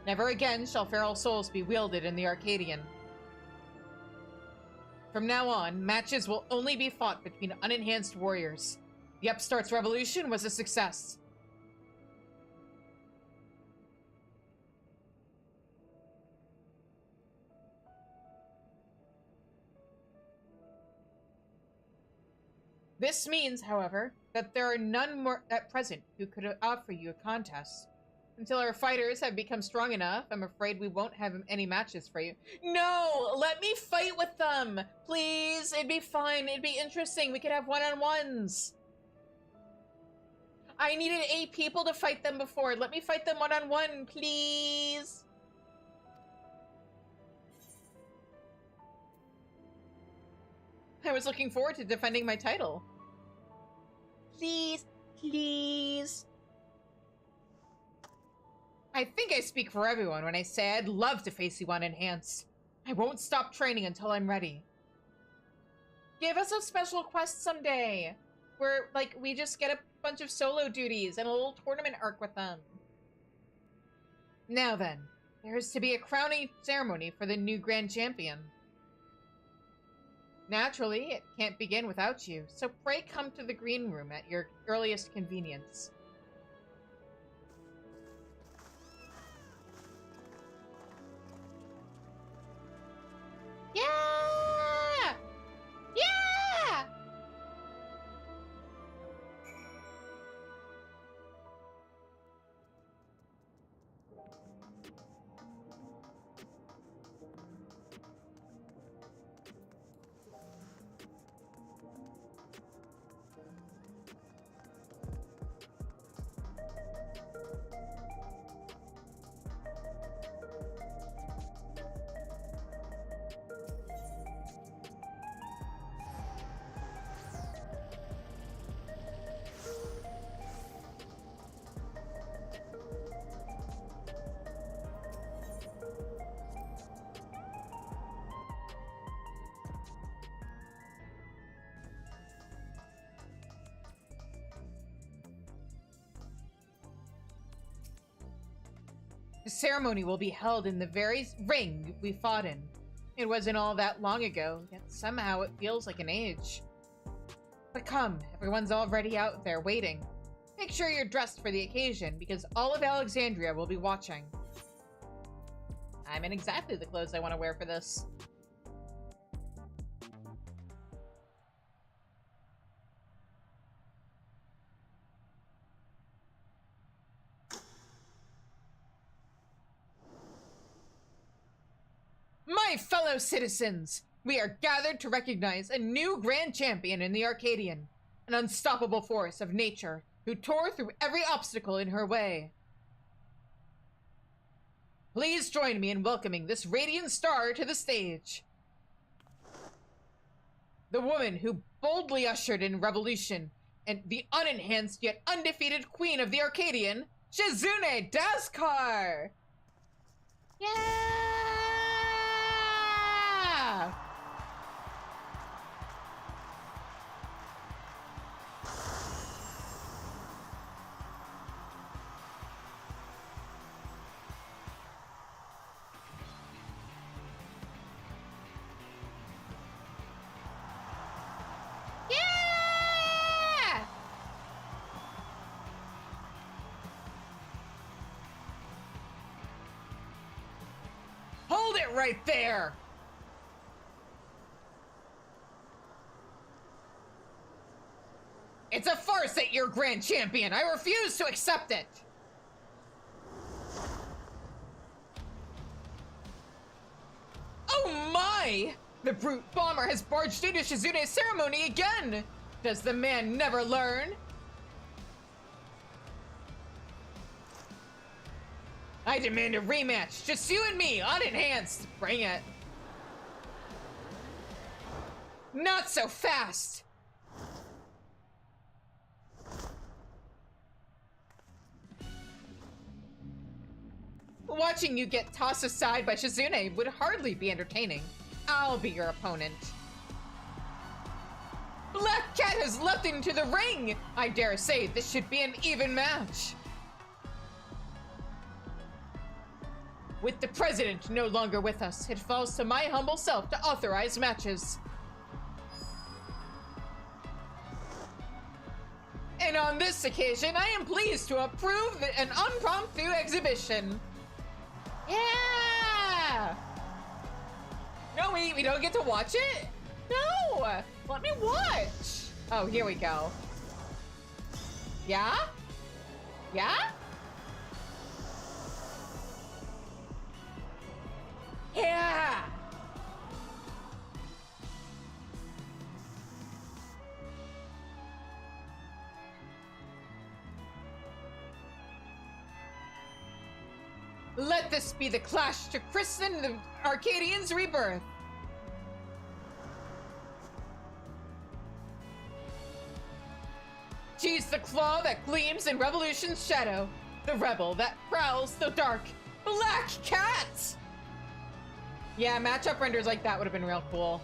Never again shall feral souls be wielded in the Arcadion. From now on, matches will only be fought between unenhanced warriors. The upstart's revolution was a success. This means, however, that there are none more at present who could offer you a contest. Until our fighters have become strong enough, I'm afraid we won't have any matches for you. No! Let me fight with them! Please! It'd be fun. It'd be interesting. We could have one-on-ones. I needed 8 people to fight them before. Let me fight them one-on-one, please! I was looking forward to defending my title. Please, please. I think I speak for everyone when I say I'd love to face you on Enhance. I won't stop training until I'm ready. Give us a special quest someday, where, like, we just get a bunch of solo duties and a little tournament arc with them. Now then, there is to be a crowning ceremony for the new Grand Champion. Naturally, it can't begin without you, so pray come to the green room at your earliest convenience. Yeah! Yeah! The ceremony will be held in the very ring we fought in. It wasn't all that long ago, yet somehow it feels like an age. But come, everyone's already out there waiting. Make sure you're dressed for the occasion, because all of Alexandria will be watching. I'm in exactly the clothes I want to wear for this. My fellow citizens, we are gathered to recognize a new grand champion in the Arcadion, an unstoppable force of nature who tore through every obstacle in her way. Please join me in welcoming this radiant star to the stage. The woman who boldly ushered in revolution and the unenhanced yet undefeated queen of the Arcadion, Shizune Daskar! Yeah! Yeah! Hold it right there! It's a farce that you're Grand Champion. I refuse to accept it. Oh my! The brute bomber has barged into Shizune's ceremony again! Does the man never learn? I demand a rematch, just you and me, unenhanced! Bring it. Not so fast! Watching you get tossed aside by Shizune would hardly be entertaining. I'll be your opponent. Black Cat has leapt into the ring! I dare say this should be an even match. With the president no longer with us, it falls to my humble self to authorize matches. And on this occasion, I am pleased to approve an impromptu exhibition. Yeah! No, we don't get to watch it? No! Let me watch! Oh, here we go. Yeah? Yeah? Yeah! Let this be the clash to christen the Arcadian's rebirth. She's the claw that gleams in Revolution's shadow, the rebel that prowls the dark. Black Cat! Yeah, matchup renders like that would have been real cool.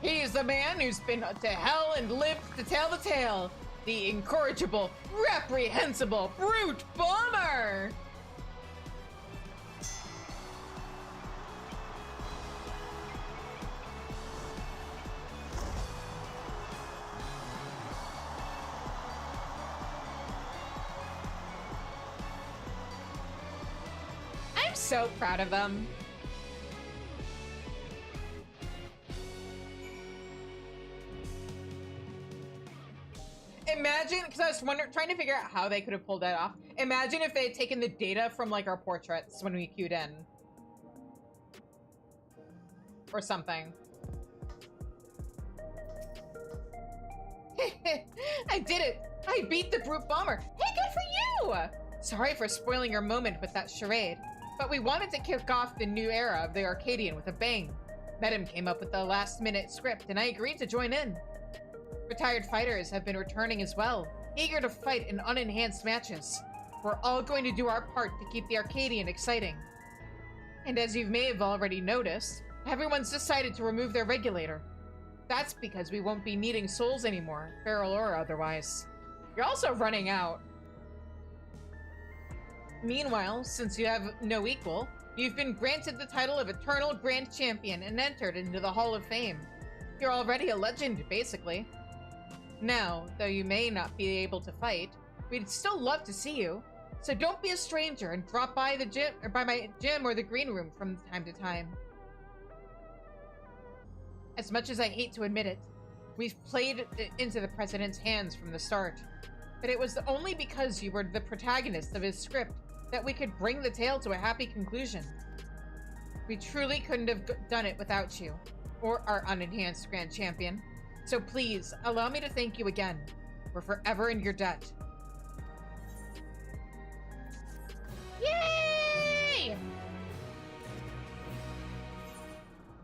He's the man who's been to hell and lived to tell the tale. The incorrigible, reprehensible, brute bomber! I'm so proud of them. Imagine, because I was trying to figure out how they could have pulled that off. Imagine if they had taken the data from like our portraits when we queued in. Or something. I did it! I beat the brute bomber! Hey, good for you! Sorry for spoiling your moment with that charade, but we wanted to kick off the new era of the Arcadian with a bang. Medem came up with the last-minute script, and I agreed to join in. Retired fighters have been returning as well, eager to fight in unenhanced matches. We're all going to do our part to keep the Arcadian exciting. And as you may have already noticed, everyone's decided to remove their regulator. That's because we won't be needing souls anymore, feral or otherwise. You're also running out. Meanwhile, since you have no equal, you've been granted the title of Eternal Grand Champion and entered into the Hall of Fame. You're already a legend, basically. Now, though you may not be able to fight, we'd still love to see you. So don't be a stranger and drop by the gym, or by my gym or the green room from time to time. As much as I hate to admit it, we've played into the president's hands from the start. But it was only because you were the protagonist of his script that we could bring the tale to a happy conclusion. We truly couldn't have done it without you, or our unenhanced Grand Champion. So please, allow me to thank you again. We're forever in your debt. Yay!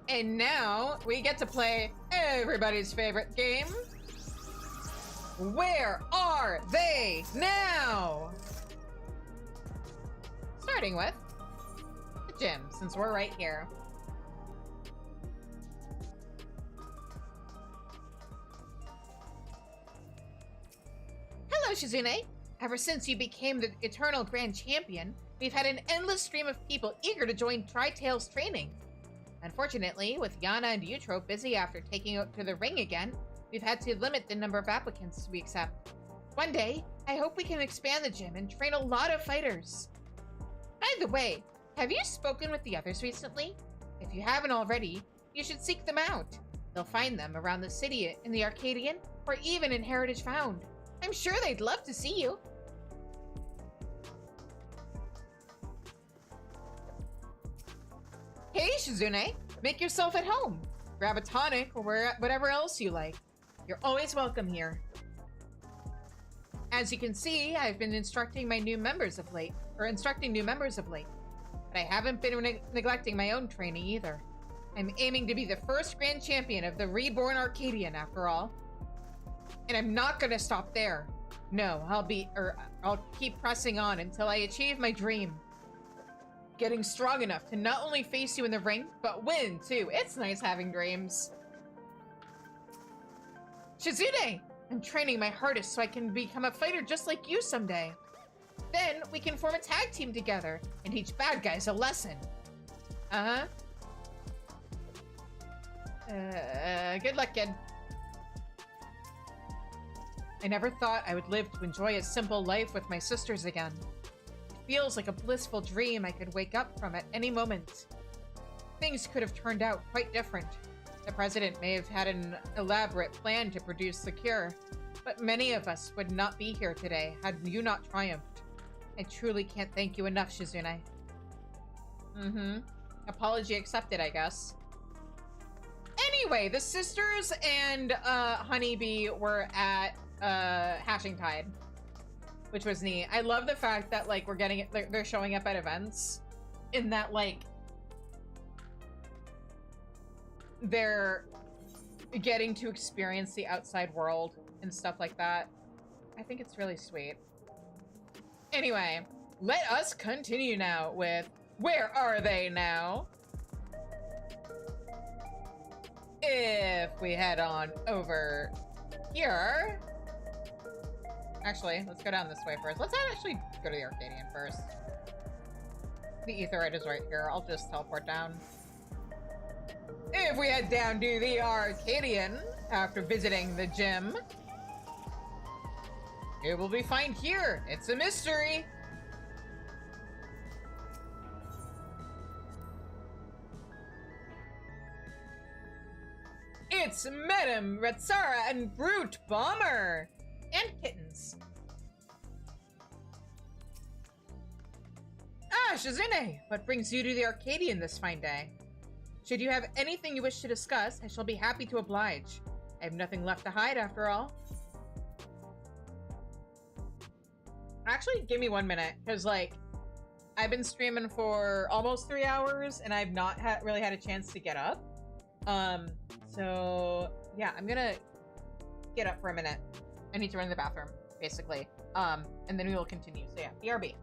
And now, we get to play everybody's favorite game. Where are they now? Starting with the gym, since we're right here. Hello, Shizune. Ever since you became the Eternal Grand Champion, we've had an endless stream of people eager to join Tri-Tail's training. Unfortunately, with Yana and Utro busy after taking out to the ring again, we've had to limit the number of applicants we accept. One day, I hope we can expand the gym and train a lot of fighters. By the way, have you spoken with the others recently? If you haven't already, you should seek them out. You'll find them around the city in the Arcadian, or even in Heritage Found. I'm sure they'd love to see you. Hey, Shizune, make yourself at home. Grab a tonic or whatever else you like. You're always welcome here. As you can see, I've been instructing new members of late. But I haven't been neglecting my own training either. I'm aiming to be the first grand champion of the reborn Arcadion, after all. And I'm not gonna stop there. No, I'll keep pressing on until I achieve my dream. Getting strong enough to not only face you in the ring, but win too. It's nice having dreams. Shizune! I'm training my hardest so I can become a fighter just like you someday. Then we can form a tag team together and teach bad guys a lesson. Uh-huh. Good luck, kid. I never thought I would live to enjoy a simple life with my sisters again. It feels like a blissful dream I could wake up from at any moment. Things could have turned out quite different. The president may have had an elaborate plan to produce the cure, but many of us would not be here today had you not triumphed. I truly can't thank you enough, Shizune. Mm-hmm. Apology accepted, I guess. Anyway, the sisters and Honeybee were at Hashing Tide, which was neat. I love the fact that like they're showing up at events in that like they're getting to experience the outside world and stuff like that. I think it's really sweet. Anyway, let us continue now with Where Are They Now? If we head on over here. Actually, let's go down this way first. Let's actually go to the Arcadion first. The Aetheryte is right here. I'll just teleport down. If we head down to the Arcadion after visiting the gym, it will be fine here. It's a mystery. It's Madame Retsara and Brute Bomber! And kittens. Ah, Shizune! What brings you to the Arcadion this fine day? Should you have anything you wish to discuss, I shall be happy to oblige. I have nothing left to hide, after all. Actually, give me 1 minute, because, like, I've been streaming for almost 3 hours, and I've not really had a chance to get up. So, yeah, I'm gonna get up for a minute. I need to run to the bathroom, basically. And then we will continue. So, yeah, BRB.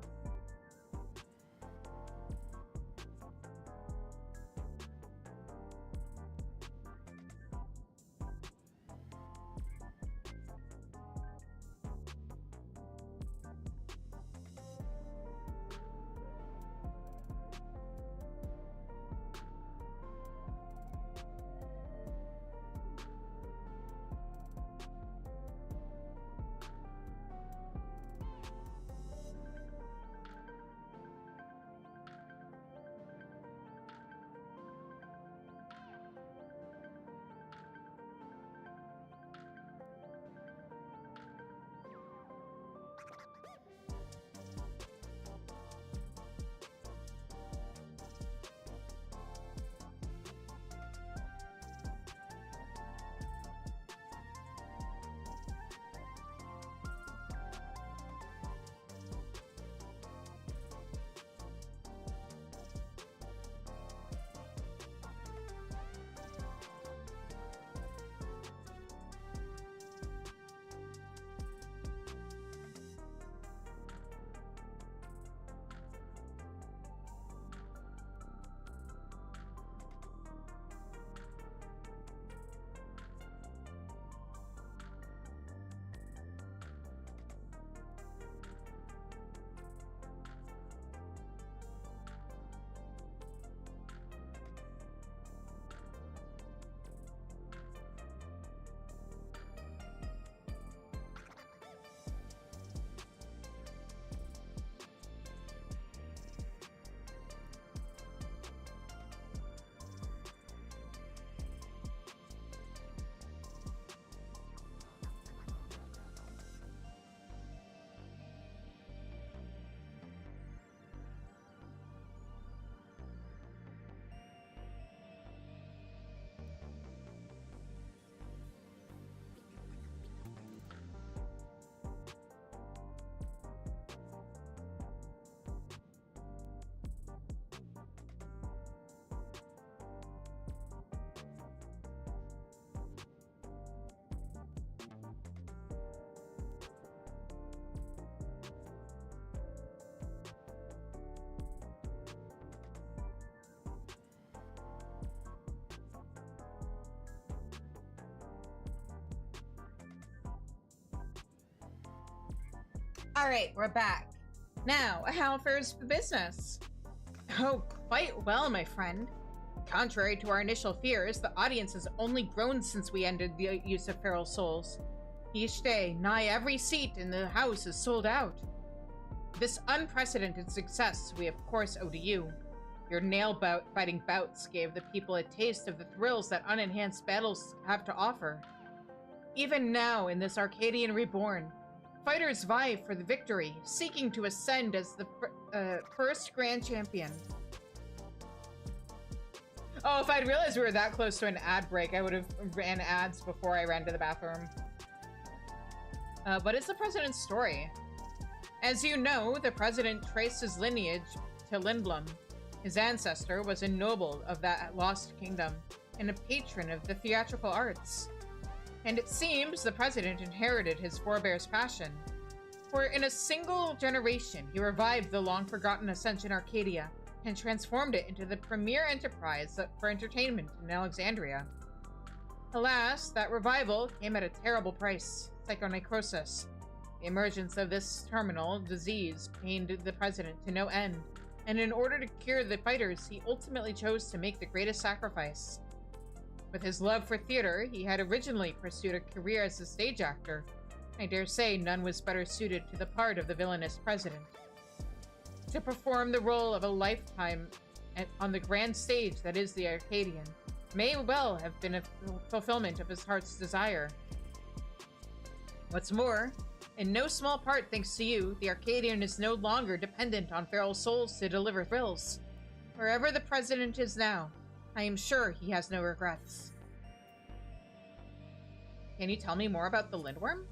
Alright, we're back. Now, how fares the business? Oh, quite well, my friend. Contrary to our initial fears, the audience has only grown since we ended the use of feral souls. Each day, nigh every seat in the house is sold out. This unprecedented success we of course owe to you. Your nail-biting bouts gave the people a taste of the thrills that unenhanced battles have to offer. Even now, in this Arcadion reborn, fighters vie for the victory, seeking to ascend as the first Grand Champion. Oh, if I'd realized we were that close to an ad break, I would have ran ads before I ran to the bathroom. What is the president's story? As you know, the president traced his lineage to Lindblum. His ancestor was a noble of that lost kingdom and a patron of the theatrical arts. And it seems the president inherited his forebear's passion. For in a single generation, he revived the long-forgotten Ascension Arcadia and transformed it into the premier enterprise for entertainment in Alexandria. Alas, that revival came at a terrible price: psychonecrosis. The emergence of this terminal disease pained the president to no end, and in order to cure the fighters, he ultimately chose to make the greatest sacrifice. With his love for theater, he had originally pursued a career as a stage actor. I dare say none was better suited to the part of the villainous president. To perform the role of a lifetime on the grand stage that is the Arcadion may well have been a fulfillment of his heart's desire. What's more, in no small part thanks to you, the Arcadion is no longer dependent on feral souls to deliver thrills. Wherever the president is now, I am sure he has no regrets. Can you tell me more about the Lindworm?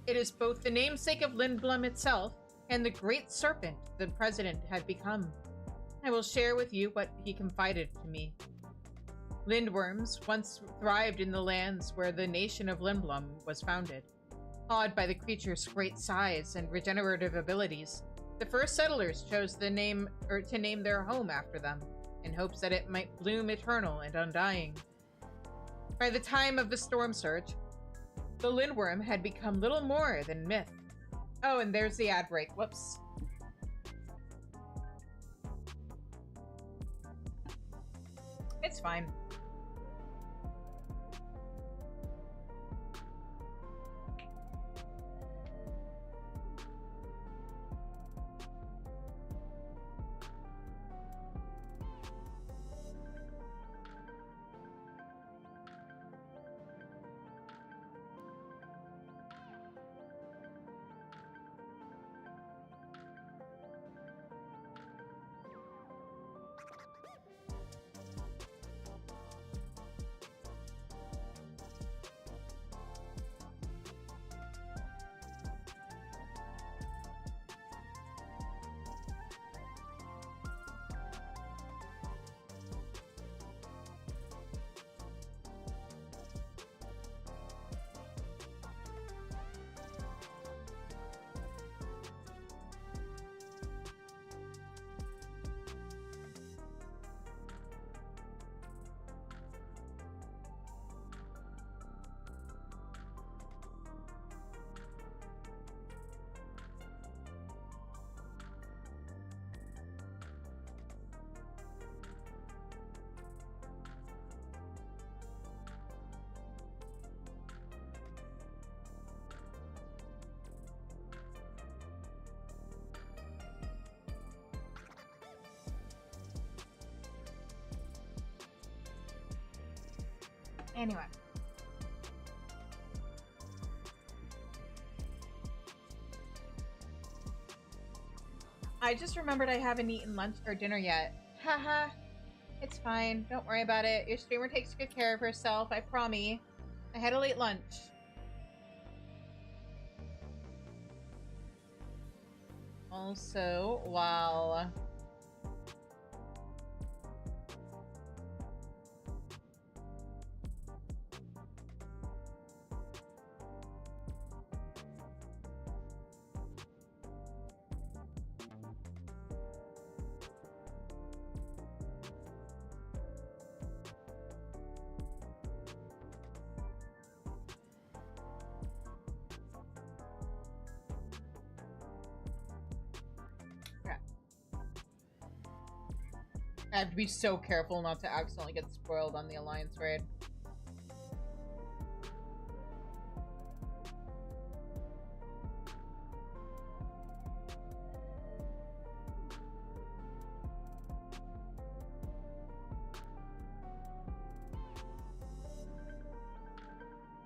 It is both the namesake of Lindblum itself and the great serpent the president had become. I will share with you what he confided to me. Lindworms once thrived in the lands where the nation of Lindblum was founded. Awed by the creature's great size and regenerative abilities, the first settlers chose to name their home after them, in hopes that it might bloom eternal and undying. By the time of the storm surge, the Lindworm had become little more than myth. Oh, and there's the ad break. Whoops. It's fine. Anyway. I just remembered I haven't eaten lunch or dinner yet. Haha. It's fine. Don't worry about it. Your streamer takes good care of herself, I promise. I had a late lunch. Also, while... I have to be so careful not to accidentally get spoiled on the Alliance raid.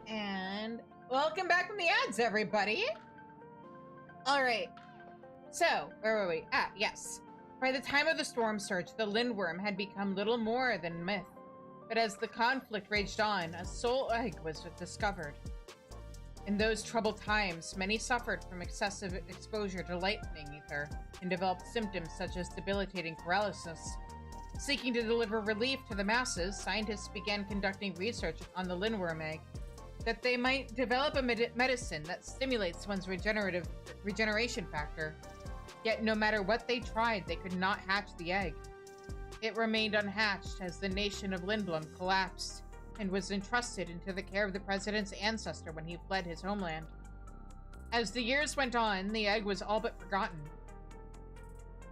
And welcome back from the ads, everybody! Alright, so, where were we? Ah, yes. By the time of the storm surge, the Lindworm had become little more than myth. But as the conflict raged on, a soul egg was discovered. In those troubled times, many suffered from excessive exposure to lightning ether and developed symptoms such as debilitating paralysis. Seeking to deliver relief to the masses, scientists began conducting research on the Lindworm egg, that they might develop a medicine that stimulates one's regeneration factor. Yet no matter what they tried, they could not hatch the egg. It remained unhatched as the nation of Lindblum collapsed and was entrusted into the care of the president's ancestor when he fled his homeland. As the years went on, the egg was all but forgotten.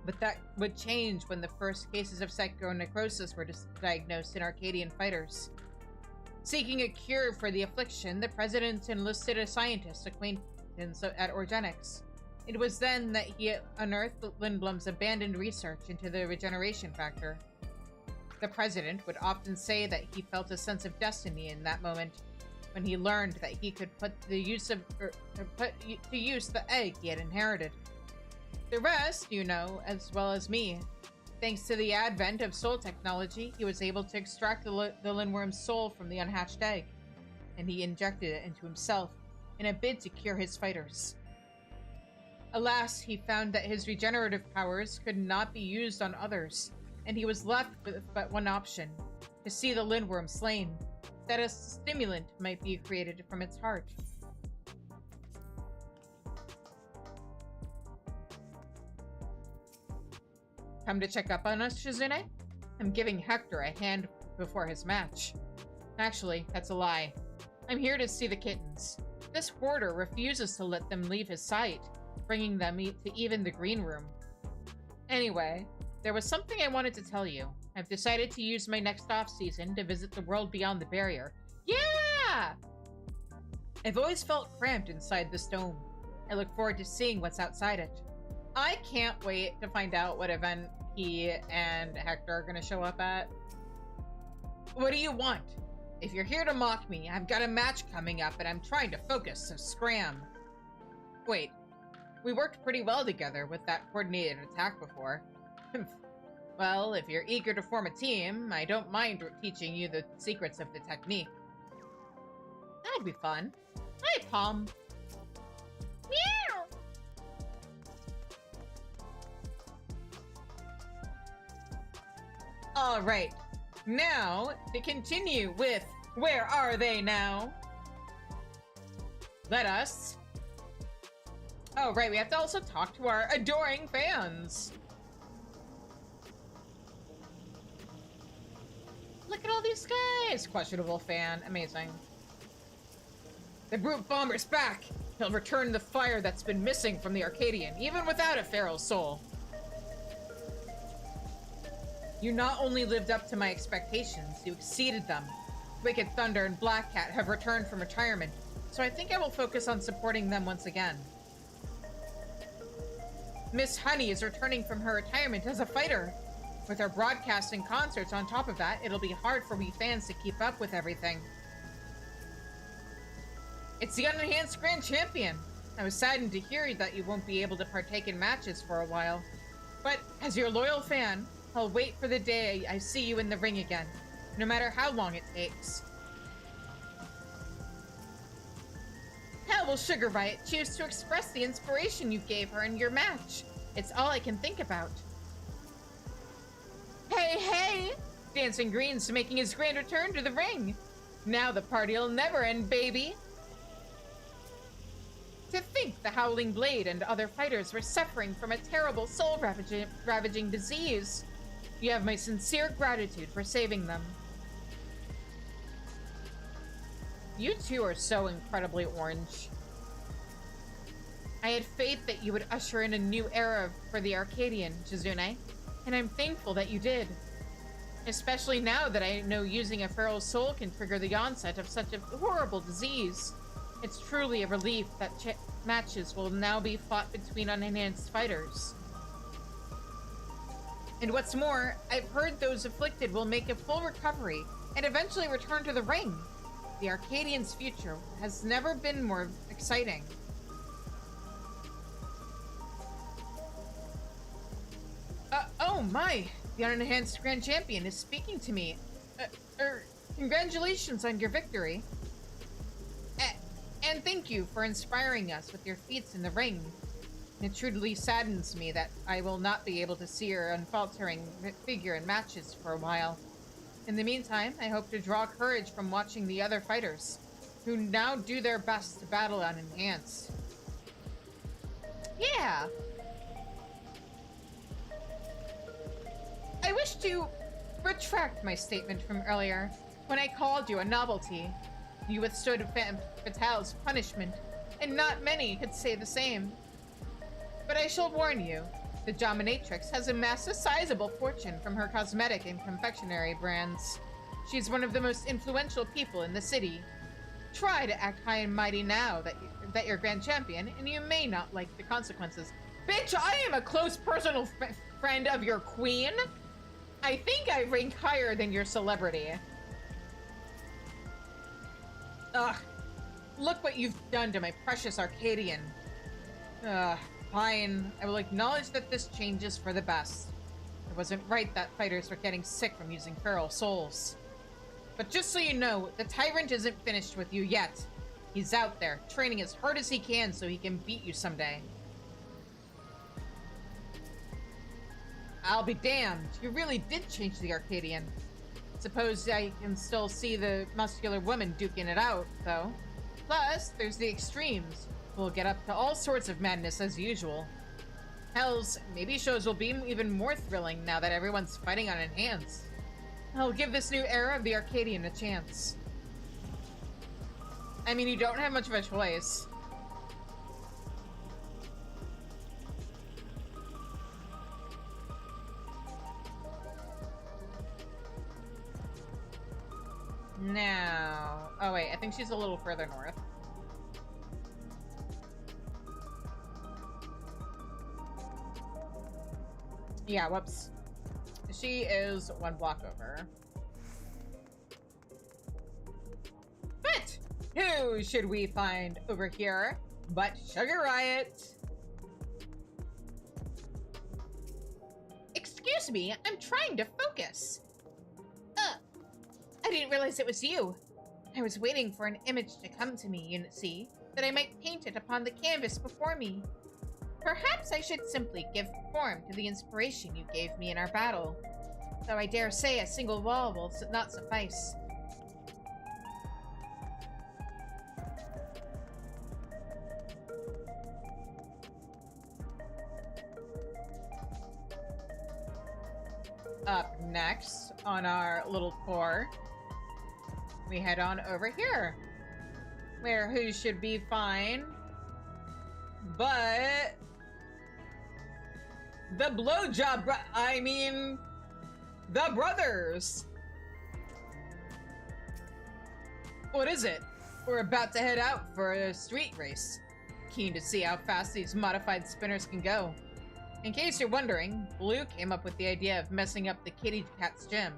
But that would change when the first cases of psychonecrosis were diagnosed in Arcadian fighters. Seeking a cure for the affliction, the president enlisted a scientist acquaintance at Organics. It was then that he unearthed Lindblum's abandoned research into the regeneration factor. The president would often say that he felt a sense of destiny in that moment when he learned that he could put to use the egg he had inherited. The rest, you know, as well as me. Thanks to the advent of soul technology, he was able to extract the Lindworm's soul from the unhatched egg, and he injected it into himself in a bid to cure his fighters. Alas, he found that his regenerative powers could not be used on others, and he was left with but one option: to see the Lindworm slain, that a stimulant might be created from its heart. Come to check up on us, Shizune? I'm giving Hector a hand before his match. Actually, that's a lie. I'm here to see the kittens. This hoarder refuses to let them leave his sight, bringing them to even the green room. Anyway, there was something I wanted to tell you. I've decided to use my next off-season to visit the world beyond the barrier. Yeah! I've always felt cramped inside this dome. I look forward to seeing what's outside it. I can't wait to find out what event he and Hector are going to show up at. What do you want? If you're here to mock me, I've got a match coming up and I'm trying to focus, so scram. Wait, we worked pretty well together with that coordinated attack before. Well, if you're eager to form a team, I don't mind teaching you the secrets of the technique. That'd be fun. Hi, Palm. Meow! Alright, now to continue with Where Are They Now? Let us... Oh, right, we have to also talk to our adoring fans. Look at all these guys! Questionable fan. Amazing. The Brute Bomber's back! He'll return the fire that's been missing from the Arcadion, even without a feral soul. You not only lived up to my expectations, you exceeded them. Wicked Thunder and Black Cat have returned from retirement, so I think I will focus on supporting them once again. Miss Honey is returning from her retirement as a fighter. With her broadcasting concerts on top of that, it'll be hard for we fans to keep up with everything. It's the Unenhanced Grand Champion. I was saddened to hear that you won't be able to partake in matches for a while. But as your loyal fan, I'll wait for the day I see you in the ring again, no matter how long it takes. How will Sugar Riot choose to express the inspiration you gave her in your match? It's all I can think about. Hey, hey! Dancing Green's making his grand return to the ring. Now the party'll never end, baby. To think the Howling Blade and other fighters were suffering from a terrible soul-ravaging disease. You have my sincere gratitude for saving them. You two are so incredibly orange. I had faith that you would usher in a new era for the Arcadion, Chizune, and I'm thankful that you did. Especially now that I know using a feral soul can trigger the onset of such a horrible disease. It's truly a relief that matches will now be fought between unenhanced fighters. And what's more, I've heard those afflicted will make a full recovery and eventually return to the ring. The Arcadian's future has never been more exciting. Oh my! The unenhanced Grand Champion is speaking to me. Congratulations on your victory. And thank you for inspiring us with your feats in the ring. It truly saddens me that I will not be able to see your unfaltering figure in matches for a while. In the meantime, I hope to draw courage from watching the other fighters, who now do their best to battle unenhanced. Yeah! I wish to retract my statement from earlier, when I called you a novelty. You withstood Fatale's punishment, and not many could say the same. But I shall warn you, the Dominatrix has amassed a sizable fortune from her cosmetic and confectionery brands. She's one of the most influential people in the city. Try to act high and mighty now that you're Grand Champion, and you may not like the consequences. Bitch, I am a close personal friend of your queen. I think I rank higher than your celebrity. Ugh. Look what you've done to my precious Arcadian. Fine. I will acknowledge that this change is for the best. It wasn't right that fighters were getting sick from using feral souls. But just so you know, the Tyrant isn't finished with you yet. He's out there, training as hard as he can so he can beat you someday. I'll be damned. You really did change the Arcadian. Suppose I can still see the muscular woman duking it out, though. Plus, there's the extremes. We'll get up to all sorts of madness as usual. Hells, maybe shows will be even more thrilling now that everyone's fighting on enhanced. I'll give this new era of the Arcadian a chance. I mean, you don't have much of a choice. Now... Oh wait, I think she's a little further north. Yeah, whoops. She is one block over. But who should we find over here but Sugar Riot? Excuse me, I'm trying to focus. I didn't realize it was you. I was waiting for an image to come to me, you see, that I might paint it upon the canvas before me. Perhaps I should simply give form to the inspiration you gave me in our battle, though I dare say a single wall will not suffice. Up next on our little tour, we head on over here, where who should be fine but the blowjob the brothers. What is it? We're about to head out for a street race. Keen to see how fast these modified spinners can go. In case you're wondering, Blue came up with the idea of messing up the kitty cat's gym.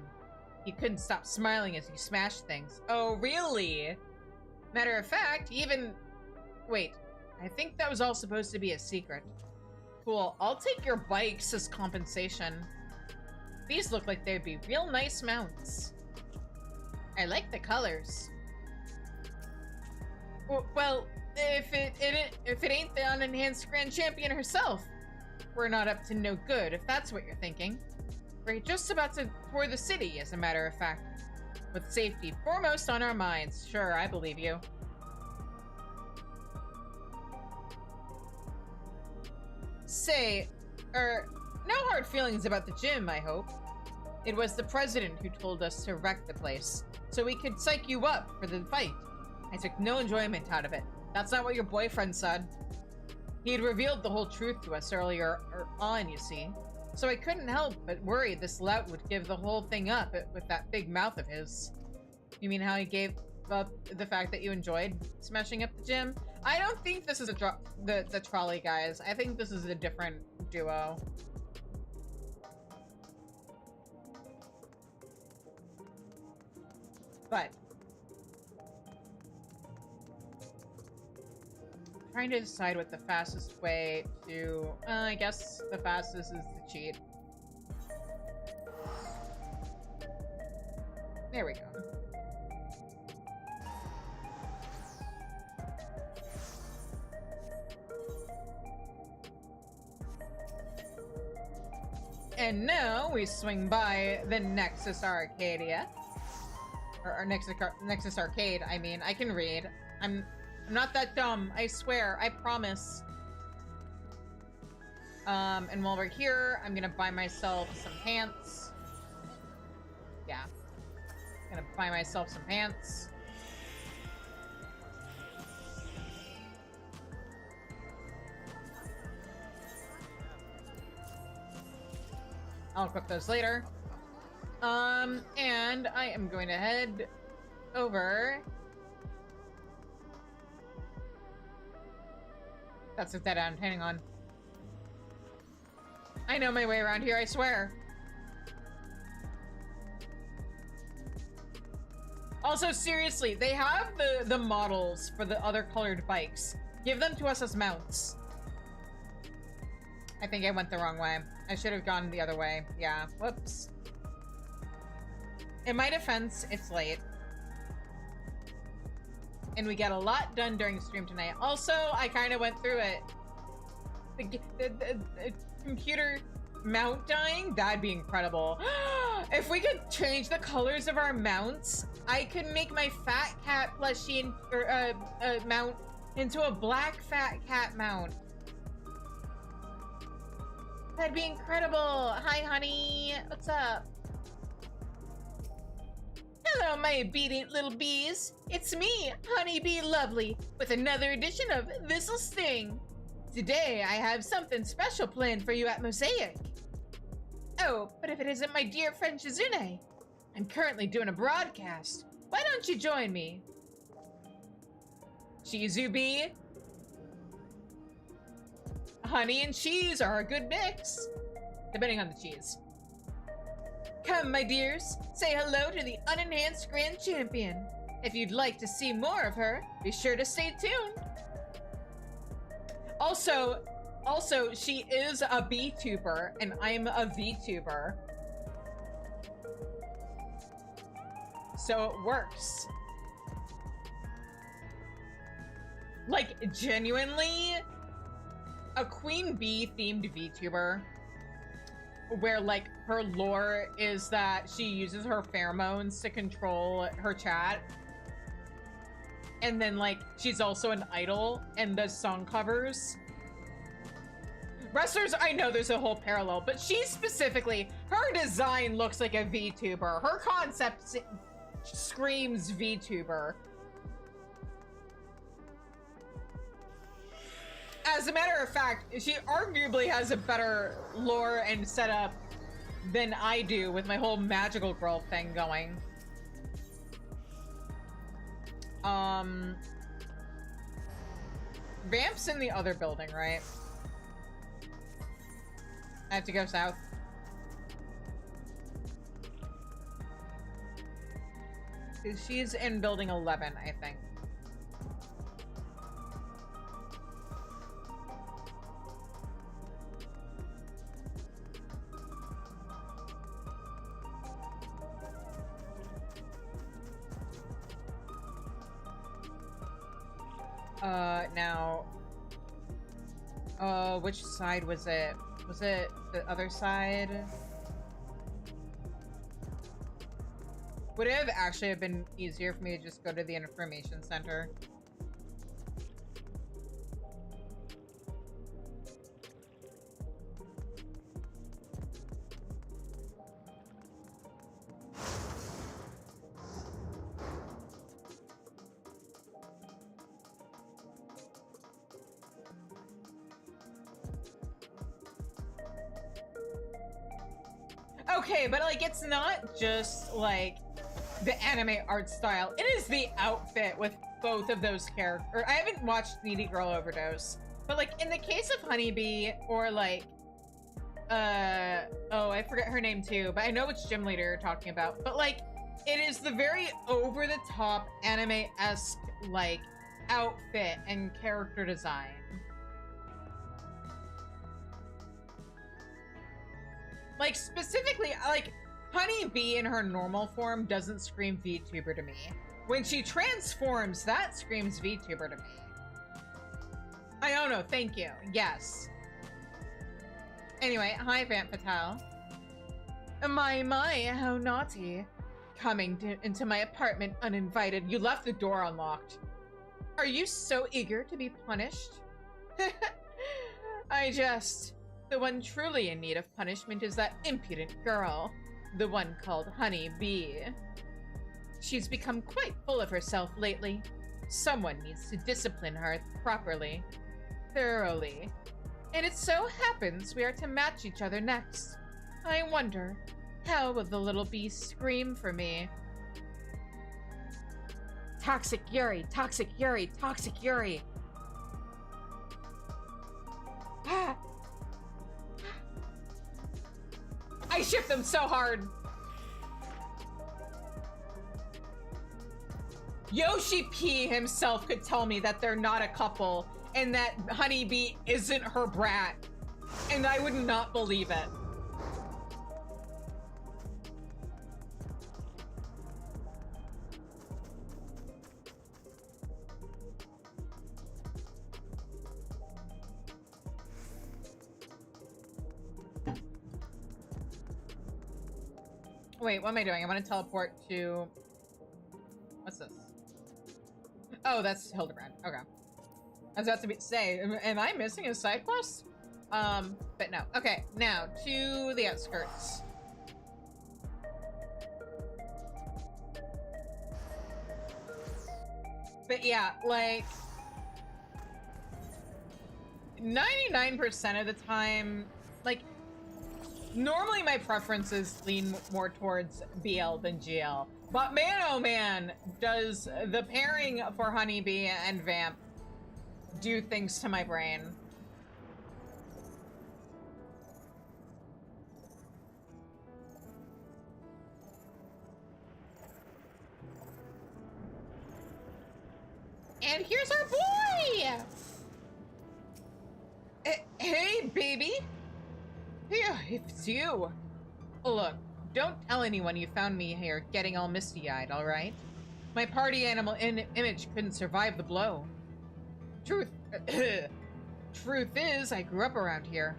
He couldn't stop smiling as he smashed things. Oh, really? Matter of fact, wait, I think that was all supposed to be a secret. Cool, I'll take your bikes as compensation. These look like they'd be real nice mounts. I like the colors. Well, if it ain't the unenhanced Grand Champion herself, we're not up to no good, if that's what you're thinking. We're just about to tour the city, as a matter of fact. With safety foremost on our minds. Sure, I believe you. Say, no hard feelings about the gym, I hope. It was the president who told us to wreck the place, so we could psych you up for the fight. I took no enjoyment out of it. That's not what your boyfriend said. He had revealed the whole truth to us earlier on, you see. So I couldn't help but worry this lout would give the whole thing up with that big mouth of his. You mean how he gave up the fact that you enjoyed smashing up the gym? I don't think this is the trolley guys. I think this is a different duo. But trying to decide what the fastest way to I guess the fastest is to cheat. There we go. And now we swing by the Nexus Arcadia. Or Nexus Arcade, I mean. I can read. I'm not that dumb, I swear, I promise. And while we're here, I'm gonna buy myself some pants. Yeah. Gonna buy myself some pants. I'll equip those later. And I am going to head over. That's a dead end. Hang on. I know my way around here, I swear. Also, seriously, they have the models for the other colored bikes. Give them to us as mounts. I think I went the wrong way. I should have gone the other way. Yeah, whoops. In my defense, it's late. And we got a lot done during stream tonight. Also, I kind of went through it. The computer mount dying, that'd be incredible. If we could change the colors of our mounts, I could make my fat cat plushie mount into a black fat cat mount. That'd be incredible. Hi, honey. What's up? Hello, my obedient little bees. It's me, Honeybee Lovely, with another edition of This'll Sting. Today, I have something special planned for you at Mosaic. Oh, but if it isn't my dear friend Shizune, I'm currently doing a broadcast. Why don't you join me? Shizubi. Honey and cheese are a good mix, depending on the cheese. Come, my dears, say hello to the unenhanced Grand Champion. If you'd like to see more of her, be sure to stay tuned. Also, she is a VTuber, and I'm a VTuber. So it works. Like, genuinely, a Queen Bee themed VTuber where like her lore is that she uses her pheromones to control her chat, and then like she's also an idol and does song covers. Wrestlers, I know there's a whole parallel, but she specifically, her design looks like a VTuber. Her concept screams VTuber. As a matter of fact, she arguably has a better lore and setup than I do with my whole magical girl thing going. Vamp's in the other building, right? I have to go south. She's in building 11, I think. Now, which side was it? Was it the other side? Would it have actually been easier for me to just go to the information center? Okay, but like it's not just like the anime art style. It is the outfit with both of those characters. I haven't watched Needy Girl Overdose, but like in the case of Honeybee or like oh, I forget her name too, but I know which gym leader you're talking about. But like it is the very over the top anime-esque like outfit and character design. Like specifically, like Honeybee in her normal form doesn't scream VTuber to me. When she transforms, that screams VTuber to me. I don't know, thank you. Yes. Anyway, hi Vamp Fatale. My, how naughty. Coming into my apartment uninvited. You left the door unlocked. Are you so eager to be punished? I jest. The one truly in need of punishment is that impudent girl. The one called Honeybee. She's become quite full of herself lately. Someone needs to discipline her properly. Thoroughly. And it so happens we are to match each other next. I wonder, how will the little beast scream for me? Toxic Yuri, Toxic Yuri, Toxic Yuri. I shipped them so hard. Yoshi P himself could tell me that they're not a couple and that Honeybee isn't her brat. And I would not believe it. Wait, what am I doing? I want to teleport to... What's this? Oh, that's Hildebrand. Okay. I was about to say, am I missing a side quest? But no. Okay, now to the outskirts. But yeah, like... 99% of the time, like... Normally my preferences lean more towards BL than GL. But man, oh man, does the pairing for Honeybee and Vamp do things to my brain. And here's our boy! Hey, baby! Yeah, it's you. Look, don't tell anyone you found me here getting all misty-eyed, all right? My party animal image couldn't survive the blow. Truth is, I grew up around here.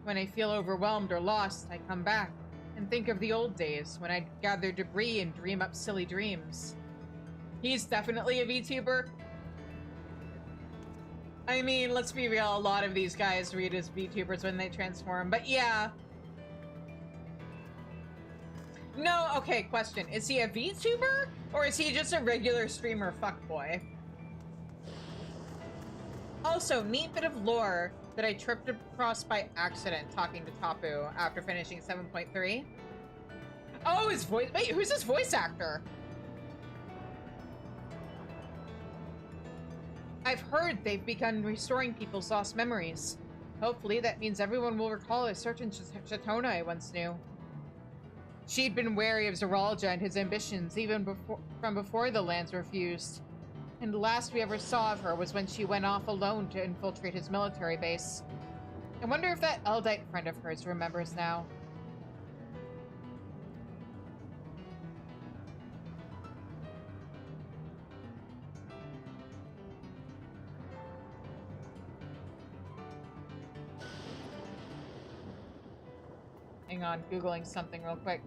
When I feel overwhelmed or lost, I come back and think of the old days when I'd gather debris and dream up silly dreams. He's definitely a VTuber. I mean, let's be real, a lot of these guys read as VTubers when they transform, but yeah. No, okay, question. Is he a VTuber? Or is he just a regular streamer fuckboy? Also, neat bit of lore that I tripped across by accident talking to Tapu after finishing 7.3. Oh, his voice- wait, who's his voice actor? I've heard they've begun restoring people's lost memories. Hopefully that means everyone will recall a certain Shatona I once knew. She'd been wary of Zeralja and his ambitions even before the lands were fused. And the last we ever saw of her was when she went off alone to infiltrate his military base. I wonder if that Eldite friend of hers remembers now. Hang on, Googling something real quick.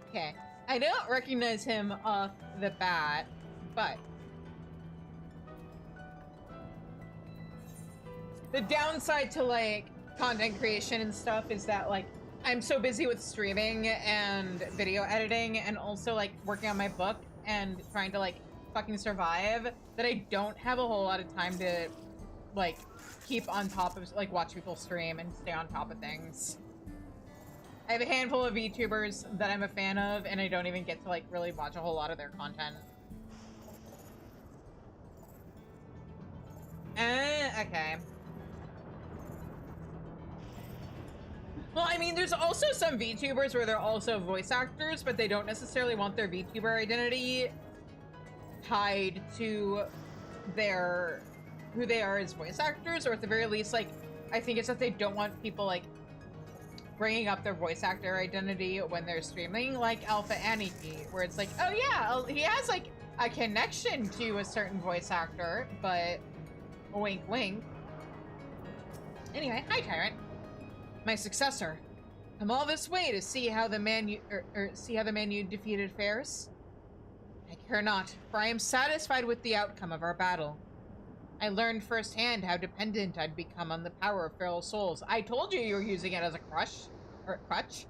Okay, I don't recognize him off the bat, but the downside to like content creation and stuff is that like I'm so busy with streaming and video editing and also like working on my book and trying to like fucking survive that I don't have a whole lot of time to like keep on top of like watch people stream and stay on top of things. I have a handful of VTubers that I'm a fan of and I don't even get to like really watch a whole lot of their content. Okay. Well, I mean, there's also some VTubers where they're also voice actors, but they don't necessarily want their VTuber identity tied to who they are as voice actors, or at the very least, like, I think it's that they don't want people, like, bringing up their voice actor identity when they're streaming, like Alpha Aniki, where it's like, oh yeah, he has, like, a connection to a certain voice actor, but wink wink. Anyway, hi Tyrant. My successor. Come all this way to see how the man you defeated fares? I care not, for I am satisfied with the outcome of our battle. I learned firsthand how dependent I'd become on the power of feral souls. I told you were using it as a crutch.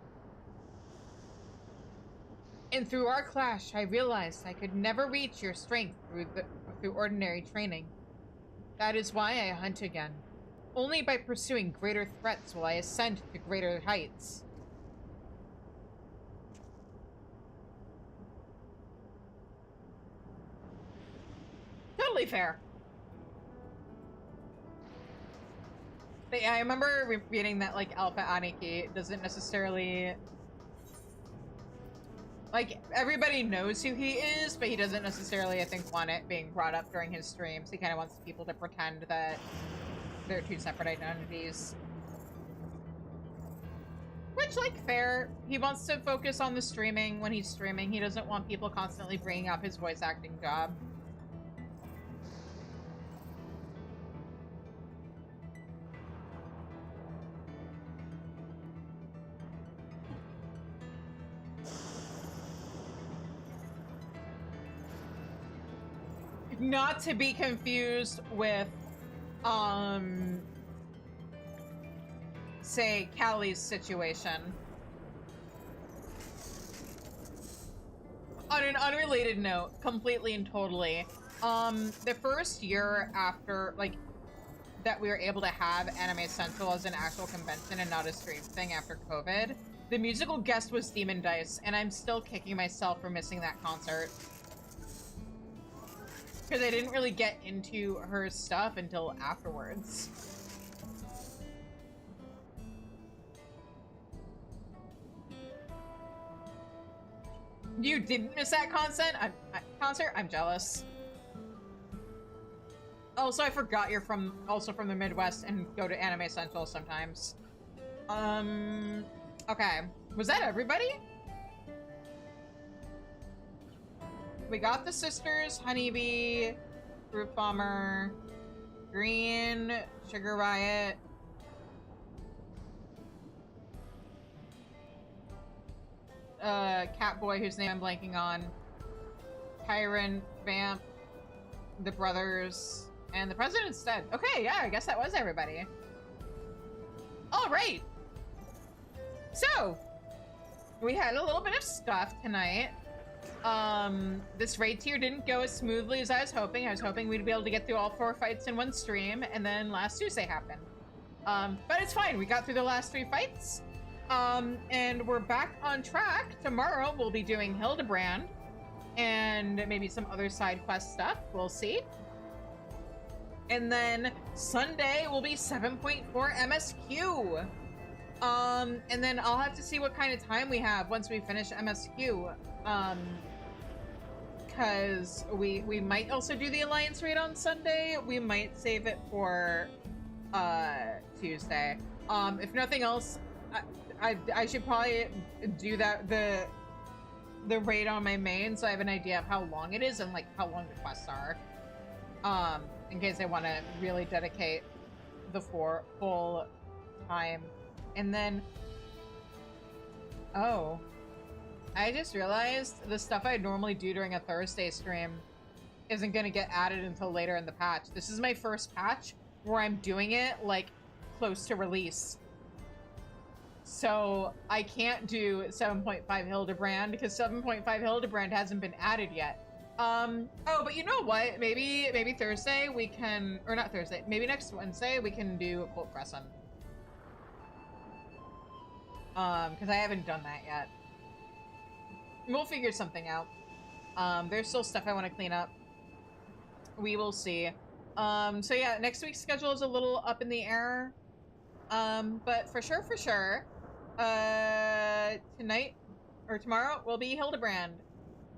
And through our clash, I realized I could never reach your strength through ordinary training. That is why I hunt again. Only by pursuing greater threats will I ascend to greater heights. Totally fair. But yeah, I remember reading that, like, Alpha Aniki doesn't necessarily... Like, everybody knows who he is, but he doesn't necessarily, I think, want it being brought up during his streams. He kind of wants people to pretend that they're two separate identities. Which, like, fair. He wants to focus on the streaming when he's streaming. He doesn't want people constantly bringing up his voice acting job. Not to be confused with, say, Callie's situation. On an unrelated note, completely and totally, the first year after, like, that we were able to have Anime Central as an actual convention and not a stream thing after COVID, the musical guest was Demon Dice, and I'm still kicking myself for missing that concert. Because I didn't really get into her stuff until afterwards. You didn't miss that concert? I'm jealous. Also, I forgot you're also from the Midwest and go to Anime Central sometimes. Okay. Was that everybody? We got the sisters, Honeybee, Fruit Bomber, Green, Sugar Riot. Catboy, whose name I'm blanking on. Tyrant, Vamp, the brothers, and the president's dead. Okay, yeah, I guess that was everybody. All right. So, we had a little bit of stuff tonight. This raid tier didn't go as smoothly as I was hoping. I was hoping we'd be able to get through all 4 fights in one stream, and then last Tuesday happened. But it's fine. We got through the last 3 fights. And we're back on track. Tomorrow we'll be doing Hildebrand and maybe some other side quest stuff. We'll see. And then Sunday will be 7.4 MSQ. And then I'll have to see what kind of time we have once we finish MSQ. Because we might also do the Alliance raid on Sunday. We might save it for Tuesday. If nothing else, I should probably do that the raid on my main so I have an idea of how long it is and like how long the quests are. In case I want to really dedicate the full time. And then oh, I just realized the stuff I normally do during a Thursday stream isn't going to get added until later in the patch. This is my first patch where I'm doing it, like, close to release. So I can't do 7.5 Hildebrand because 7.5 Hildebrand hasn't been added yet. Oh, but you know what? Maybe Thursday we can, or not Thursday, maybe next Wednesday we can do Bolt Crescent. Because I haven't done that yet. We'll figure something out. There's still stuff I want to clean up. We will see. So yeah, next week's schedule is a little up in the air. But for sure, tonight or tomorrow will be Hildebrand.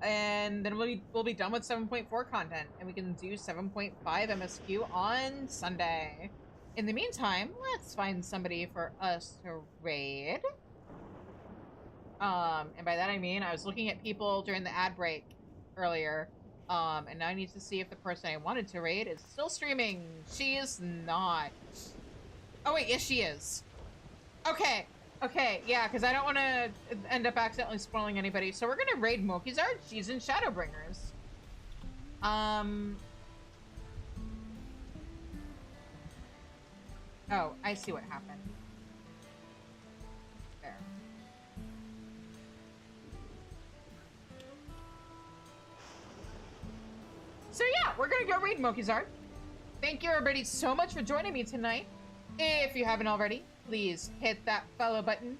And then we'll be done with 7.4 content, and we can do 7.5 MSQ on Sunday. In the meantime, let's find somebody for us to raid. And by that I mean I was looking at people during the ad break earlier, and now I need to see if the person I wanted to raid is still streaming. She is not. Oh wait, yes she is. Okay, yeah, because I don't want to end up accidentally spoiling anybody. So we're gonna raid Mokizard. She's in Shadowbringers. Oh, I see what happened. There. So yeah, we're gonna go raid Mokizard. Thank you everybody so much for joining me tonight. If you haven't already, please hit that follow button.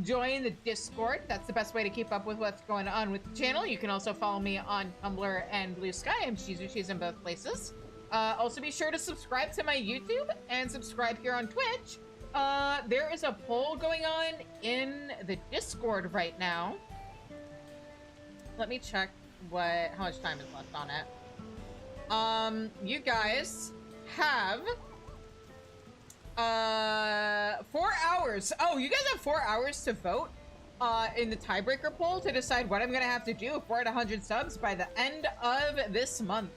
Join the Discord. That's the best way to keep up with what's going on with the channel. You can also follow me on Tumblr and Bluesky. I'm She's in both places. Also be sure to subscribe to my YouTube and subscribe here on Twitch. There is a poll going on in the Discord right now. Let me check how much time is left on it. You guys have 4 hours. Oh, you guys have 4 hours to vote in the tiebreaker poll to decide what I'm gonna have to do if we're at 100 subs by the end of this month.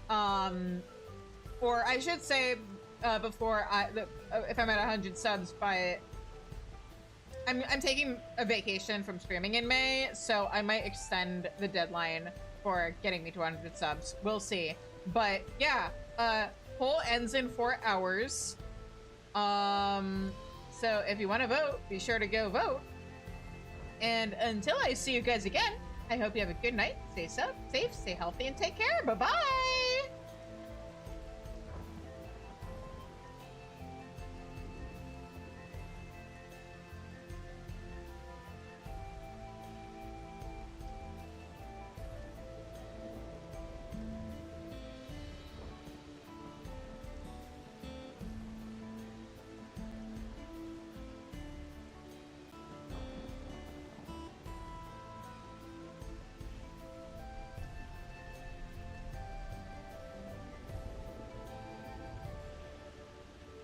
Or I should say before if I'm at 100 subs by, I'm taking a vacation from streaming in May, so I might extend the deadline for getting me to 100 subs. We'll see. But yeah, poll ends in 4 hours. So if you want to vote, be sure to go vote. And until I see you guys again, I hope you have a good night. Stay safe, stay healthy, and take care. Bye-bye!